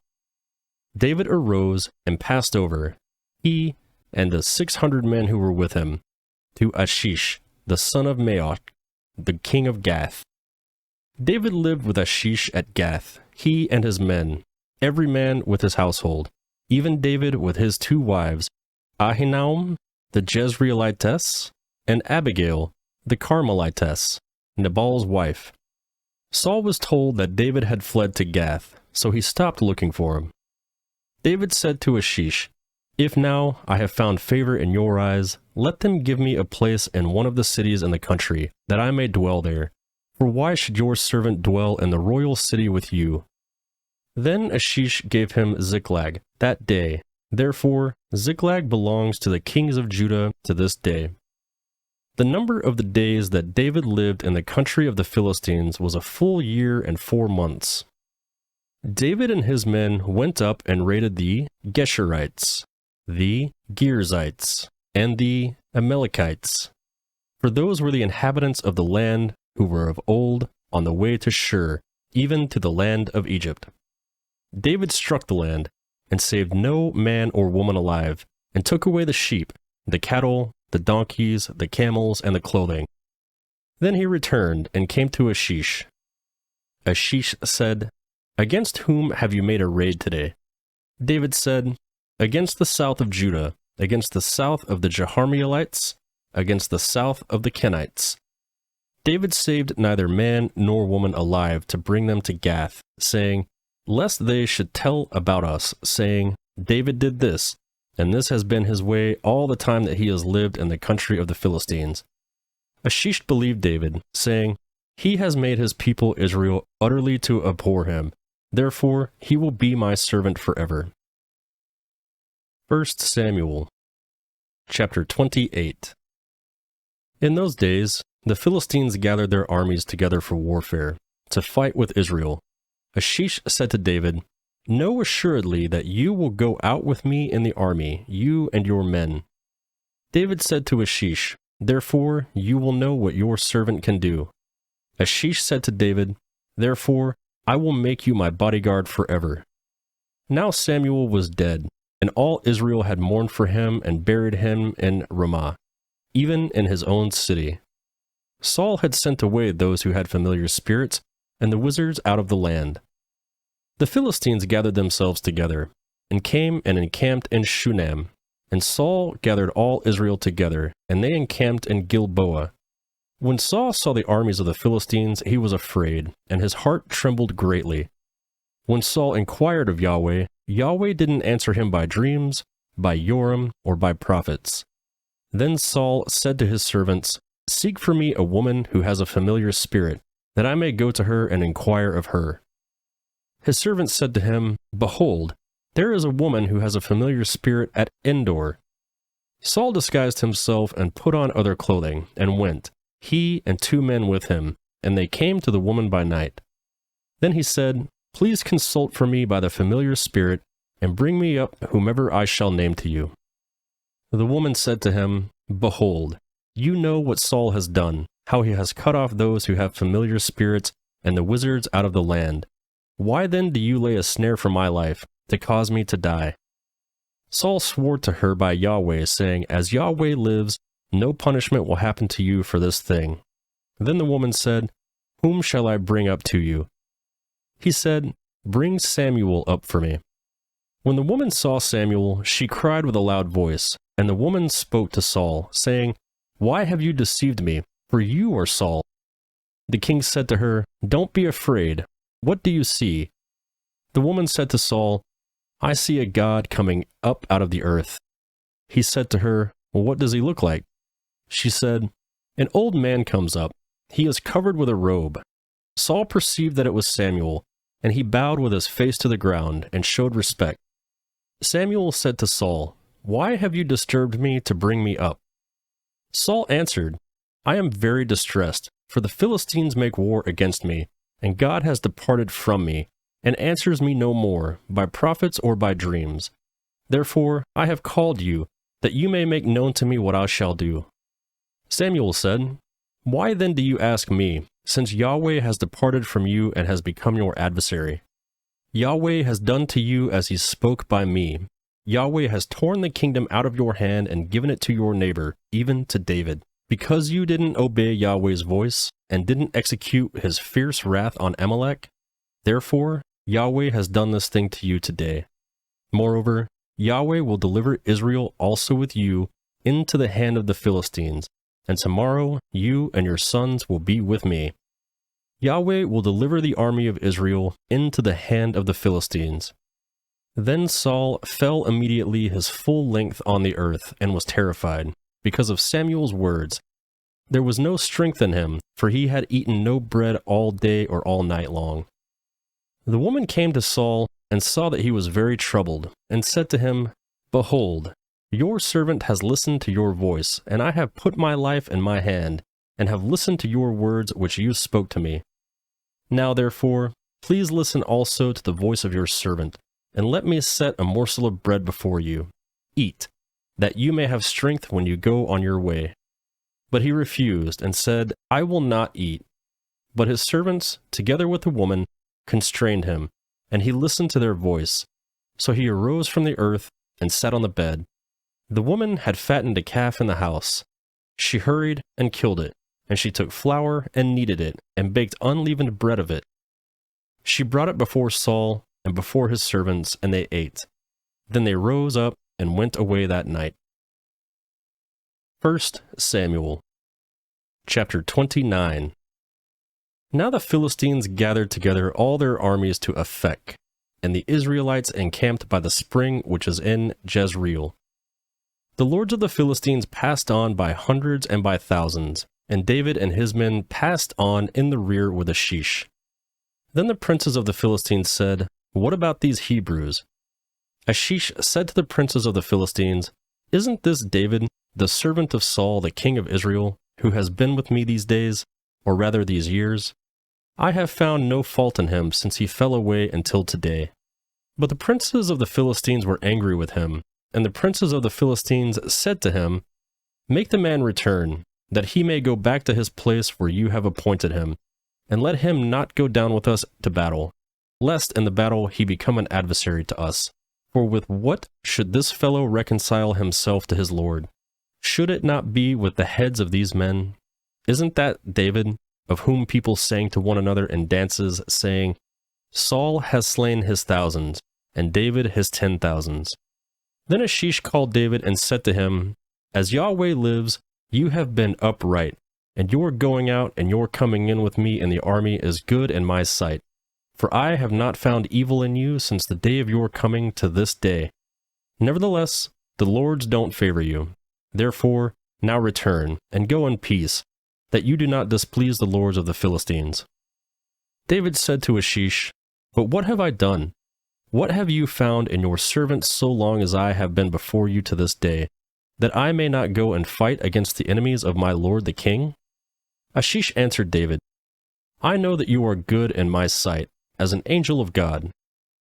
David arose and passed over, he and the 600 men who were with him, to Achish, the son of Maoch, the king of Gath. David lived with Achish at Gath, he and his men, every man with his household, even David with his 2 wives, Ahinoam, the Jezreelitess, and Abigail, the Carmelitess, Nabal's wife. Saul was told that David had fled to Gath, so he stopped looking for him. David said to Achish, "If now I have found favor in your eyes, let them give me a place in one of the cities in the country, that I may dwell there. For why should your servant dwell in the royal city with you?" Then Achish gave him Ziklag that day. Therefore, Ziklag belongs to the kings of Judah to this day. The number of the days that David lived in the country of the Philistines was a full year and 4 months. David and his men went up and raided the Geshurites, the Girzites, and the Amalekites, for those were the inhabitants of the land who were of old on the way to Shur, even to the land of Egypt. David struck the land, and saved no man or woman alive, and took away the sheep, the cattle, the donkeys, the camels, and the clothing. Then he returned and came to Achish. Achish said, "Against whom have you made a raid today?" David said, "Against the south of Judah, against the south of the Jerahmeelites, against the south of the Kenites." David saved neither man nor woman alive to bring them to Gath, saying, "Lest they should tell about us, saying, 'David did this, and this has been his way all the time that he has lived in the country of the Philistines.'" Achish believed David, saying, "He has made his people Israel utterly to abhor him. Therefore he will be my servant forever." 1 Samuel chapter 28. In those days, the Philistines gathered their armies together for warfare, to fight with Israel. Achish said to David, "Know assuredly that you will go out with me in the army, you and your men." David said to Achish, "Therefore you will know what your servant can do." Achish said to David, "Therefore I will make you my bodyguard forever." Now Samuel was dead, and all Israel had mourned for him and buried him in Ramah, even in his own city. Saul had sent away those who had familiar spirits and the wizards out of the land. The Philistines gathered themselves together, and came and encamped in Shunem. And Saul gathered all Israel together, and they encamped in Gilboa. When Saul saw the armies of the Philistines, he was afraid, and his heart trembled greatly. When Saul inquired of Yahweh, Yahweh didn't answer him by dreams, by Urim, or by prophets. Then Saul said to his servants, "Seek for me a woman who has a familiar spirit, that I may go to her and inquire of her." His servants said to him, "Behold, there is a woman who has a familiar spirit at Endor." Saul disguised himself and put on other clothing, and went, he and 2 men with him, and they came to the woman by night. Then he said, "Please consult for me by the familiar spirit, and bring me up whomever I shall name to you." The woman said to him, "Behold, you know what Saul has done, how he has cut off those who have familiar spirits and the wizards out of the land. Why then do you lay a snare for my life, to cause me to die?" Saul swore to her by Yahweh, saying, "As Yahweh lives, no punishment will happen to you for this thing." Then the woman said, "Whom shall I bring up to you?" He said, "Bring Samuel up for me." When the woman saw Samuel, she cried with a loud voice, and the woman spoke to Saul, saying, "Why have you deceived me? For you are Saul." The king said to her, "Don't be afraid. What do you see?" The woman said to Saul, "I see a god coming up out of the earth." He said to her, "Well, what does he look like?" She said, "An old man comes up. He is covered with a robe." Saul perceived that it was Samuel, and he bowed with his face to the ground and showed respect. Samuel said to Saul, "Why have you disturbed me to bring me up?" Saul answered, "I am very distressed, for the Philistines make war against me, and God has departed from me, and answers me no more, by prophets or by dreams. Therefore I have called you, that you may make known to me what I shall do." Samuel said, "Why then do you ask me, since Yahweh has departed from you and has become your adversary? Yahweh has done to you as he spoke by me. Yahweh has torn the kingdom out of your hand and given it to your neighbor, even to David. Because you didn't obey Yahweh's voice and didn't execute his fierce wrath on Amalek, therefore Yahweh has done this thing to you today. Moreover, Yahweh will deliver Israel also with you into the hand of the Philistines, and tomorrow you and your sons will be with me. Yahweh will deliver the army of Israel into the hand of the Philistines." Then Saul fell immediately his full length on the earth and was terrified, because of Samuel's words. There was no strength in him, for he had eaten no bread all day or all night long. The woman came to Saul and saw that he was very troubled, and said to him, "Behold, your servant has listened to your voice, and I have put my life in my hand, and have listened to your words which you spoke to me. Now therefore, please listen also to the voice of your servant, and let me set a morsel of bread before you. Eat, that you may have strength when you go on your way." But he refused, and said, "I will not eat." But his servants, together with the woman, constrained him, and he listened to their voice. So he arose from the earth, and sat on the bed. The woman had fattened a calf in the house. She hurried and killed it, and she took flour and kneaded it, and baked unleavened bread of it. She brought it before Saul and before his servants, and they ate. Then they rose up and went away that night. 1 Samuel chapter 29. Now the Philistines gathered together all their armies to Aphek, and the Israelites encamped by the spring which is in Jezreel. The lords of the Philistines passed on by hundreds and by thousands, and David and his men passed on in the rear with Achish. Then the princes of the Philistines said, "What about these Hebrews?" Achish said to the princes of the Philistines, "Isn't this David, the servant of Saul, the king of Israel, who has been with me these days, or rather these years? I have found no fault in him since he fell away until today." But the princes of the Philistines were angry with him, and the princes of the Philistines said to him, "Make the man return, that he may go back to his place where you have appointed him, and let him not go down with us to battle, lest in the battle he become an adversary to us. For with what should this fellow reconcile himself to his Lord? Should it not be with the heads of these men? Isn't that David, of whom people sang to one another in dances, saying, 'Saul has slain his thousands, and David his 10,000s. Then Achish called David and said to him, "As Yahweh lives, you have been upright, and your going out and your coming in with me in the army is good in my sight. For I have not found evil in you since the day of your coming to this day. Nevertheless, the lords don't favor you. Therefore, now return, and go in peace, that you do not displease the lords of the Philistines." David said to Achish, "But what have I done? What have you found in your servant so long as I have been before you to this day, that I may not go and fight against the enemies of my lord the king?" Achish answered David, "I know that you are good in my sight, as an angel of God.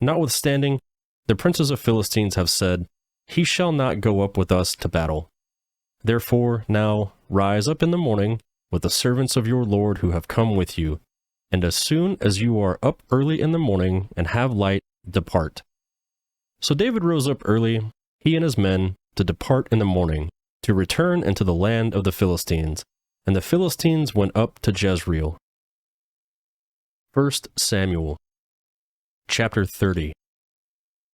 Notwithstanding, the princes of Philistines have said, 'He shall not go up with us to battle.' Therefore now rise up in the morning with the servants of your Lord who have come with you, and as soon as you are up early in the morning and have light, depart." So David rose up early, he and his men, to depart in the morning, to return into the land of the Philistines, and the Philistines went up to Jezreel. 1 Samuel chapter 30.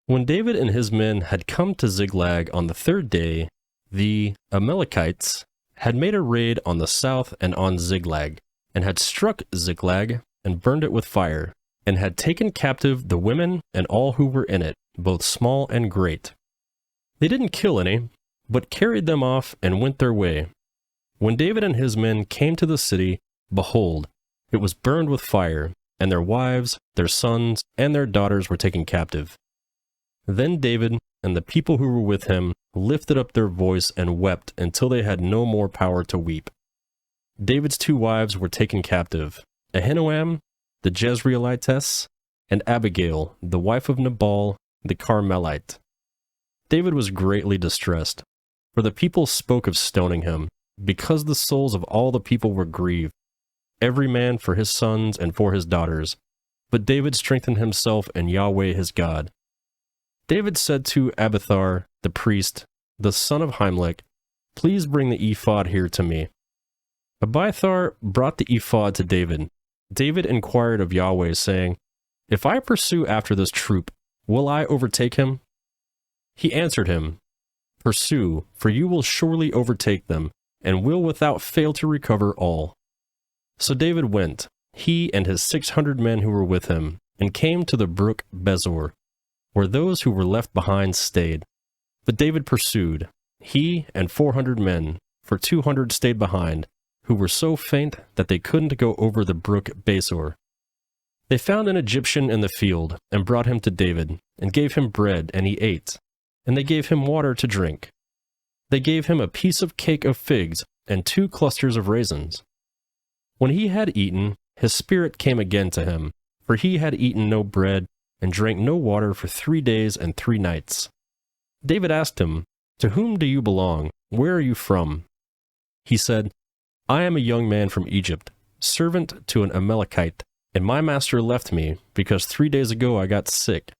When David and his men had come to Ziklag on the third day, the Amalekites had made a raid on the south and on Ziklag, and had struck Ziklag and burned it with fire, and had taken captive the women and all who were in it, both small and great. They didn't kill any, but carried them off and went their way. When David and his men came to the city, behold, it was burned with fire, and their wives, their sons, and their daughters were taken captive. Then David and the people who were with him lifted up their voice and wept until they had no more power to weep. David's two wives were taken captive, Ahinoam, the Jezreelitess, and Abigail, the wife of Nabal, the Carmelite. David was greatly distressed, for the people spoke of stoning him, because the souls of all the people were grieved, every man for his sons and for his daughters. But David strengthened himself in Yahweh his God. David said to Abiathar the priest, the son of Himelech, "Please bring the ephod here to me." Abiathar brought the ephod to David. David inquired of Yahweh, saying, "If I pursue after this troop, will I overtake him?" He answered him, "Pursue, for you will surely overtake them, and will without fail to recover all." So David went, he and his 600 men who were with him, and came to the brook Bezor, where those who were left behind stayed. But David pursued, he and 400 men, for 200 stayed behind, who were so faint that they couldn't go over the brook Bezor. They found an Egyptian in the field, and brought him to David, and gave him bread, and he ate, and they gave him water to drink. They gave him a piece of cake of figs, and 2 clusters of raisins. When he had eaten, his spirit came again to him, for he had eaten no bread, and drank no water for 3 days and 3 nights. David asked him, "To whom do you belong? Where are you from?" He said, "I am a young man from Egypt, servant to an Amalekite, and my master left me, because 3 days ago I got sick.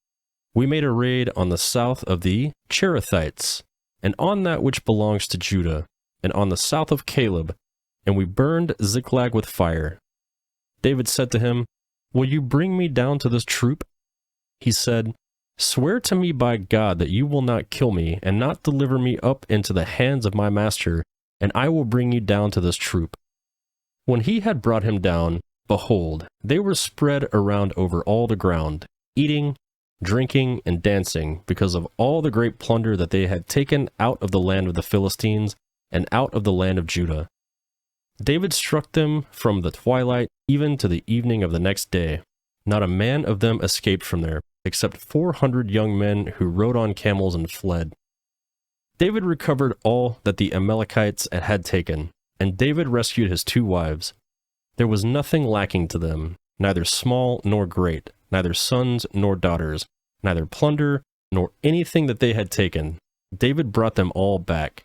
We made a raid on the south of the Cherethites, and on that which belongs to Judah, and on the south of Caleb, and we burned Ziklag with fire." David said to him, "Will you bring me down to this troop?" He said, "Swear to me by God that you will not kill me, and not deliver me up into the hands of my master, and I will bring you down to this troop." When he had brought him down, behold, they were spread around over all the ground, eating, drinking, and dancing, because of all the great plunder that they had taken out of the land of the Philistines, and out of the land of Judah. David struck them from the twilight even to the evening of the next day. Not a man of them escaped from there, except 400 young men who rode on camels and fled. David recovered all that the Amalekites had taken, and David rescued his 2 wives. There was nothing lacking to them, neither small nor great, neither sons nor daughters, neither plunder nor anything that they had taken. David brought them all back.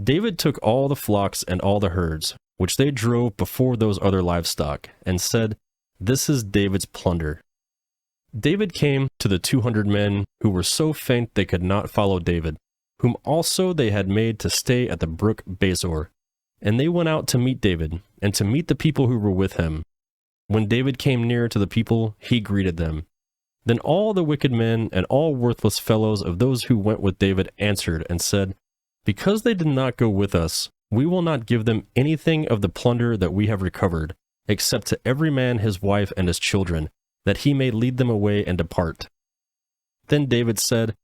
David took all the flocks and all the herds, which they drove before those other livestock, and said, "This is David's plunder." David came to the 200 men who were so faint they could not follow David, whom also they had made to stay at the brook Bezor. And they went out to meet David, and to meet the people who were with him. When David came near to the people, he greeted them. Then all the wicked men and all worthless fellows of those who went with David answered and said, "Because they did not go with us, we will not give them anything of the plunder that we have recovered, except to every man his wife and his children, that he may lead them away and depart." Then David said,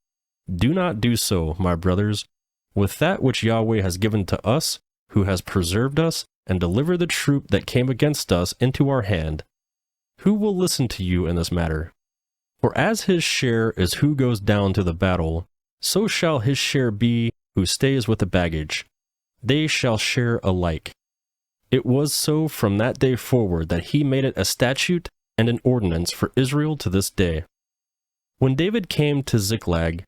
"Do not do so, my brothers. With that which Yahweh has given to us, who has preserved us, and delivered the troop that came against us into our hand, who will listen to you in this matter? For as his share is who goes down to the battle, so shall his share be who stays with the baggage. They shall share alike." It was so from that day forward that he made it a statute and an ordinance for Israel to this day. When David came to Ziklag,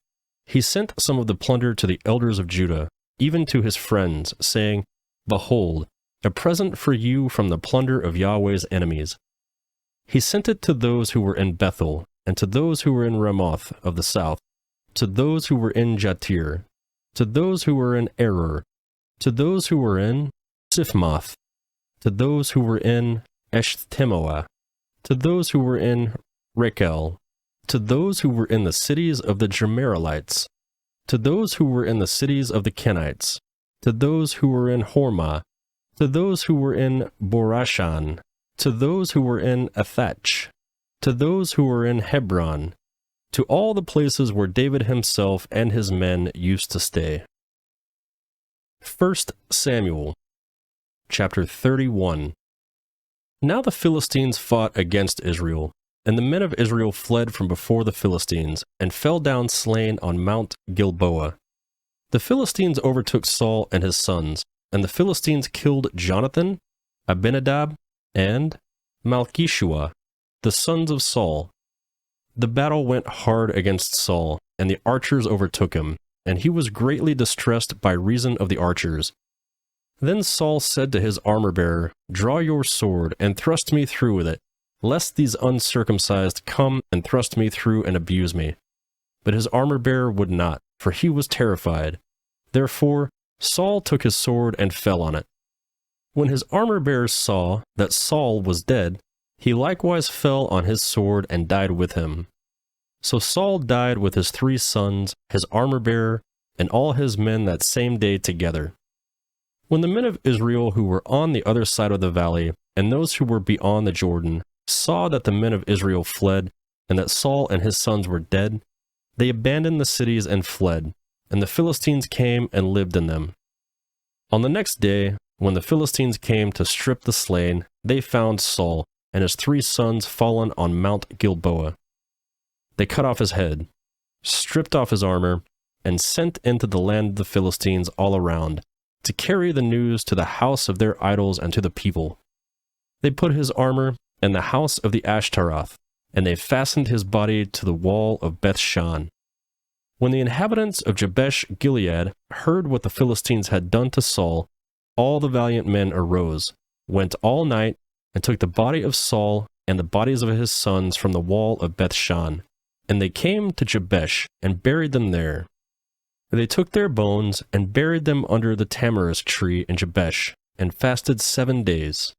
he sent some of the plunder to the elders of Judah, even to his friends, saying, "Behold, a present for you from the plunder of Yahweh's enemies." He sent it to those who were in Bethel, and to those who were in Ramoth of the south, to those who were in Jatir, to those who were in Eror, to those who were in Siphmoth, to those who were in Eshtemoa, to those who were in Rachel, to those who were in the cities of the Jerahmeelites, to those who were in the cities of the Kenites, to those who were in Hormah, to those who were in Borashan, to those who were in Athach, to those who were in Hebron, to all the places where David himself and his men used to stay. 1 Samuel, chapter 31. Now the Philistines fought against Israel, and the men of Israel fled from before the Philistines, and fell down slain on Mount Gilboa. The Philistines overtook Saul and his sons, and the Philistines killed Jonathan, Abinadab, and Malchishua, the sons of Saul. The battle went hard against Saul, and the archers overtook him, and he was greatly distressed by reason of the archers. Then Saul said to his armor-bearer, "Draw your sword, and thrust me through with it, lest these uncircumcised come and thrust me through and abuse me." But his armor-bearer would not, for he was terrified. Therefore Saul took his sword and fell on it. When his armor-bearer saw that Saul was dead, he likewise fell on his sword and died with him. So Saul died with his 3 sons, his armor-bearer, and all his men that same day together. When the men of Israel who were on the other side of the valley, and those who were beyond the Jordan, saw that the men of Israel fled, and that Saul and his sons were dead, they abandoned the cities and fled, and the Philistines came and lived in them. On the next day, when the Philistines came to strip the slain, they found Saul and his 3 sons fallen on Mount Gilboa. They cut off his head, stripped off his armor, and sent into the land of the Philistines all around, to carry the news to the house of their idols and to the people. They put his armor in the house of the Ashtaroth, and they fastened his body to the wall of Beth-shan. When the inhabitants of Jabesh Gilead heard what the Philistines had done to Saul, all the valiant men arose, went all night, and took the body of Saul and the bodies of his sons from the wall of Beth-shan, and they came to Jabesh and buried them there. They took their bones and buried them under the tamarisk tree in Jabesh, and fasted 7 days.